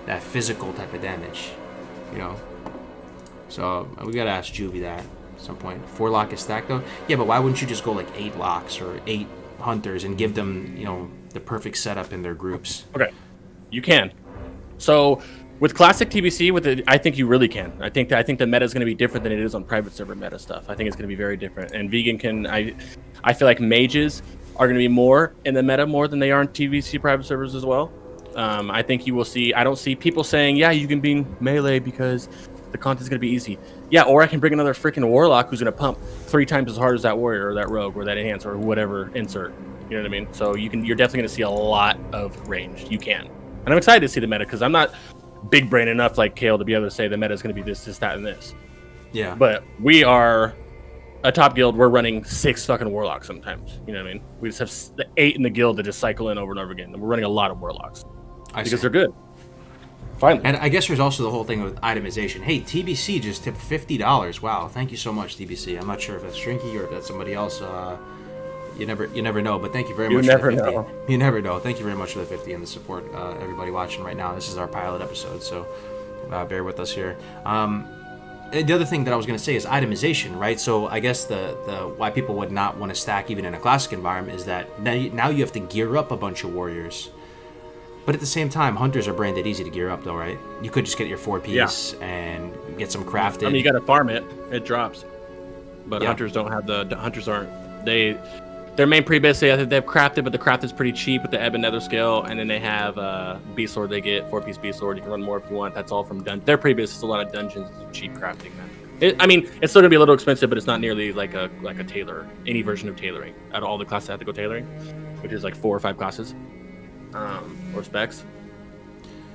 type of damage, So we gotta ask Juvie that at some point. 4 lock is stacked though? Yeah, but why wouldn't you just go like 8 locks or 8 hunters and give them, the perfect setup in their groups? Okay, you can. So with Classic TBC, I think you really can. I think the meta is going to be different than it is on private server meta stuff. I think it's going to be very different. And Vegan I feel like mages are going to be more in the meta more than they are in TBC private servers as well. I think you will see. I don't see people saying, yeah, you can be melee because the content's going to be easy. Yeah, or I can bring another freaking warlock who's going to pump 3 times as hard as that warrior or that rogue or that enhance or whatever insert. You know what I mean? So you're definitely going to see a lot of range. You can. And I'm excited to see the meta because I'm not big brain enough like Kale to be able to say the meta is going to be this, that, and this. Yeah. But we are a top guild. We're running 6 fucking warlocks sometimes. You know what I mean? We just have 8 in the guild that just cycle in over and over again. And we're running a lot of warlocks because they're good. Finally. And I guess there's also the whole thing with itemization. Hey, TBC just tipped $50. Wow, thank you so much, TBC. I'm not sure if that's Shrinky or if that's somebody else. You never know, but thank you very much. You never know. You never know. Thank you very much for the 50 and the support, everybody watching right now. This is our pilot episode, so bear with us here. The other thing that I was going to say is itemization, right? So I guess the why people would not want to stack even in a classic environment is that now you have to gear up a bunch of warriors. But at the same time, hunters are branded easy to gear up, though, right? You could just get your 4-piece and get some crafted. I mean, you got to farm it; it drops. But hunters don't have the hunters aren't they. Their main pre-base, they have crafted, but the craft is pretty cheap with the ebb and nether scale, and then they have beast sword. They get 4-piece beast sword. You can run more if you want. That's all from their pre-base is a lot of dungeons, cheap crafting, man. I mean, it's still gonna be a little expensive, but it's not nearly like a tailor, any version of tailoring. Out of all the classes that have to go tailoring, which is like 4 or 5 classes, or specs.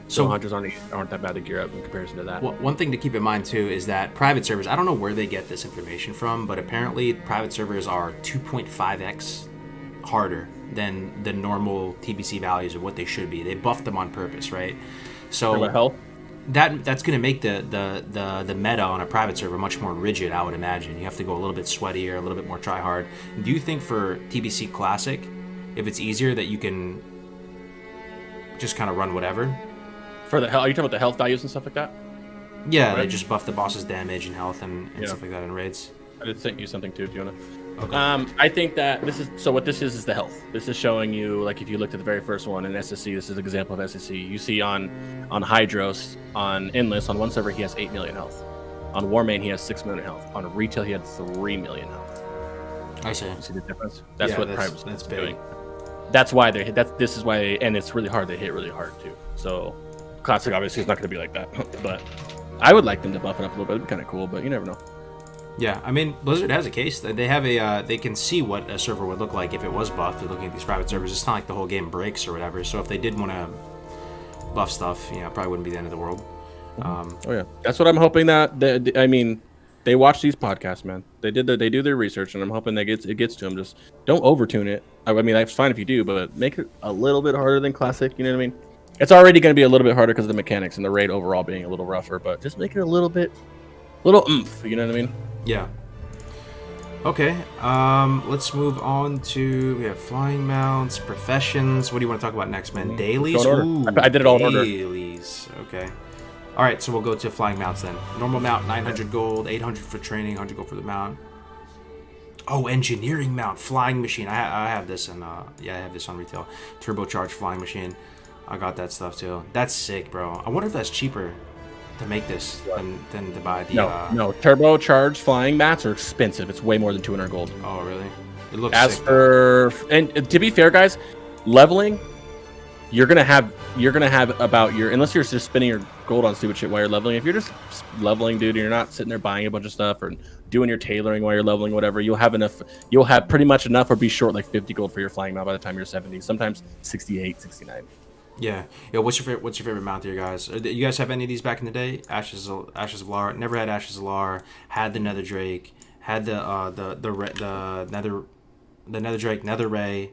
So hunters aren't that bad to gear up in comparison to that. Well, one thing to keep in mind too is that private servers, I don't know where they get this information from, but apparently private servers are 2.5x harder than the normal TBC values of what they should be. They buffed them on purpose, right? So health? That's going to make the meta on a private server much more rigid, I would imagine. You have to go a little bit sweatier, a little bit more try hard. Do you think for TBC Classic, if it's easier that you can just kind of run whatever? For the health, are you talking about the health values and stuff like that? Yeah, they just buff the boss's damage and health and stuff like that in raids. I did send you something too. Do you wanna? Okay. I think that this is what this is the health. This is showing you, like, if you looked at the very first one in SSC, this is an example of SSC. You see on Hydros, on Endless, on one server he has 8 million health. On Warmane he has 6 million health. On Retail he had 3 million health. I see. You see the difference? That's what private that's is big. doing. That's why this is why and it's really hard. They hit really hard too. So Classic obviously is not going to be like that, but I would like them to buff it up a little bit. It'd be kind of cool, but you never know. Yeah, I mean, Blizzard has a case. They have they can see what a server would look like if it was buffed. They're looking at these private servers. It's not like the whole game breaks or whatever. So if they did want to buff stuff, it probably wouldn't be the end of the world. Oh yeah, that's what I'm hoping that. They watch these podcasts, man. They do their research, and I'm hoping it gets to them. Just don't overtune it. I mean, that's fine if you do, but make it a little bit harder than Classic. You know what I mean? It's already going to be a little bit harder because of the mechanics and the raid overall being a little rougher, but just make it a little oomph. You know what I mean? Yeah. Okay. Let's move on to, we have flying mounts, professions. What do you want to talk about next, man? Dailies? Ooh, I did it all in order. Dailies. Okay. All right, so we'll go to flying mounts then. Normal mount, 900 gold, 800 for training, 100 gold for the mount. Oh, engineering mount, flying machine. I have this in, I have this on retail. Turbocharged flying machine. I got that stuff too. That's sick, bro. I wonder if that's cheaper to make this than to buy the... No. Turbocharged flying mats are expensive. It's way more than 200 gold. Oh, really? It looks As sick, for... And to be fair, guys, leveling, you're gonna have about your... Unless you're just spending your gold on stupid shit while you're leveling. If you're just leveling, dude, and you're not sitting there buying a bunch of stuff or doing your tailoring while you're leveling, whatever, you'll have enough. You'll have pretty much enough or be short like 50 gold for your flying mount by the time you're 70. Sometimes 68, 69. Yeah. What's your favorite mount here, guys? Do you guys have any of these back in the day? Ashes of Lar. Never had Ashes of Lar. Had the Nether Drake. Had the Nether Drake, Nether Ray.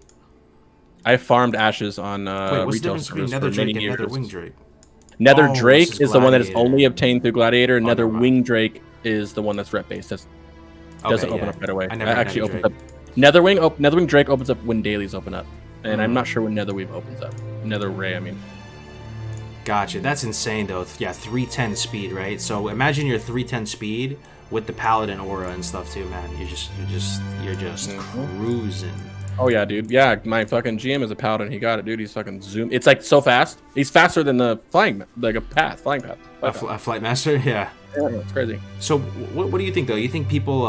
I farmed Ashes on Wait, what's the retail difference between servers Nether for Drake many and years. Nether Wing Drake? Nether Oh, Drake this is is the one that is Gladiator. only obtained through Gladiator, and Nether never mind. Wing Drake is the one that's rep based. That doesn't Okay, open yeah. up right away. I It never had actually Nether opens up. Nether Wing Drake opens up when dailies open up, and I'm not sure when Nether Weave opens up. Nether Ray, I mean. Gotcha. That's insane, though. Yeah, 310 speed, right? So imagine your 310 speed with the Paladin aura and stuff too, man. You're just cruising. Oh yeah, dude. Yeah, my fucking GM is a Paladin. He got it, dude. He's fucking zoom. It's like so fast. He's faster than the flying path. A flight master, yeah. Yeah, it's crazy. So what do you think, though? You think people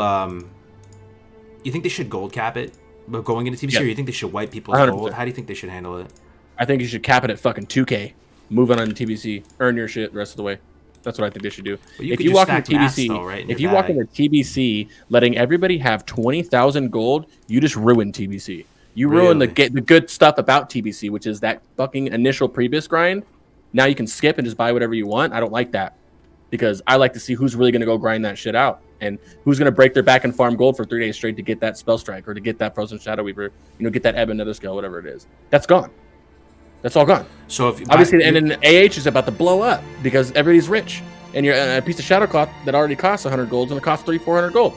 you think they should gold cap it, but going into TBC, Yeah. or you think they should wipe people's 100%. gold? How do you think they should handle it? I think you should cap it at fucking 2K. Move on to TBC. Earn your shit the rest of the way. That's what I think they should do. But you If could you just walk into stack mats, TBC, though, right, in if your you walk bag. into TBC, letting everybody have 20,000 gold, you just ruin TBC. You ruin the good stuff about TBC, which is that fucking initial previous grind. Now you can skip and just buy whatever you want. I don't like that because I like to see who's really going to go grind that shit out and who's going to break their back and farm gold for 3 days straight to get that spell strike or to get that frozen shadow weaver, get that ebb and nether scale, whatever it is. That's gone. That's all gone. So if obviously, and then AH is about to blow up because everybody's rich, and you're a piece of shadow cloth that already costs 100 gold and it costs 300-400 gold.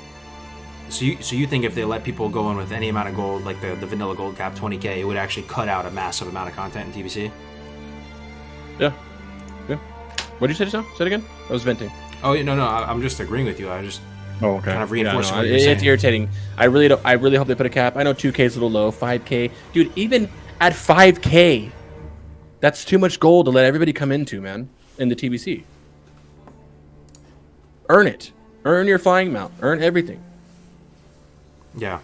So you think if they let people go in with any amount of gold, like the vanilla gold cap 20k, it would actually cut out a massive amount of content in TBC? Yeah. What did you say just now? Say it again. I was venting. Oh no, I'm just agreeing with you. I just kind of reinforcing what you're it's saying. irritating. I really hope they put a cap. I know 2K is a little low. 5K, dude. Even at 5K, that's too much gold to let everybody come into, man. In the TBC. Earn it. Earn your flying mount. Earn everything. Yeah.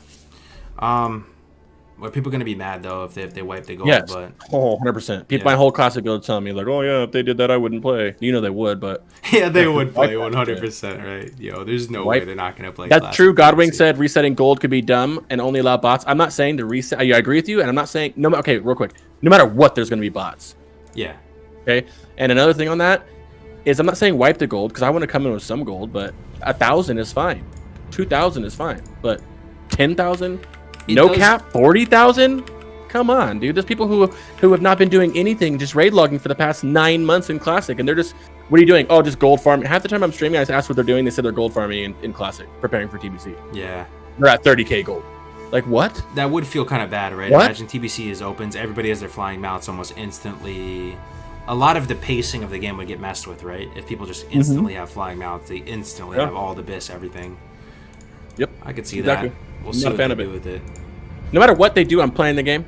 Are people gonna be mad though if they wipe the gold? Yes. But 100%. People, my whole classic build telling me like, oh yeah, if they did that, I wouldn't play. You know they would, but yeah, they would play 100%, right? Yo, there's no way they're not gonna play. That's true. Godwing said resetting gold could be dumb and only allow bots. I'm not saying to reset. I agree with you, and I'm not saying no. Okay, real quick. No matter what, there's gonna be bots. Yeah. Okay. And another thing on that is I'm not saying wipe the gold because I want to come in with some gold, but 1,000 is fine. 2,000 is fine, but 10,000, no cap, 40,000. Come on, dude. There's people who have not been doing anything, just raid logging for the past 9 months in Classic, and they're just, what are you doing? Oh, just gold farming. Half the time I'm streaming, I just ask what they're doing. They said they're gold farming in Classic, preparing for TBC. Yeah. They're at 30k gold. Like what? That would feel kind of bad, right? What? Imagine TBC is opens, everybody has their flying mounts almost instantly. A lot of the pacing of the game would get messed with, right? If people just instantly have flying mounts, they instantly have all the bis, everything. Yep. I could see exactly. that. We'll I'm see not what a fan they of do it. with it. No matter what they do, I'm playing the game.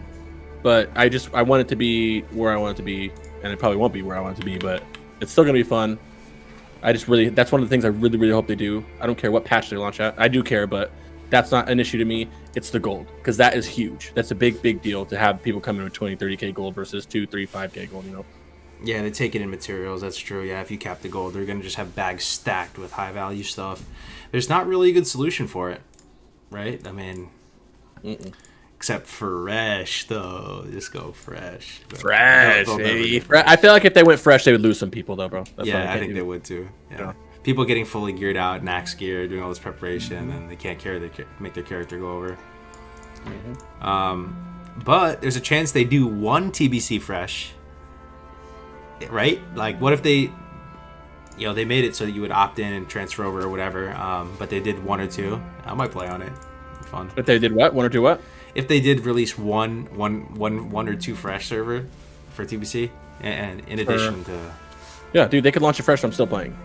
But I want it to be where I want it to be, and it probably won't be where I want it to be, but it's still gonna be fun. That's one of the things I really, really hope they do. I don't care what patch they launch at. I do care, but that's not an issue to me. It's the gold, because that is huge. That's a big, big deal to have people come in with 20, 30k gold versus 2, 3, 5k gold, you know? Yeah, they take it in materials. That's true. Yeah, if you cap the gold, they're gonna just have bags stacked with high value stuff. There's not really a good solution for it, right? I mean, except fresh though. Just go fresh. But Fresh, baby. I feel like if they went fresh, they would lose some people though, bro. That's yeah, I think they would too. Yeah. People getting fully geared out, Nax gear, doing all this preparation, and they can't make their character go over. But there's a chance they do one TBC fresh. Right? Like, what if they, they made it so that you would opt in and transfer over or whatever, but they did 1 or 2. I might play on it. It'd be fun. If they did what? 1 or 2 what? If they did release one or 2 fresh server for TBC, and in addition to... Yeah, dude, they could launch a fresh, I'm still playing.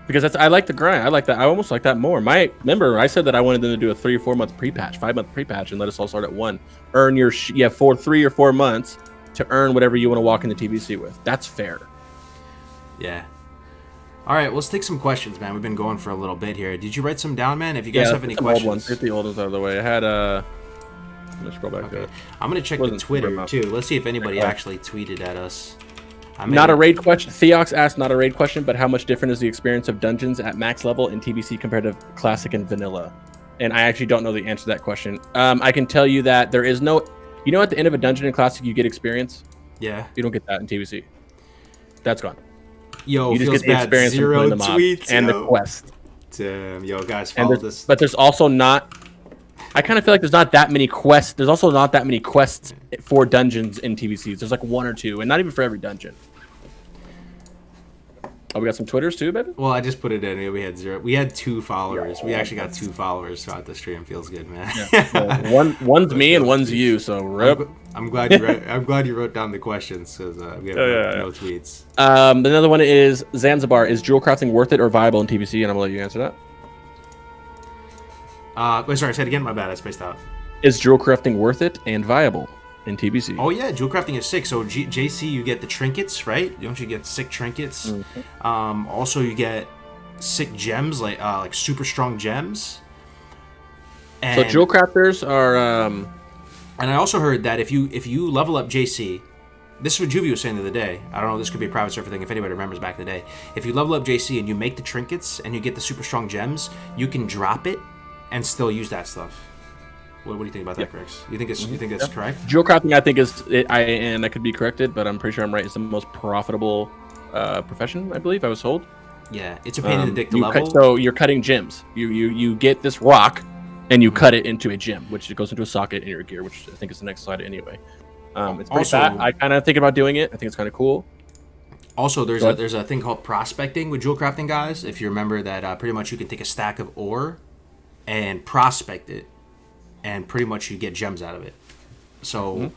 Because I like the grind. I like that. I almost like that more. Remember, I said that I wanted them to do a 3 or 4 month pre-patch, 5 month pre-patch, and let us all start at 1. Earn your, 3 or 4 months to earn whatever you want to walk into TBC with. That's fair. Yeah. All right, let's take some questions, man. We've been going for a little bit here. Did you write some down, man? If you guys have any questions. Old ones. Get the old ones out of the way. I had let me scroll back there. I'm going to check the Twitter, too. Let's see if anybody actually tweeted at us. Not a raid question. Theox asked, not a raid question, but how much different is the experience of dungeons at max level in TBC compared to classic and vanilla? And I actually don't know the answer to that question. I can tell you that there is no... You know, at the end of a dungeon in classic, you get experience? Yeah. You don't get that in TBC. That's gone. Yo, you just get the experience 0 the mob tweets, and the quest. Damn, yo, guys, follow this. But there's also not... I kind of feel like there's not that many quests. There's also not that many quests for dungeons in TBCs. There's like 1 or 2, and not even for every dungeon. Oh, we got some Twitters too, baby? Well, I just put it in. We had 0. We had 2 followers. We actually got 2 followers throughout the stream. Feels good, man. Yeah. Well, one's me and one's you, so rip. I'm glad you wrote down the questions because we have no tweets. Another one is Zanzibar. Is Jewelcrafting worth it or viable in TBC? And I'm gonna let you answer that. Wait, sorry, say it again. My bad. I spaced out. Is Jewelcrafting worth it and viable in TBC? Oh yeah, Jewelcrafting is sick. So JC, you get the trinkets, right? Don't you get sick trinkets? Also, you get sick gems, like super strong gems. And, so Jewelcrafters are. And I also heard that if you level up JC, this is what Juvie was saying the other day. I don't know. This could be a private server thing. If anybody remembers back in the day, if you level up JC and you make the trinkets and you get the super strong gems, you can drop it and still use that stuff. What do you think about that, Chris? You think that's correct? Jewelcrafting, I think and I could be corrected, but I'm pretty sure I'm right. It's the most profitable profession, I believe. I was told. Yeah, it's a pain in the dick to level. So you're cutting gems. You get this rock, and you cut it into a gem, which goes into a socket in your gear, which I think is the next slide anyway. It's pretty fat. I kind of think about doing it. I think it's kind of cool. Also, there's a thing called prospecting with Jewelcrafting, guys. If you remember that, pretty much you can take a stack of ore and prospect it, and pretty much you get gems out of it. So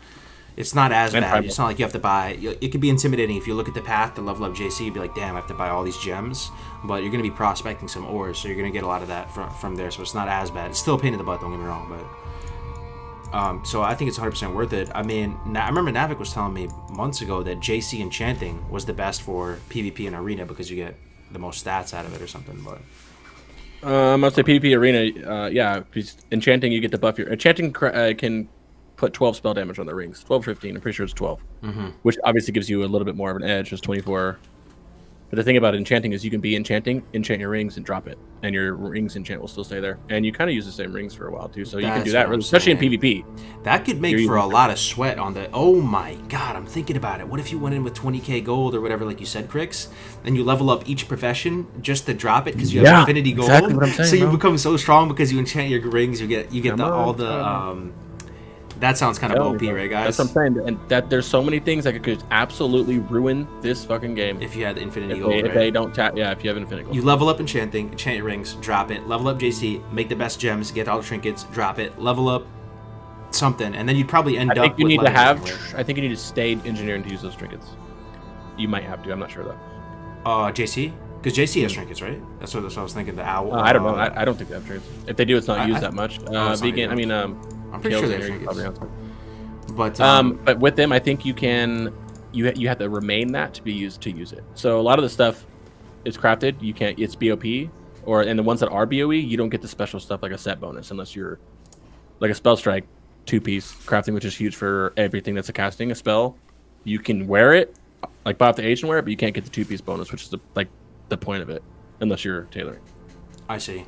it's not as bad. It's not like you have to buy. It could be intimidating if you look at the path to level up JC. You'd be like, damn, I have to buy all these gems. But you're going to be prospecting some ores, so you're going to get a lot of that from there. So it's not as bad. It's still a pain in the butt, don't get me wrong. But so I think it's 100% worth it. I mean, I remember Navik was telling me months ago that JC Enchanting was the best for PvP and Arena because you get the most stats out of it or something. But I'm gonna say PvP Arena. Yeah, Enchanting, you get to buff your Enchanting can put 12 spell damage on the rings. 12 or 15. I'm pretty sure it's 12. Mm-hmm. Which obviously gives you a little bit more of an edge. It's 24. But the thing about enchanting is you can be enchanting, enchant your rings, and drop it, and your rings enchant will still stay there. And you kind of use the same rings for a while too, so you can do that, especially in PvP. That could make for a lot of sweat on the. Oh my god, I'm thinking about it. What if you went in with 20k gold or whatever, like you said, Crix, and you level up each profession just to drop it because you have infinity gold. Exactly what I'm saying, so you bro. become so strong because you enchant your rings. You get all the. That sounds kind of OP, right, guys? That's what I'm saying, and that there's so many things that could absolutely ruin this fucking game if you had infinity gold. If they don't tap, if you have infinity gold. You level up enchanting, enchant your rings, drop it. Level up JC, make the best gems, get all the trinkets, drop it. Level up something, and then you'd probably end up. I think you need to have. I think you need to stay engineering to use those trinkets. You might have to. I'm not sure though. JC, because JC has trinkets, right? That's what I was thinking. The owl. I don't know. I don't think they have trinkets. If they do, it's not used that much. Vegan. I mean, I'm pretty sure they're trinkets. But with them, I think you can. You have to remain that to be used to use it. So a lot of the stuff is crafted. You can't. It's BOP, and the ones that are BOE, you don't get the special stuff like a set bonus unless you're like a spell strike, 2-piece crafting, which is huge for everything that's a casting a spell. You can wear it, like buy off the age and wear it, but you can't get the 2-piece bonus, which is the point of it, unless you're tailoring. I see.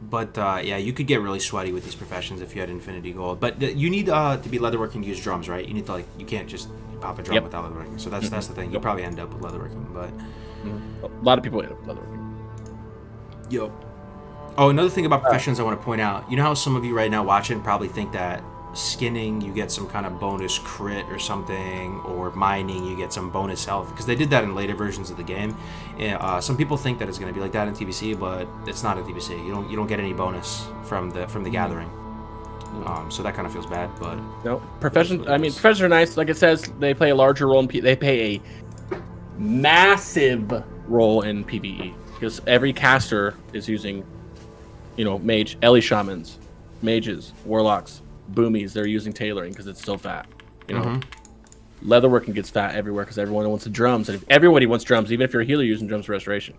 But yeah, you could get really sweaty with these professions if you had infinity gold. But you need to be leatherworking to use drums, right? You need to you can't just pop a drum without leatherworking. So that's the thing. You probably end up with leatherworking, but a lot of people end up with leatherworking. Yo. Oh, another thing about professions I want to point out. You know how some of you right now watching probably think that skinning you get some kind of bonus crit or something, or mining you get some bonus health, because they did that in later versions of the game. Some people think that it's going to be like that in TBC, but it's not in TBC. You don't get any bonus from the gathering. So that kind of feels bad, but no professions. I mean, professions are nice. Like it says, they play a larger role in they play a massive role in PvE because every caster is using, mage, Ellie shamans, mages, warlocks, boomies. They're using tailoring because it's so fat. Leatherworking gets fat everywhere because everyone wants the drums, and if everybody wants drums, even if you're a healer using drums for restoration.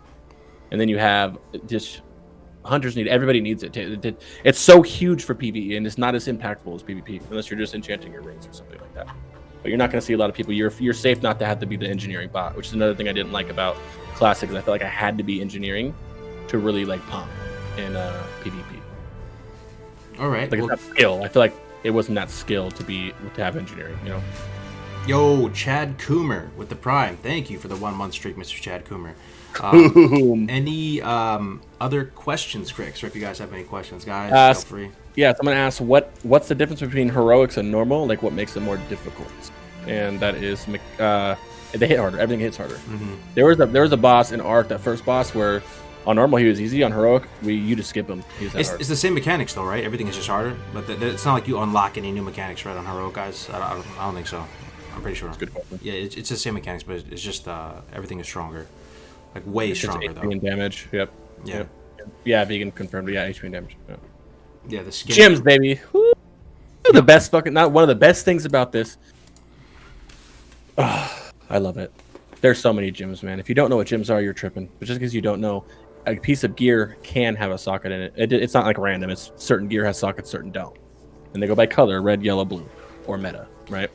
And then you have just hunters everybody needs it. It's so huge for PvE, and it's not as impactful as PvP unless you're just enchanting your rings or something like that. But you're not going to see a lot of people. You're safe not to have to be the engineering bot, which is another thing I didn't like about Classic, because I felt like I had to be engineering to really pump in PvP. All right, it's not skill. I feel like it wasn't that skill to have engineering. Yo, Chad Coomer with the Prime. Thank you for the 1 month streak, Mr. Chad Coomer. Any other questions, Crix? Or if you guys have any questions, guys, feel free. Yeah, so I'm gonna ask what's the difference between heroics and normal? Like, what makes it more difficult? And that is they hit harder. Everything hits harder. There was a boss in Arc, that first boss, where on normal he was easy. On heroic, you just skip him. It's the same mechanics though, right? Everything is just harder. But it's not like you unlock any new mechanics, right? On heroic, guys, I don't think so. I'm pretty sure. Good question. Yeah, it's the same mechanics, but it's just everything is stronger, like way stronger though. HP and damage. Yep. Yeah. Yep. Yeah, Vegan confirmed. Yeah, HP and damage. Yeah, the skin. Gems, baby. Woo! The best not one of the best things about this. I love it. There's so many gems, man. If you don't know what gems are, you're tripping. But just because you don't know, a piece of gear can have a socket in it. It's not like random. It's certain gear has sockets, certain don't. And they go by color: red, yellow, blue, or meta, right?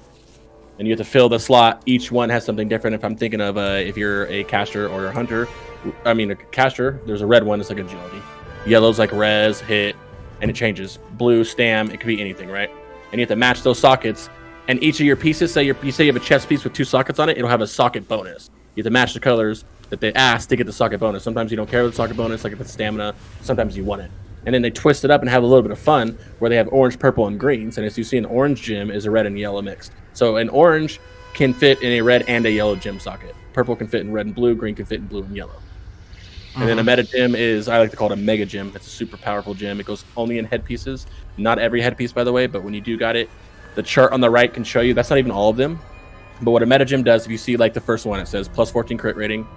And you have to fill the slot. Each one has something different. If I'm thinking of if you're a caster or a hunter, a caster, there's a red one. It's like agility. Yellow's like res, hit, and it changes. Blue, stam, it could be anything, right? And you have to match those sockets. And each of your pieces, say you have a chest piece with 2 sockets on it, it'll have a socket bonus. You have to match the colors that they ask to get the socket bonus. Sometimes you don't care about the socket bonus, like if it's stamina. Sometimes you want it. And then they twist it up and have a little bit of fun, where they have orange, purple, and greens. And as you see, an orange gem is a red and yellow mixed. So an orange can fit in a red and a yellow gem socket. Purple can fit in red and blue. Green can fit in blue and yellow. And then a meta gem is, I like to call it a mega gem. It's a super powerful gem. It goes only in headpieces. Not every headpiece, by the way, but when you do got it, the chart on the right can show you. That's not even all of them. But what a meta gem does, if you see the first one, it says plus 14 crit rating,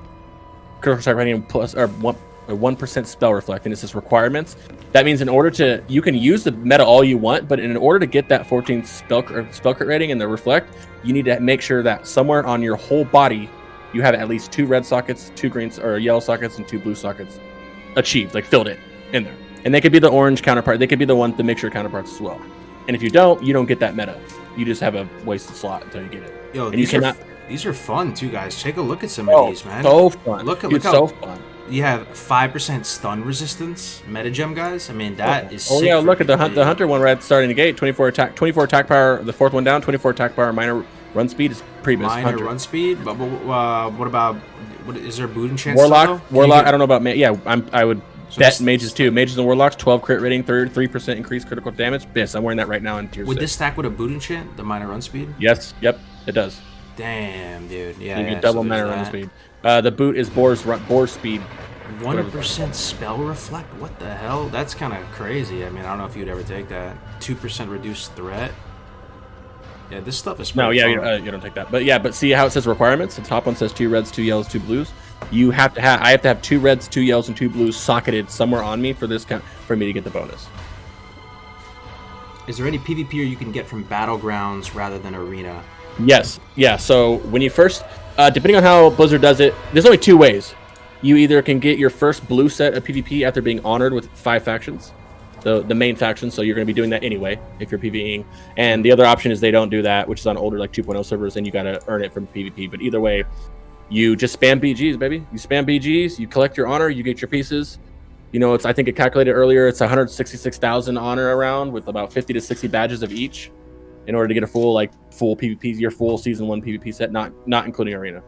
plus or 1% spell reflect, and it says requirements. That means you can use the meta all you want, but in order to get that 14 spell crit rating and the reflect, you need to make sure that somewhere on your whole body you have at least 2 red sockets, 2 green or yellow sockets, and 2 blue sockets achieved, filled in there. And they could be the orange counterpart. They could be the mixture counterparts as well. And if you don't get that meta. You just have a wasted slot until you get it. Yo, and you cannot. These are fun too, guys. Take a look at some of these, man. So fun. Look Dude, how so fun. You have 5% stun resistance, metagem, guys. I mean, that is. Oh sick yeah, for look at the PvP. hunter one right at the starting the gate. 24 attack power. The fourth one down. 24 attack power. Minor run speed is previous. Minor hunter. run speed, but what about? What is there? Boot enchant? Warlock. I don't know about. I would bet mages too. Mages and warlocks. 12 crit rating. 3% increased critical damage. Yes, I'm wearing that right now in tier 6. Would this stack with a boot enchant? The minor run speed? Yes. Yep. It does. Damn, dude. Yeah. You get double minor run speed. The boot is boar speed. 1% spell reflect. What the hell? That's kind of crazy. I mean, I don't know if you'd ever take that. 2% reduced threat. Yeah, this stuff is. No, yeah, you don't take that. But see how it says requirements. The top one says 2 reds, 2 yellows, 2 blues. I have to have 2 reds, 2 yellows, and 2 blues socketed somewhere on me for me to get the bonus. Is there any PvP you can get from battlegrounds rather than arena? Yes. Yeah. So when you first, depending on how Blizzard does it, there's only 2 ways. You either can get your first blue set of PvP after being honored with 5 factions, the main faction. So you're going to be doing that anyway if you're PvEing. And the other option is they don't do that, which is on older like 2.0 servers, and you got to earn it from PvP. But either way, you just spam BGs, baby. You spam BGs, you collect your honor, you get your pieces. You know, I think it calculated earlier, it's 166,000 honor around with about 50 to 60 badges of each in order to get a full PvP, your full season 1 PvP set, not including arena.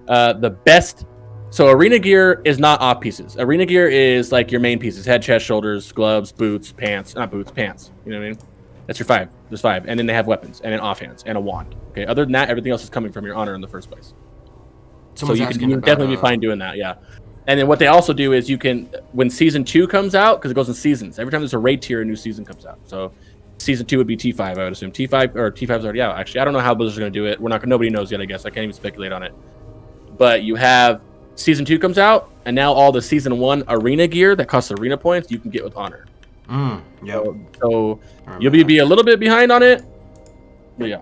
The best. So arena gear is not off pieces. Arena gear is like your main pieces: head, chest, shoulders, gloves, boots, pants. Not boots, pants. You know what I mean? That's your 5. There's 5, and then they have weapons and an offhands and a wand. Okay. Other than that, everything else is coming from your honor in the first place. So you can definitely be fine doing that. Yeah. And then what they also do is you can, when season 2 comes out, because it goes in seasons. Every time there's a raid tier, a new season comes out. So season 2 would be T5, I would assume. T5 or T5's already out. Actually, I don't know how Blizzard's going to do it. Nobody knows yet. I guess I can't even speculate on it. But you have. Season 2 comes out, and now all the Season 1 arena gear that costs arena points you can get with honor. Yep. So you'll be a little bit behind on it, but yeah.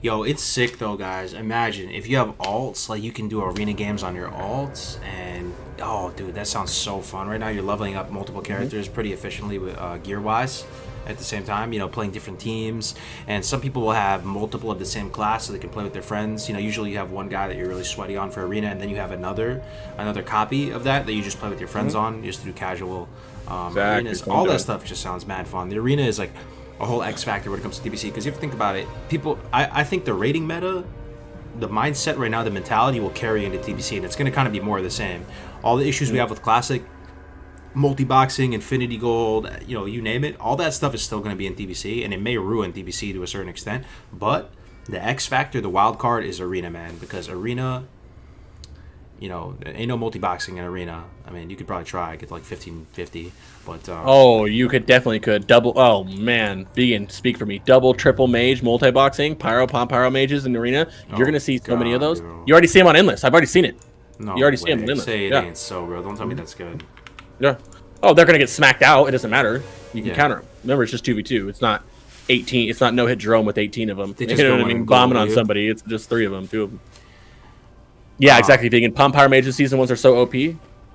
Yo, it's sick though, guys. Imagine if you have alts, like you can do arena games on your alts, and oh, dude, that sounds so fun. Right now, you're leveling up multiple characters pretty efficiently with gear-wise. At the same time, you know, playing different teams, and some people will have multiple of the same class so they can play with their friends. You know, usually you have one guy that you're really sweaty on for arena, and then you have another copy of that you just play with your friends on, just through casual arenas. All that stuff just sounds mad fun. The arena is like a whole X factor when it comes to TBC, because you have to think about it. People, I think the rating meta, the mindset right now, the mentality will carry into TBC, and it's going to kind of be more of the same. All the issues we have with Classic, multi-boxing, Infinity Gold, you know, you name it, all that stuff is still going to be in TBC, and it may ruin TBC to a certain extent, but the X factor, the wild card, is arena, man, because arena, you know, ain't no multi-boxing in arena. I mean, you could probably try, get like 1550, but you could double. Oh man, Vegan, speak for me. Double, triple mage, multi-boxing, pyro mages in arena. You're gonna see so many of those. Bro. You already see them on Endless. I've already seen it. No, you already see them on Endless. Say it ain't so, bro. Don't tell me that's good. Yeah. Oh, they're gonna get smacked out. It doesn't matter. You can counter them. Remember, it's just 2v2. It's not 18. It's not no hit Jerome with 18 of them. You know what I mean? Bombing on somebody. It's just 3 of them, 2 of them. Yeah, exactly. Vegan. Power mages season 1s are so OP.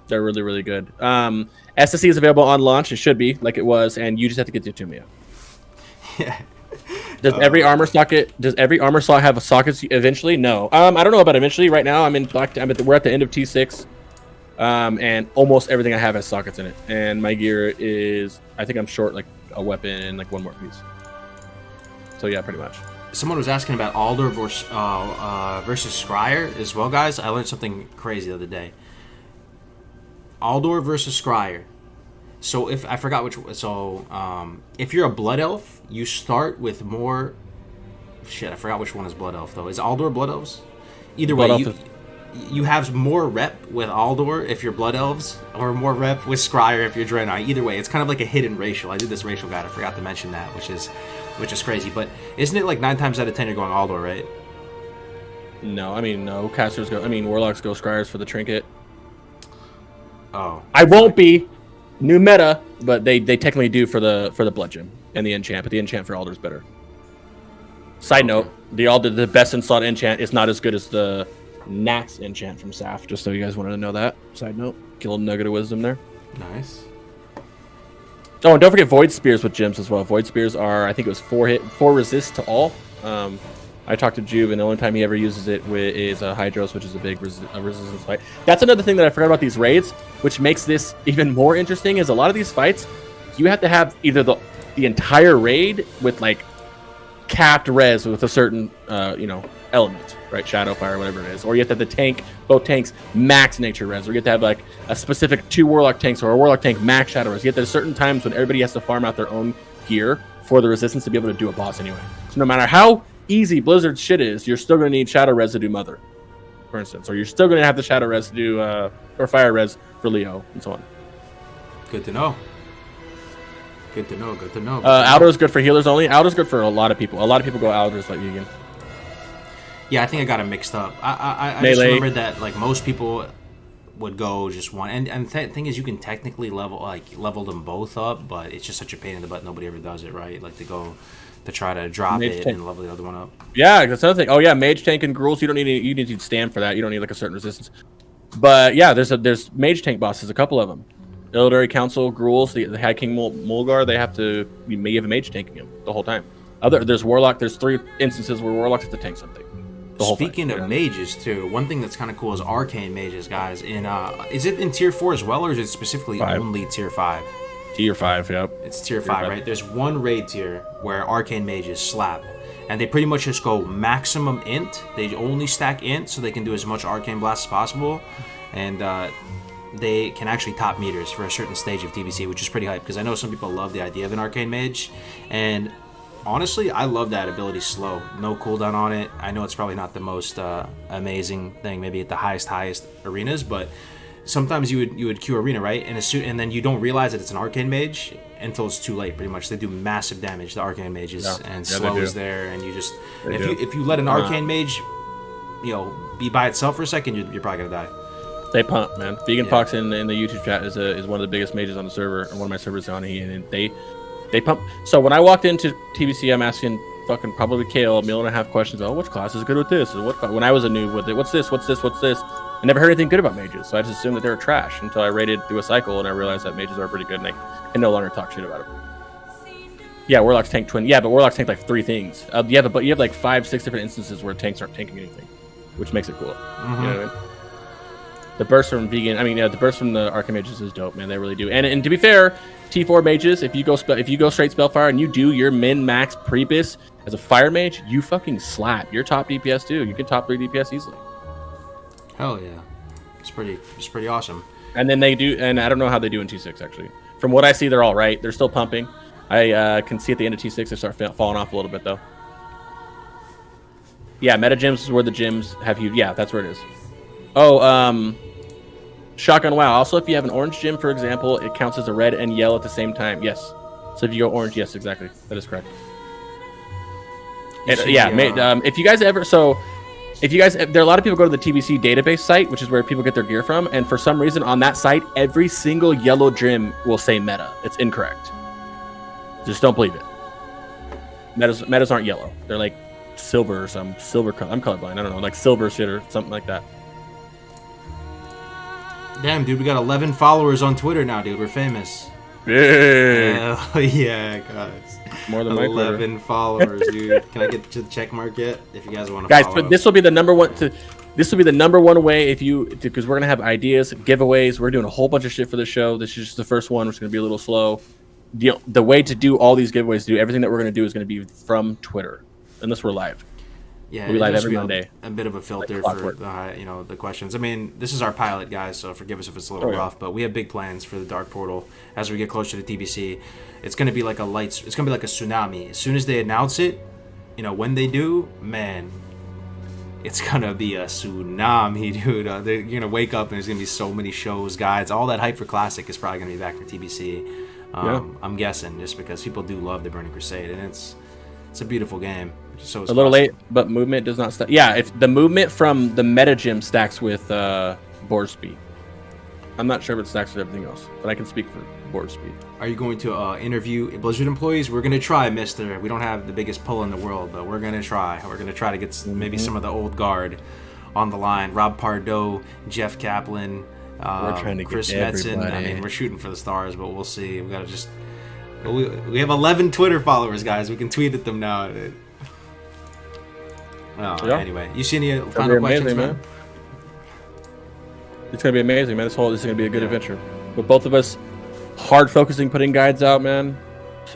They're really, really good. SSC is available on launch. It should be like it was, and you just have to get the Atumia. Yeah. Does every armor slot have a socket eventually? No. I don't know about eventually. Right now, we're at the end of T6. And almost everything I have has sockets in it. And my gear is, I think I'm short like a weapon and like 1 more piece. So yeah, pretty much. Someone was asking about Alder versus Scryer as well, guys. I learned something crazy the other day. Aldor versus Scryer. So if I forgot which, if you're a Blood Elf, you start with more. Shit, I forgot which one is Blood Elf though. Is Aldor Blood Elves? Either way, you have more rep with Aldor if you're Blood Elves, or more rep with Scryer if you're Draenei. Either way, it's kind of like a hidden racial. I did this racial guide. I forgot to mention that, which is crazy. But isn't it like 9 times out of 10 you're going Aldor, right? No, I mean no. Warlocks go Scryers for the trinket. Oh, I won't be new meta, but they technically do for the blood gem and the enchant. But the enchant for Alder is better. Side note: the best in slot enchant is not as good as the Nax enchant from Saf. Just so you guys wanted to know that. Side note: get a little nugget of wisdom there. Nice. Oh, and don't forget Void Spears with gems as well. Void Spears are, I think it was 4 resist to all. I talked to Juve, and the only time he ever uses it is Hydros, which is a big resistance fight. That's another thing that I forgot about these raids, which makes this even more interesting, is a lot of these fights, you have to have either the entire raid with, like, capped res with a certain, element, right? Shadow Fire, whatever it is. Or you have to have the tank, both tanks, max nature res. Or you have to have, like, a specific 2 Warlock tanks or a Warlock tank max shadow res. You have to have certain times when everybody has to farm out their own gear for the resistance to be able to do a boss anyway. So no matter how easy Blizzard's shit is, you're still going to need shadow residue mother, for instance. Or you're still going to have the shadow residue or fire res for Leo, and so on. Good to know. Good to know. Good to know. Aldo is good for healers only. Aldo is good for a lot of people. A lot of people go Alders like Vegan. Yeah, I think I got it mixed up. I just remembered that like most people would go just one. And the thing is, you can technically level them both up, but it's just such a pain in the butt. Nobody ever does it, right? Like to try to drop Mage it tank. and level the other one up. Yeah, that's another thing. Oh yeah, Mage Tank and Gruuls. You need to stand for that. You don't need like a certain resistance. But yeah, there's Mage Tank bosses. A couple of them. Illidary Council, Gruuls, the High King Mulgar. They have to. You may have a Mage tanking them the whole time. There's Warlock. There's 3 instances where Warlocks have to tank something. Speaking of mages too, one thing that's kind of cool is arcane mages, guys. Is it in tier 4 as well, or is it specifically 5. only tier 5? Tier 5, yep. It's tier 5, right? There's one raid tier where arcane mages slap, and they pretty much just go maximum int. They only stack int, so they can do as much arcane blast as possible, and they can actually top meters for a certain stage of TBC, which is pretty hype, because I know some people love the idea of an arcane mage, and honestly, I love that ability slow. No cooldown on it. I know it's probably not the most amazing thing, maybe at the highest arenas, but sometimes you would queue arena, right? And then you don't realize that it's an arcane mage until it's too late, pretty much. They do massive damage, the arcane mages, and slow is there, and you just... If you let an arcane mage, be by itself for a second, you're probably gonna die. They pump, man. Vegan Fox in the YouTube chat is one of the biggest mages on the server, and one of my servers on here, and they pump. So when I walked into TBC, I'm asking fucking probably Kale 1.5 million questions. Oh, which class is good with this? When I was a noob with it, what's this? I never heard anything good about mages, so I just assumed that they were trash until I raided through a cycle, and I realized that mages are pretty good, and I can no longer talk shit about them. Yeah, Warlocks tank twin. Yeah, but Warlocks tank like 3 things. But you have like 5-6 different instances where tanks aren't tanking anything, which makes it cool. Mm-hmm. You know what I mean? The burst from Vegan, the burst from the Arcane Mages is dope, man. They really do. And to be fair, T4 mages, if you go straight Spellfire and you do your min-max pre-bis as a fire mage, you fucking slap. You're top DPS too. You can top 3 DPS easily. Hell yeah, it's pretty awesome. And then they do, and I don't know how they do in T6 actually. From what I see, they're all right. They're still pumping. I can see at the end of T6 they start falling off a little bit though. Yeah, meta gyms is where the gyms have you. Yeah, that's where it is. Oh, Shotgun WoW. Also, if you have an orange gym, for example, it counts as a red and yellow at the same time. Yes. So if you go orange, yes, exactly. That is correct. If you guys ever, there are a lot of people go to the TBC database site, which is where people get their gear from, and for some reason on that site, every single yellow gym will say meta. It's incorrect. Just don't believe it. Metas aren't yellow. They're like silver or some silver. I'm colorblind. I don't know, like silver shit or something like that. Damn, dude, we got 11 followers on Twitter now, dude. We're famous. Big. Hell yeah, guys. More than my 11 followers, dude. Can I get to the check mark yet? If you guys want to guys, follow. but this will be the number one. This will be the number one way because we're gonna have ideas, giveaways. We're doing a whole bunch of shit for the show. This is just the first one, which is gonna be a little slow. The way to do all these giveaways, do everything that we're gonna do is gonna be from Twitter, unless we're live. Yeah, we'll be live every Monday. A bit of a filter for the questions. I mean, this is our pilot, guys, so forgive us if it's a little rough, but we have big plans for the Dark Portal as we get closer to TBC. It's gonna be like it's gonna be like a tsunami. As soon as they announce it, when they do, man, it's gonna be a tsunami, dude. You're gonna wake up and there's gonna be so many shows, guides. All that hype for Classic is probably gonna be back for TBC. I'm guessing, just because people do love the Burning Crusade, and it's a beautiful game. So a little late, but movement does not stack. Yeah, if the movement from the meta gym stacks with board speed. I'm not sure if it stacks with everything else, but I can speak for board speed. Are you going to interview Blizzard employees? We're going to try, mister. We don't have the biggest pull in the world, but we're going to try. We're going to try to get maybe some of the old guard on the line. Rob Pardo, Jeff Kaplan, we're trying to Chris get Metzen. everybody. I mean, we're shooting for the stars, but we'll see. We got to just We have 11 Twitter followers, guys. We can tweet at them now. Oh, Yeah. anyway, you see any It'll final be questions, amazing, man? It's gonna be amazing, man. This is gonna be a good adventure. With both of us hard focusing, putting guides out, man.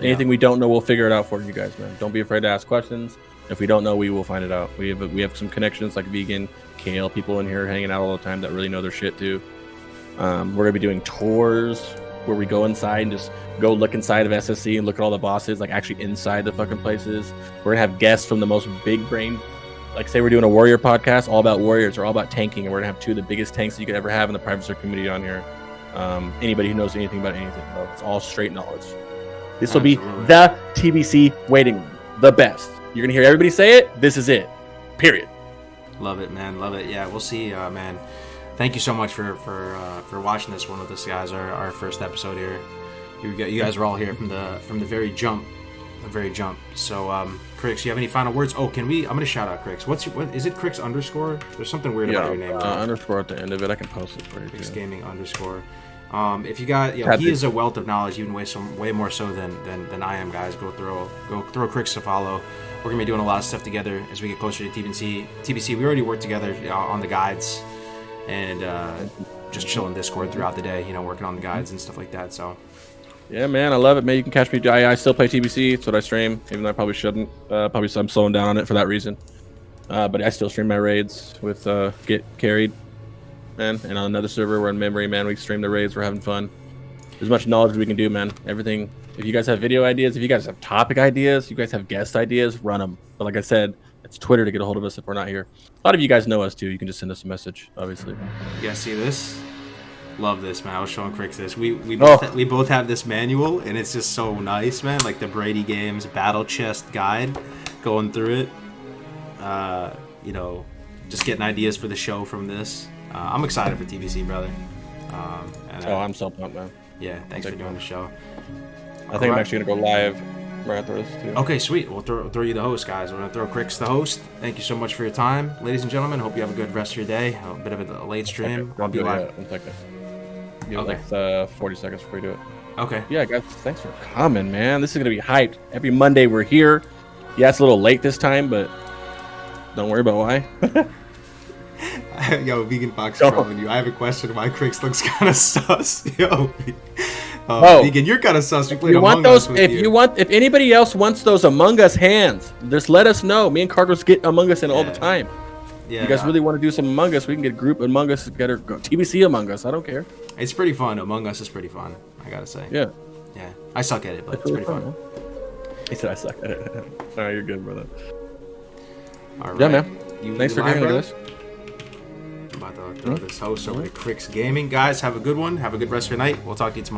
Anything we don't know, we'll figure it out for you guys, man. Don't be afraid to ask questions. If we don't know, we will find it out. We have some connections like Vegan, Kale, people in here hanging out all the time that really know their shit too. We're gonna be doing tours where we go inside and just go look inside of SSC and look at all the bosses, like actually inside the fucking places. We're gonna have guests from the most big brain, like say we're doing a warrior podcast, all about warriors or all about tanking, and we're gonna have 2 of the biggest tanks that you could ever have in the private server community on here. Anybody who knows anything about anything, bro. It's all straight knowledge. This will be the TBC waiting room, the best. You're gonna hear everybody say it. This is it. Period. Love it, man. Love it. Yeah, we'll see, man. Thank you so much for watching this one with us, guys. Our first episode here. You guys are all here from the very jump, So, Crix, you have any final words? Oh, I'm gonna shout out Crix. What is it? Crix underscore? There's something weird about your name. Underscore at the end of it. I can post it for you. Crix Gaming underscore. If you got, he is a wealth of knowledge, even way more so than I am, guys. Go throw Crix a follow. We're gonna be doing a lot of stuff together as we get closer to TBC. We already work together on the guides and just chill in Discord throughout the day. Working on the guides and stuff like that. So. Yeah, man, I love it, man. You can catch me. I still play TBC. It's what I stream, even though I probably shouldn't. Probably I'm slowing down on it for that reason. But I still stream my raids with Get Carried, man. And on another server, we're in Memory, man. We stream the raids. We're having fun. As much knowledge as we can do, man. Everything. If you guys have video ideas, if you guys have topic ideas, you guys have guest ideas, run them. But like I said, it's Twitter to get a hold of us if we're not here. A lot of you guys know us too. You can just send us a message, obviously. You guys see this? Love this, man. I was showing Crix this. We both have this manual, and it's just so nice, man. Like the Brady Games Battle Chest Guide, going through it. Just getting ideas for the show from this. I'm excited for TBC, brother. I'm so pumped, man. Yeah, thanks for doing the show. I think I'm actually gonna go live right after this too. Okay, sweet. We'll throw you the host, guys. We're gonna throw Crix the host. Thank you so much for your time, ladies and gentlemen. Hope you have a good rest of your day. A bit of a late stream. I'll be live. 1 second. Give it like 40 seconds before you do it. Okay. Yeah, guys, thanks for coming, man. This is gonna be hyped. Every Monday we're here. Yeah, it's a little late this time, but don't worry about why. Yo, Vegan Fox trolling you. I have a question. Why Crix looks kind of sus. Yo, Vegan, you're kind of sus. We played Among Us with you. If anybody else wants those Among Us hands, just let us know. Me and Cargos get Among Us in all the time. Yeah, you guys really want to do some Among Us? We can get a group Among Us together. Go TBC Among Us. I don't care. It's pretty fun. Among Us is pretty fun. I gotta say. Yeah. Yeah. I suck at it, but it's pretty fun. He said I suck at it. All right, you're good, brother. All right. Yeah, man. Thanks for getting into this. I'm about to throw this host over to Crix Gaming. Guys, have a good one. Have a good rest of your night. We'll talk to you tomorrow.